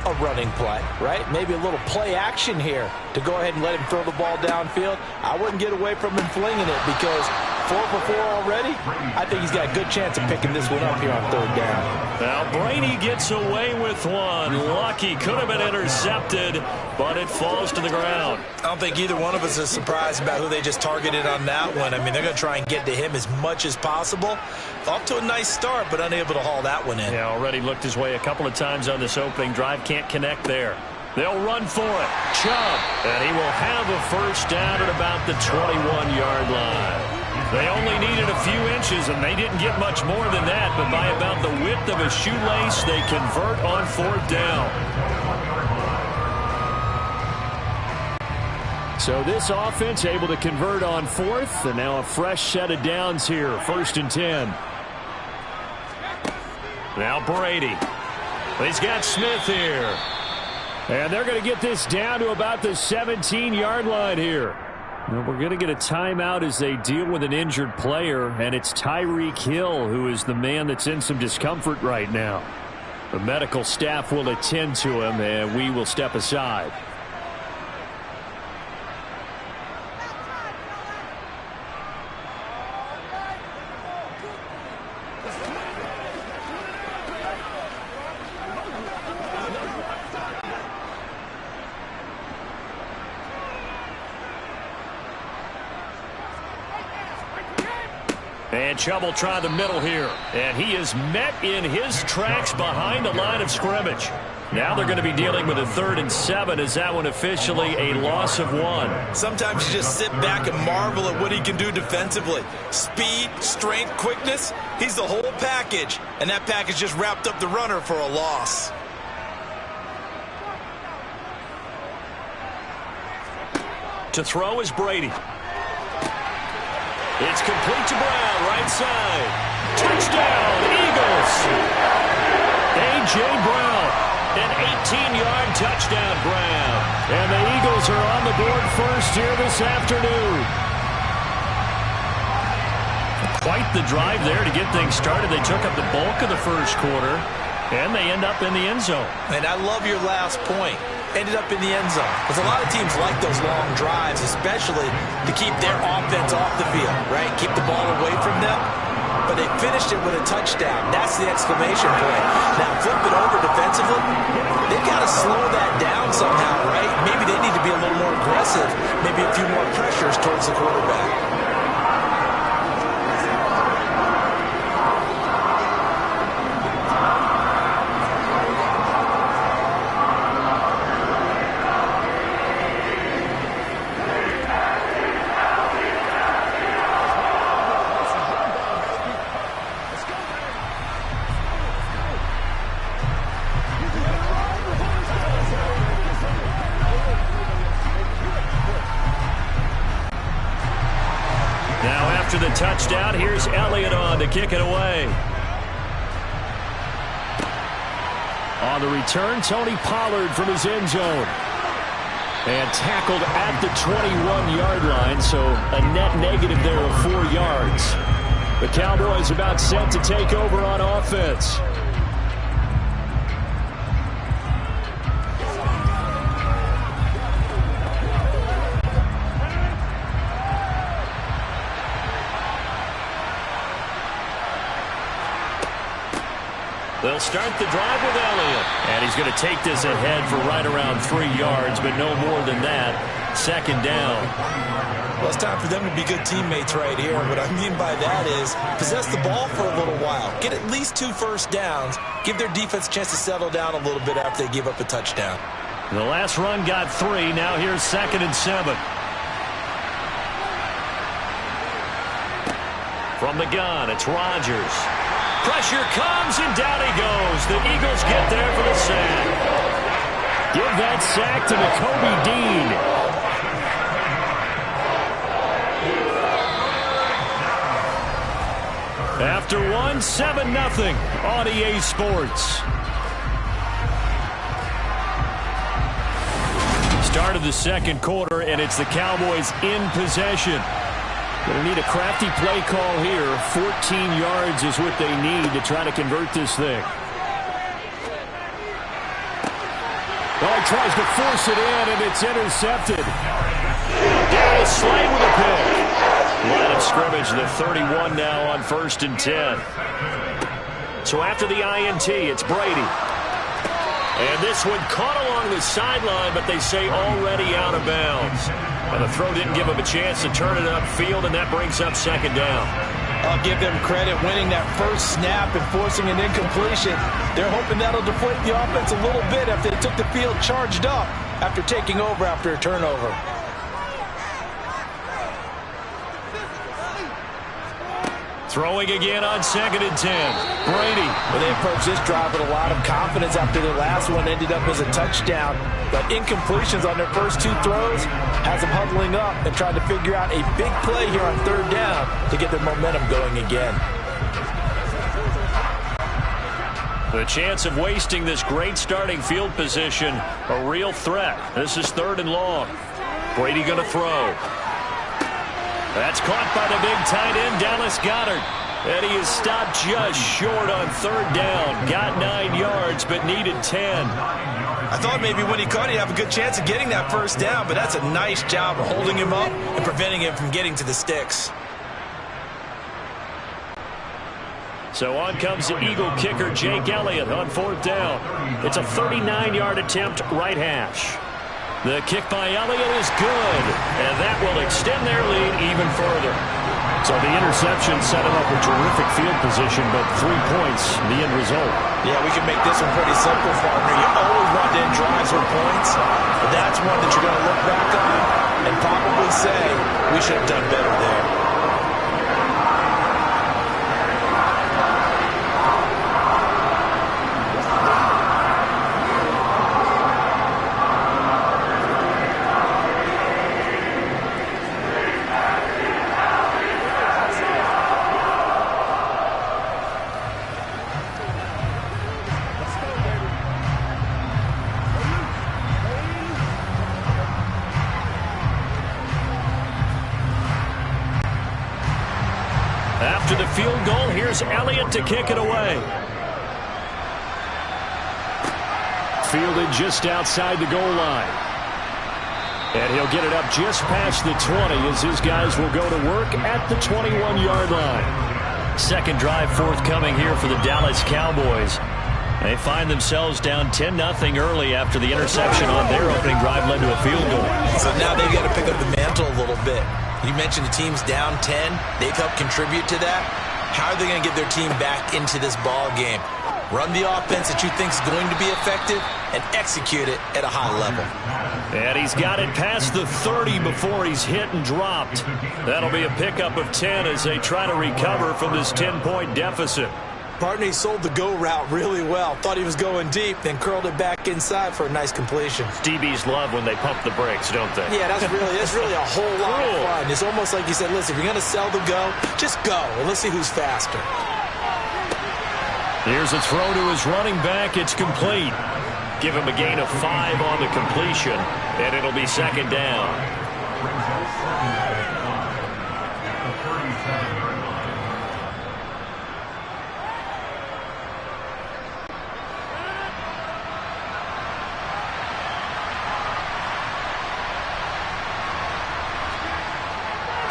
a running play, right? Maybe a little play action here to go ahead and let him throw the ball downfield. I wouldn't get away from him flinging it because 4 for 4 already. I think he's got a good chance of picking this one up here on third down. Now Brady gets away with one. Lucky, could have been intercepted, but it falls to the ground. I don't think either one of us is surprised about who they just targeted on that one. I mean, they're going to try and get to him as much as possible. Off to a nice start, but unable to haul that one in. Yeah, already looked his way a couple of times on this opening drive. Can't connect there. They'll run for it. Chubb, and he will have a first down at about the 21-yard line. They only needed a few inches, and they didn't get much more than that, but by about the width of a shoelace, they convert on fourth down. So this offense able to convert on fourth, and now a fresh set of downs here, 1st and 10. Now Brady. He's got Smith here. And they're going to get this down to about the 17-yard line here. Well, we're going to get a timeout as they deal with an injured player, and it's Tyreek Hill who is the man that's in some discomfort right now. The medical staff will attend to him, and we will step aside. And Chubb will try the middle here. And he is met in his tracks behind the line of scrimmage. Now they're going to be dealing with a 3rd and 7. Is that one officially a loss of 1? Sometimes you just sit back and marvel at what he can do defensively. Speed, strength, quickness. He's the whole package. And that package just wrapped up the runner for a loss. To throw is Brady. It's complete to Brown, right side. Touchdown, Eagles. A.J. Brown, an 18-yard touchdown grab. And the Eagles are on the board first here this afternoon. Quite the drive there to get things started. They took up the bulk of the first quarter, and they end up in the end zone. And I love your last point. Ended up in the end zone. Because a lot of teams like those long drives, especially to keep their offense off the field, right? Keep the ball away from them. But they finished it with a touchdown. That's the exclamation point. Now, flip it over defensively. They've got to slow that down somehow, right? Maybe they need to be a little more aggressive. Maybe a few more pressures towards the quarterback. After the touchdown, here's Elliott on to kick it away. On the return, Tony Pollard from his end zone. And tackled at the 21-yard line, so a net negative there of 4 yards. The Cowboys about set to take over on offense. They'll start the drive with Elliott. And he's going to take this ahead for right around 3 yards, but no more than that. Second down. Well, it's time for them to be good teammates right here. What I mean by that is possess the ball for a little while. Get at least 2 first downs. Give their defense a chance to settle down a little bit after they give up a touchdown. The last run got 3. Now here's 2nd and 7. From the gun, it's Rodgers. Pressure comes, and down he goes. The Eagles get there for the sack. Give that sack to Nakobe Dean. After 1, 7-0 on EA Sports. Start of the second quarter, and it's the Cowboys in possession. Going to need a crafty play call here. 14 yards is what they need to try to convert this thing. Oh, he tries to force it in, and it's intercepted. Down to Slade with a pick. Line of scrimmage, the 31 now on 1st and 10. So after the INT, it's Brady. And this one caught along the sideline, but they say already out of bounds. And the throw didn't give him a chance to turn it upfield, and that brings up 2nd down. I'll give them credit winning that first snap and forcing an incompletion. They're hoping that'll deflate the offense a little bit after they took the field charged up after taking over after a turnover. Throwing again on 2nd and 10. Brady. Well, they approached this drive with a lot of confidence after their last one ended up as a touchdown. But incompletions on their first 2 throws has them huddling up and trying to figure out a big play here on 3rd down to get their momentum going again. The chance of wasting this great starting field position, a real threat. This is 3rd and long. Brady going to throw. That's caught by the big tight end, Dallas Goedert. And he is stopped just short on 3rd down. Got 9 yards, but needed 10. I thought maybe when he caught, he'd have a good chance of getting that first down, but that's a nice job of holding him up and preventing him from getting to the sticks. So on comes the Eagle kicker, Jake Elliott, on 4th down. It's a 39-yard attempt, right hash. The kick by Elliott is good, and that will extend their lead even further. So the interception set him up with terrific field position, but 3 points, the end result. Yeah, we can make this one pretty simple, partner. You always want to end drives with points, but that's one that you're going to look back on and probably say, we should have done better there. After the field goal, here's Elliott to kick it away. Fielded just outside the goal line. And he'll get it up just past the 20 as his guys will go to work at the 21-yard line. Second drive forthcoming here for the Dallas Cowboys. They find themselves down 10-0 early after the interception on their opening drive led to a field goal. So now they've got to pick up the mantle a little bit. You mentioned the team's down 10. They've helped contribute to that. How are they going to get their team back into this ball game? Run the offense that you think is going to be effective and execute it at a high level. And he's got it past the 30 before he's hit and dropped. That'll be a pickup of 10 as they try to recover from this 10-point deficit. Partner, he sold the go route really well. Thought he was going deep, then curled it back inside for a nice completion. DBs love when they pump the brakes, don't they? Yeah, that's really a whole lot of fun. It's almost like you said, listen, if you're going to sell the go, just go, and let's see who's faster. Here's a throw to his running back. It's complete. Give him a gain of 5 on the completion, and it'll be second down.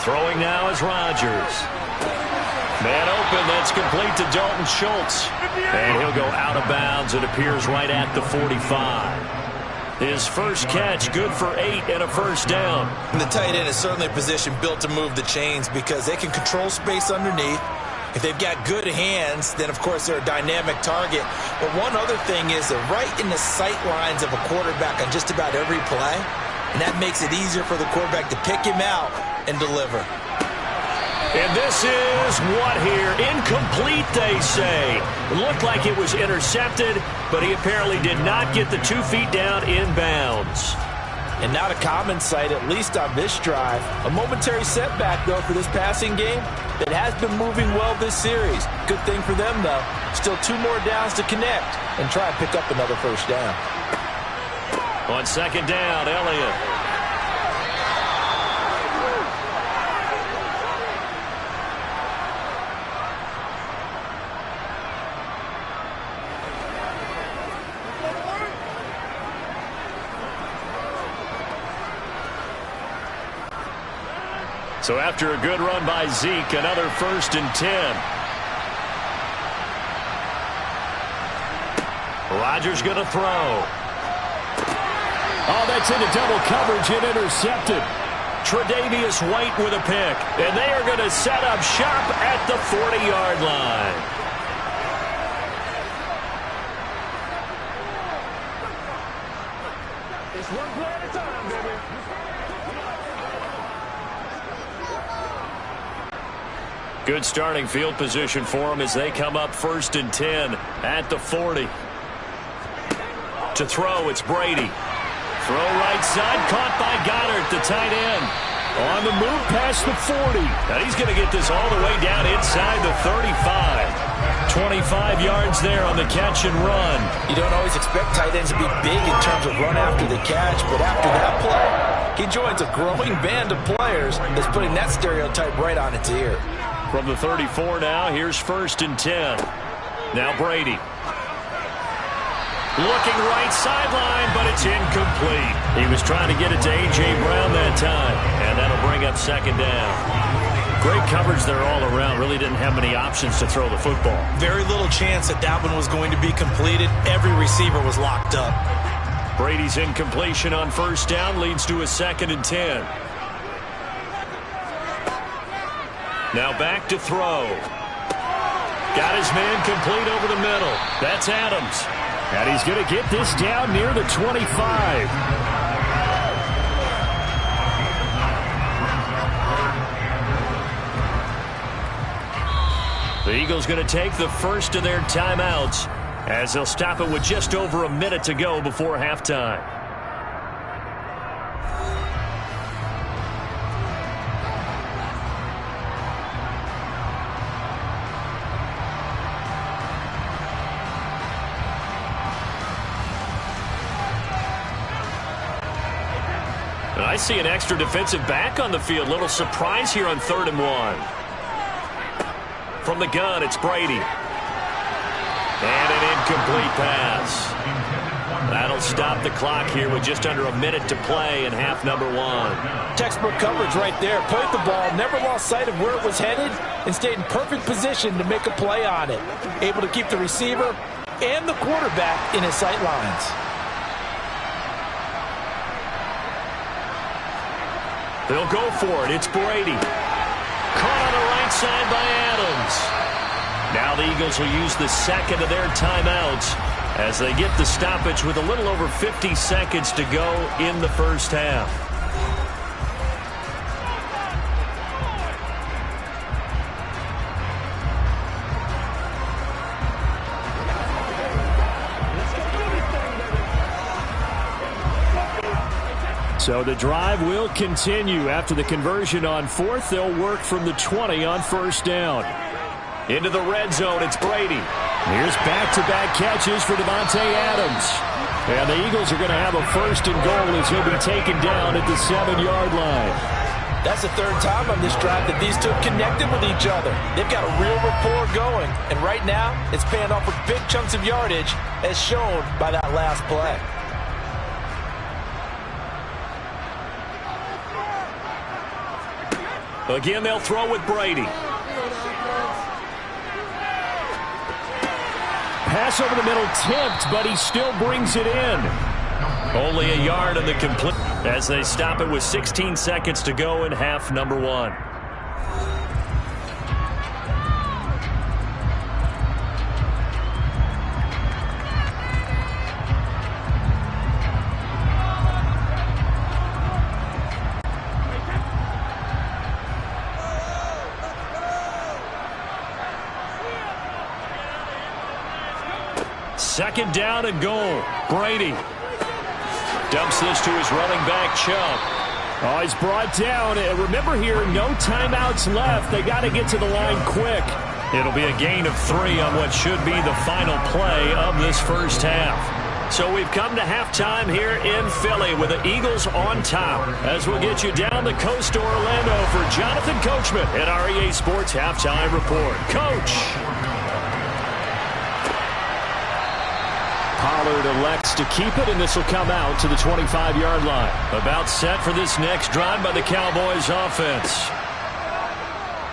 Throwing now is Rodgers. Man open, that's complete to Dalton Schultz. And he'll go out of bounds. It appears right at the 45. His first catch, good for 8 and a first down. And the tight end is certainly a position built to move the chains because they can control space underneath. If they've got good hands, then, of course, they're a dynamic target. But one other thing is they're right in the sight lines of a quarterback on just about every play. And that makes it easier for the quarterback to pick him out and deliver. And this is what here? Incomplete, they say. It looked like it was intercepted, but he apparently did not get the 2 feet down inbounds. And not a common sight, at least on this drive. A momentary setback, though, for this passing game that has been moving well this series. Good thing for them, though. Still 2 more downs to connect and try and pick up another first down. On second down, Elliott. So after a good run by Zeke, another 1st and 10. Rodgers going to throw. Oh, that's into double coverage and intercepted. Tre'Davious White with a pick. And they are going to set up shop at the 40-yard line. It's one play at a time, baby. Good starting field position for them as they come up 1st and 10 at the 40. To throw, it's Brady. Throw right side, caught by Goddard, the tight end. On the move past the 40. And he's going to get this all the way down inside the 35. 25 yards there on the catch and run. You don't always expect tight ends to be big in terms of run after the catch, but after that play, he joins a growing band of players that's putting that stereotype right on its ear. From the 34 now, here's 1st and 10. Now Brady. Looking right sideline, but it's incomplete. He was trying to get it to A.J. Brown that time, and that'll bring up second down. Great coverage there all around. Really didn't have many options to throw the football. Very little chance that that one was going to be completed. Every receiver was locked up. Brady's incompletion on 1st down leads to a 2nd and 10. Now back to throw. Got his man complete over the middle. That's Adams. And he's going to get this down near the 25. The Eagles going to take the first of their timeouts as they'll stop it with just over a minute to go before halftime. I see an extra defensive back on the field. Little surprise here on 3rd and 1. From the gun, it's Brady. And an incomplete pass. That'll stop the clock here with just under a minute to play in half number 1. Textbook coverage right there. Played the ball, never lost sight of where it was headed, and stayed in perfect position to make a play on it. Able to keep the receiver and the quarterback in his sight lines. They'll go for it. It's Brady. Caught on the right side by Adams. Now the Eagles will use the second of their timeouts as they get the stoppage with a little over 50 seconds to go in the first half. So the drive will continue. After the conversion on 4th, they'll work from the 20 on 1st down. Into the red zone, it's Brady. Here's back-to-back catches for Davante Adams. And the Eagles are going to have a 1st and goal as he'll be taken down at the 7-yard line. That's the 3rd time on this drive that these two have connected with each other. They've got a real rapport going. And right now, it's paying off with big chunks of yardage, as shown by that last play. Again, they'll throw with Brady. Pass over the middle tipped, but he still brings it in. Only a yard on the complete as they stop it with 16 seconds to go in half number 1. Second down and goal. Brady dumps this to his running back, Chubb. Oh, he's brought down. Remember here, no timeouts left. They got to get to the line quick. It'll be a gain of 3 on what should be the final play of this first half. So we've come to halftime here in Philly with the Eagles on top. As we'll get you down the coast to Orlando for Jonathan Coachman at our EA Sports Halftime Report. Coach. Pollard elects to keep it, and this will come out to the 25-yard line. About set for this next drive by the Cowboys offense.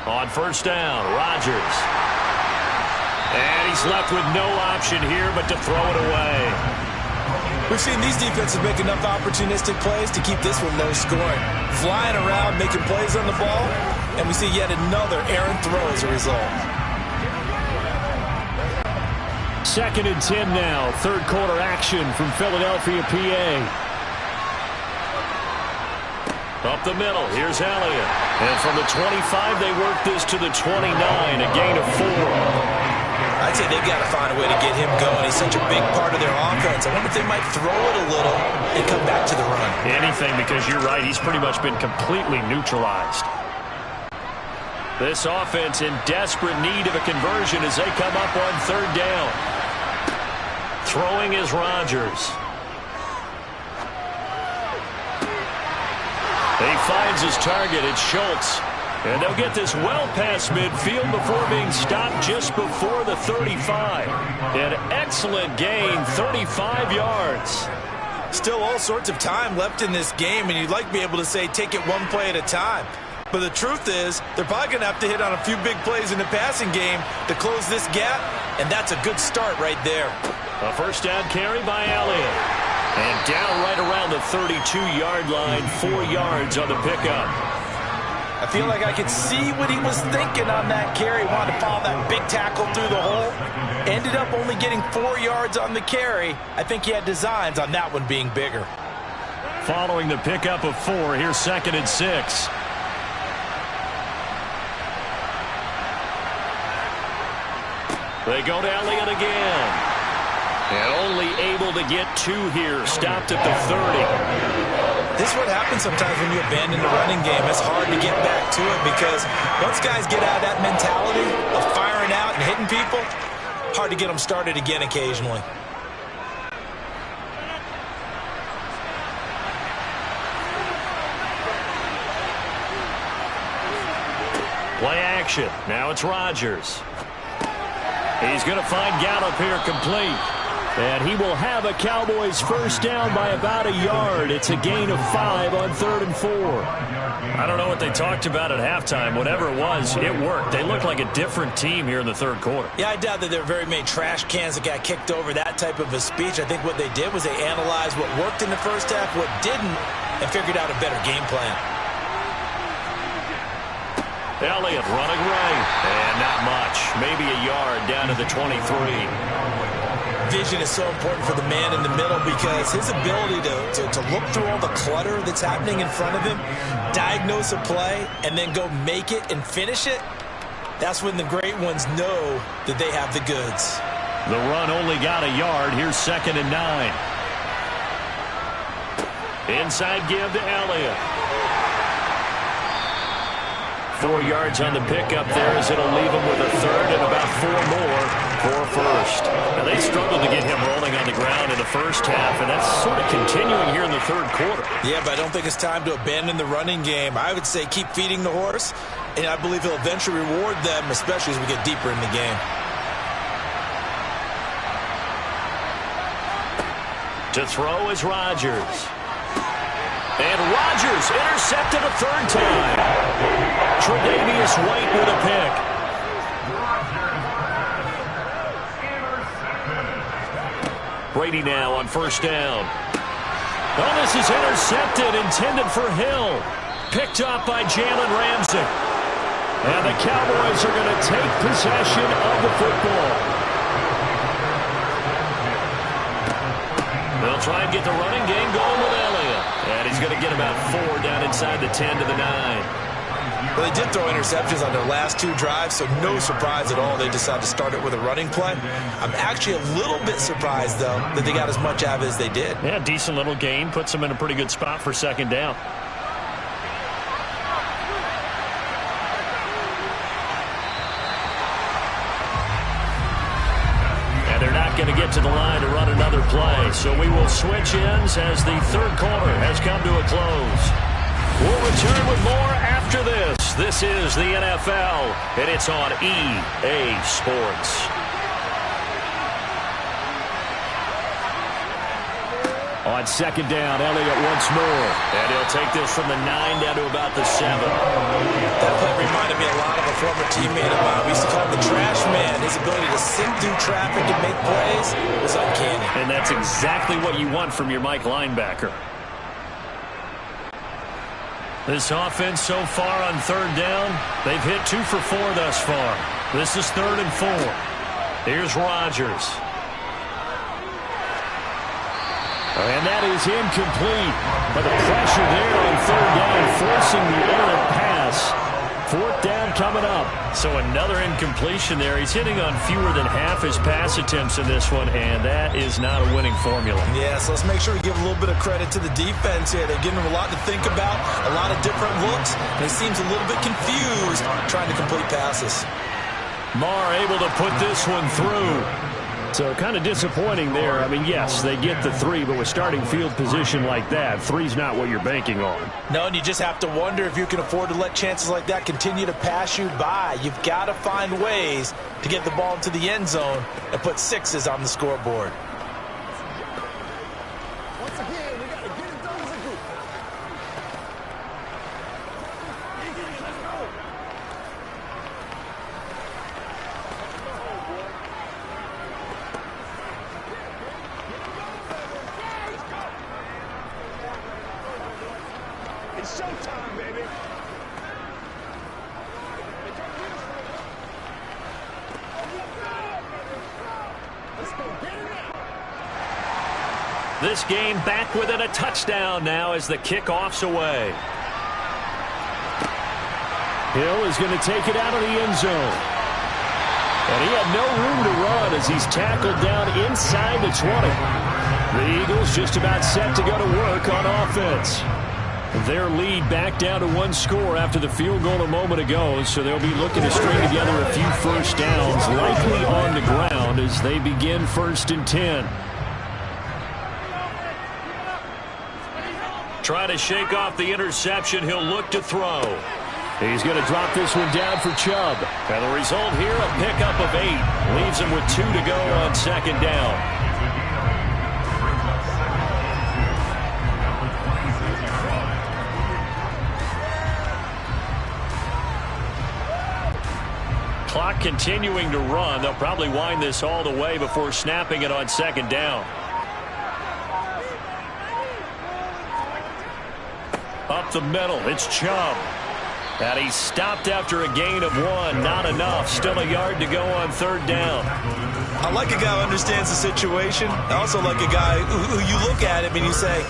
On first down, Rodgers. And he's left with no option here but to throw it away. We've seen these defenses make enough opportunistic plays to keep this one low scoring. Flying around, making plays on the ball, and we see yet another errant throw as a result. 2nd and 10 now. 3rd quarter action from Philadelphia, PA. Up the middle, here's Elliott. And from the 25, they work this to the 29, a gain of 4. I'd say they've got to find a way to get him going. He's such a big part of their offense. I wonder if they might throw it a little and come back to the run. Anything, because you're right, he's pretty much been completely neutralized. This offense in desperate need of a conversion as they come up on 3rd down. Throwing is Rodgers. He finds his target. It's Schultz. And they'll get this well past midfield before being stopped just before the 35. An excellent gain, 35 yards. Still all sorts of time left in this game, and you'd like to be able to say take it one play at a time. But the truth is, they're probably going to have to hit on a few big plays in the passing game to close this gap, and that's a good start right there. A first down carry by Elliott. And down right around the 32-yard line, 4 yards on the pickup. I feel like I could see what he was thinking on that carry. Wanted to follow that big tackle through the hole. Ended up only getting 4 yards on the carry. I think he had designs on that one being bigger. Following the pickup of 4, here's 2nd and 6. They go to Elliott again. And only able to get 2 here. Stopped at the 30. This is what happens sometimes when you abandon the running game. It's hard to get back to it because once guys get out of that mentality of firing out and hitting people, hard to get them started again occasionally. Play action. Now it's Rodgers. He's going to find Gallup here complete. And he will have a Cowboys first down by about a yard. It's a gain of 5 on 3rd and 4. I don't know what they talked about at halftime. Whatever it was, it worked. They look like a different team here in the 3rd quarter. Yeah, I doubt that there were very many trash cans that got kicked over, that type of a speech. I think what they did was they analyzed what worked in the first half, what didn't, and figured out a better game plan. Elliott running right. And not much. Maybe a yard down to the 23. Vision is so important for the man in the middle because his ability to look through all the clutter that's happening in front of him, diagnose a play, and then go make it and finish it, that's when the great ones know that they have the goods. The run only got a yard. Here's 2nd and 9. Inside give to Elliott. 4 yards on the pickup there as it'll leave him with a 3rd and about 4 more for first. Now they struggled to get him rolling on the ground in the first half, and that's sort of continuing here in the 3rd quarter. Yeah, but I don't think it's time to abandon the running game. I would say keep feeding the horse, and I believe he'll eventually reward them, especially as we get deeper in the game. To throw is Rodgers. And Rodgers intercepted a 3rd time. Tre'Davious White with a pick. Brady now on 1st down. Oh, this is intercepted, intended for Hill. Picked up by Jalen Ramsey. And the Cowboys are going to take possession of the football. They'll try and get the running game going with Elliott. And he's going to get about 4 down inside the 10 to the 9. Well, they did throw interceptions on their last 2 drives, so no surprise at all they decided to start it with a running play. I'm actually a little bit surprised, though, that they got as much out of it as they did. Yeah, decent little gain. Puts them in a pretty good spot for 2nd down. And they're not going to get to the line to run another play, so we will switch ends as the 3rd quarter has come to a close. We'll return with more after this. This is the NFL, and it's on EA Sports. On 2nd down, Elliott once more. And he'll take this from the 9 down to about the 7. That play reminded me a lot of a former teammate of mine. We used to call him the trash man. His ability to sift through traffic and make plays was uncanny. And that's exactly what you want from your Mike linebacker. This offense so far on 3rd down, they've hit 2 for 4 thus far. This is 3rd and 4. Here's Rodgers. And that is incomplete. But the pressure there on 3rd down, forcing the errant pass. 4th down coming up. So another incompletion there. He's hitting on fewer than half his pass attempts in this one, and that is not a winning formula. Yeah, so let's make sure we give a little bit of credit to the defense here. They're giving him a lot to think about, a lot of different looks, and he seems a little bit confused trying to complete passes. Marr able to put this one through. So kind of disappointing there. I mean, yes, they get the 3, but with starting field position like that, 3's not what you're banking on. No, and you just have to wonder if you can afford to let chances like that continue to pass you by. You've got to find ways to get the ball into the end zone and put 6s on the scoreboard. Once again, we got to get it done as a group. Let's go. It's showtime, baby. Let's go get it now. This game back within a touchdown now as the kickoff's away. Hill is going to take it out of the end zone. And he had no room to run as he's tackled down inside the 20. The Eagles just about set to go to work on offense. Their lead back down to 1 score after the field goal a moment ago, so they'll be looking to string together a few first downs, likely on the ground as they begin 1st and 10. Try to shake off the interception. He'll look to throw. He's going to drop this one down for Chubb. And the result here, a pickup of 8. Leaves him with 2 to go on second down. Clock continuing to run. They'll probably wind this all the way before snapping it on second down. Up the middle, it's Chubb. And he's stopped after a gain of 1. Not enough. Still a yard to go on third down. I like a guy who understands the situation. I also like a guy who you look at him and you say,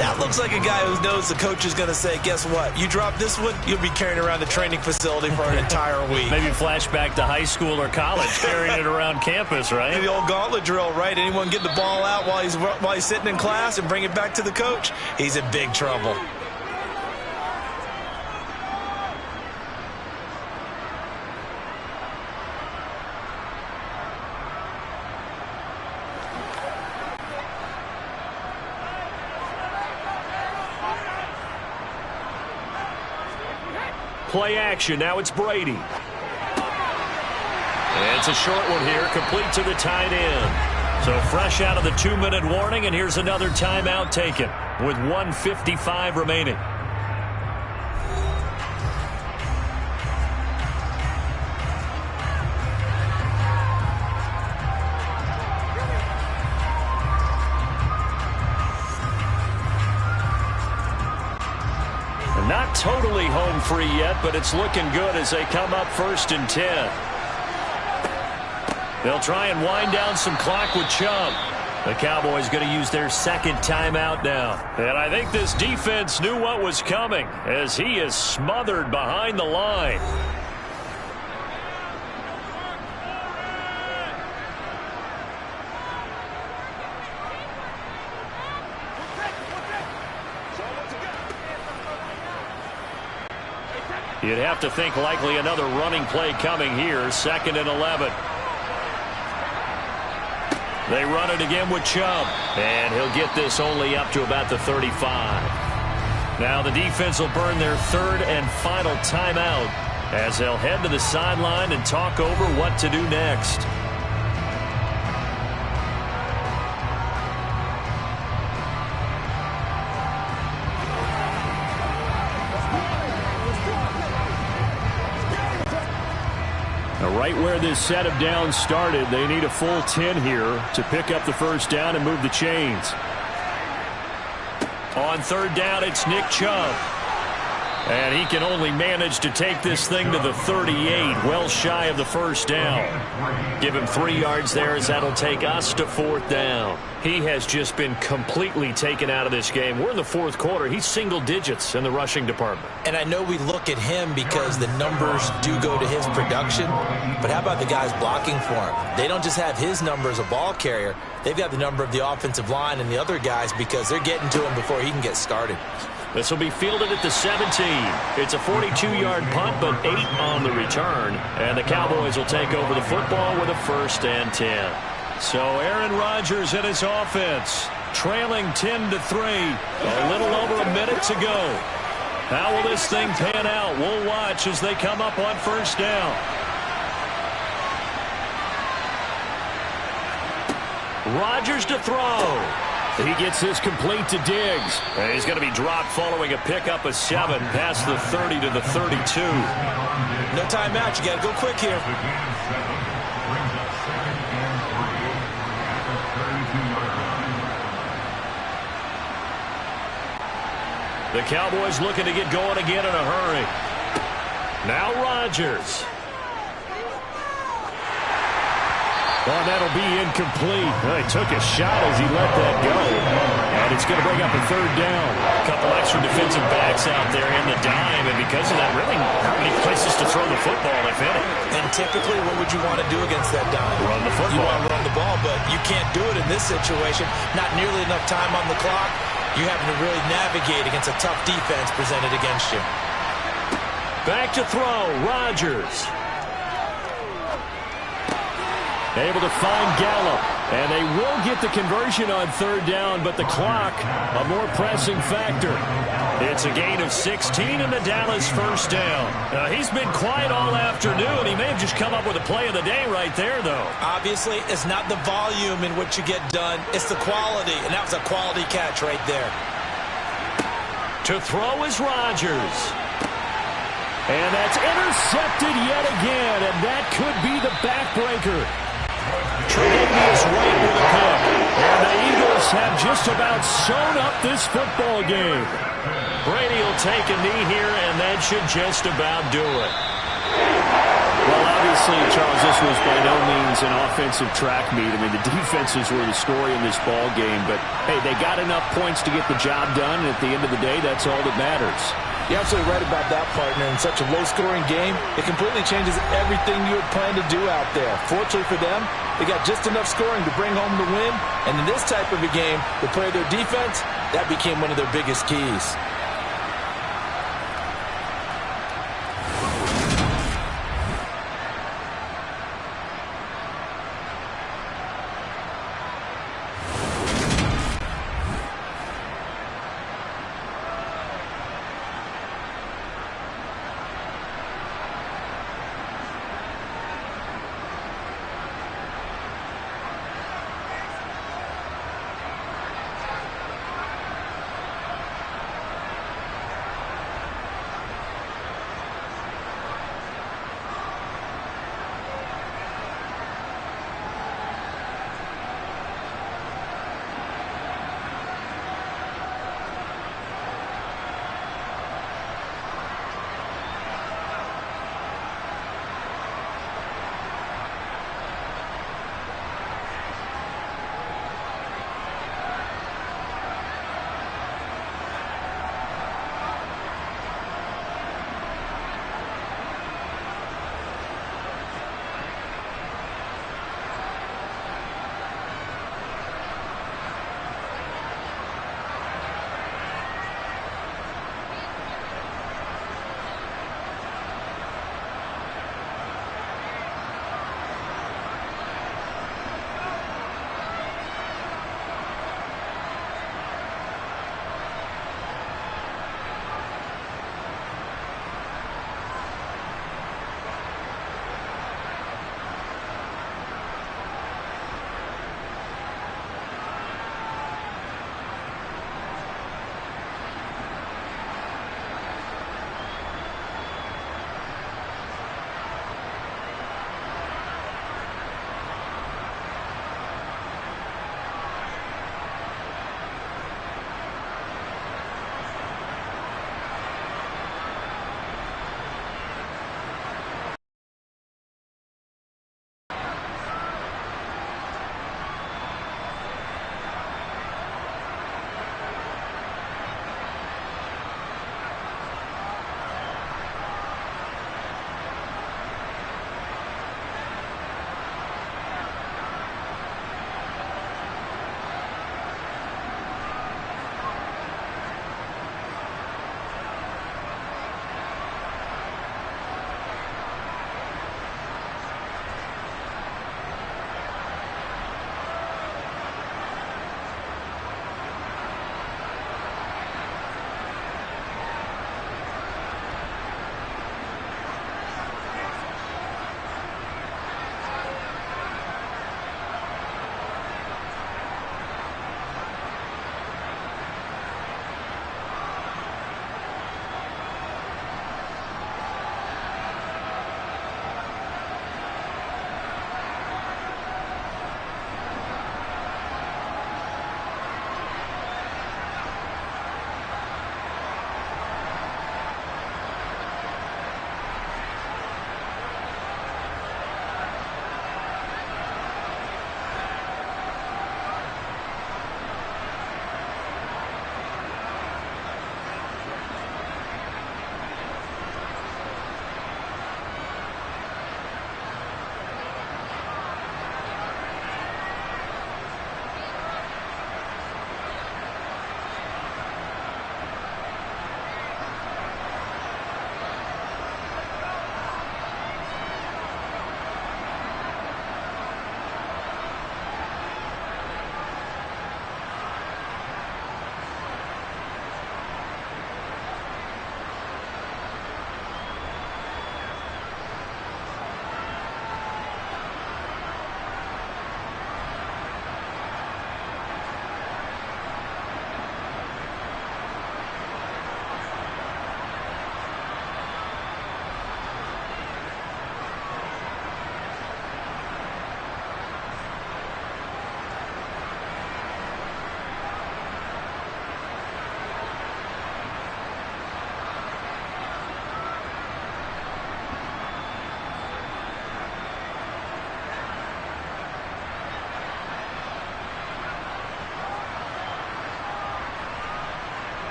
that looks like a guy who knows the coach is going to say, guess what? You drop this one, you'll be carrying around the training facility for an entire week. Maybe flashback to high school or college, carrying it around campus, right? The old gauntlet drill, right? Anyone get the ball out while he's sitting in class and bring it back to the coach? He's in big trouble. Play action. Now it's Brady. It's a short one here, complete to the tight end. So fresh out of the 2-minute warning, and here's another timeout taken with 1:55 remaining. Not totally home free yet, but it's looking good as they come up 1st and 10. They'll try and wind down some clock with Chubb. The Cowboys going to use their second timeout now. And I think this defense knew what was coming as he is smothered behind the line. You'd have to think likely another running play coming here. 2nd and 11. They run it again with Chubb. And he'll get this only up to about the 35. Now the defense will burn their 3rd and final timeout as they'll head to the sideline and talk over what to do next. Right where this set of downs started, they need a full 10 here to pick up the first down and move the chains. On 3rd down, it's Nick Chubb. And he can only manage to take this thing to the 38, well shy of the first down. Give him 3 yards there as that'll take us to 4th down. He has just been completely taken out of this game. We're in the 4th quarter. He's single digits in the rushing department. And I know we look at him because the numbers do go to his production, but how about the guys blocking for him? They don't just have his number as a ball carrier. They've got the number of the offensive line and the other guys because they're getting to him before he can get started. This will be fielded at the 17. It's a 42-yard punt, but 8 on the return. And the Cowboys will take over the football with a 1st and 10. So Aaron Rodgers and his offense trailing 10-3. A little over a minute to go. How will this thing pan out? We'll watch as they come up on 1st down. Rodgers to throw. He gets this complete to Diggs. And he's going to be dropped following a pickup of 7 past the 30 to the 32. No timeout. You got to go quick here. The Cowboys looking to get going again in a hurry. Now Rodgers. Oh, that'll be incomplete. He took a shot as he let that go. And it's going to bring up a 3rd down. A couple extra defensive backs out there in the dime. And because of that, really not many places to throw the football, if any. And typically, what would you want to do against that dime? Run the football. You want to run the ball, but you can't do it in this situation. Not nearly enough time on the clock. You having to really navigate against a tough defense presented against you. Back to throw, Rodgers. Able to find Gallup. And they will get the conversion on third down, but the clock, a more pressing factor. It's a gain of 16 in the Dallas first down. He's been quiet all afternoon. He may have just come up with a play of the day right there, though. Obviously, it's not the volume in which you get done. It's the quality, and that was a quality catch right there. To throw is Rodgers. And that's intercepted yet again, and that could be the backbreaker. Tre'Davious White with a pick. And the Eagles have just about sewn up this football game. Brady will take a knee here, and that should just about do it. Well, obviously, Charles, this was by no means an offensive track meet. I mean, the defenses were the story in this ball game. But, hey, they got enough points to get the job done, and at the end of the day, that's all that matters. You're absolutely right about that, partner. In such a low-scoring game, it completely changes everything you had planned to do out there. Fortunately for them, they got just enough scoring to bring home the win. And in this type of a game, to play their defense, that became one of their biggest keys.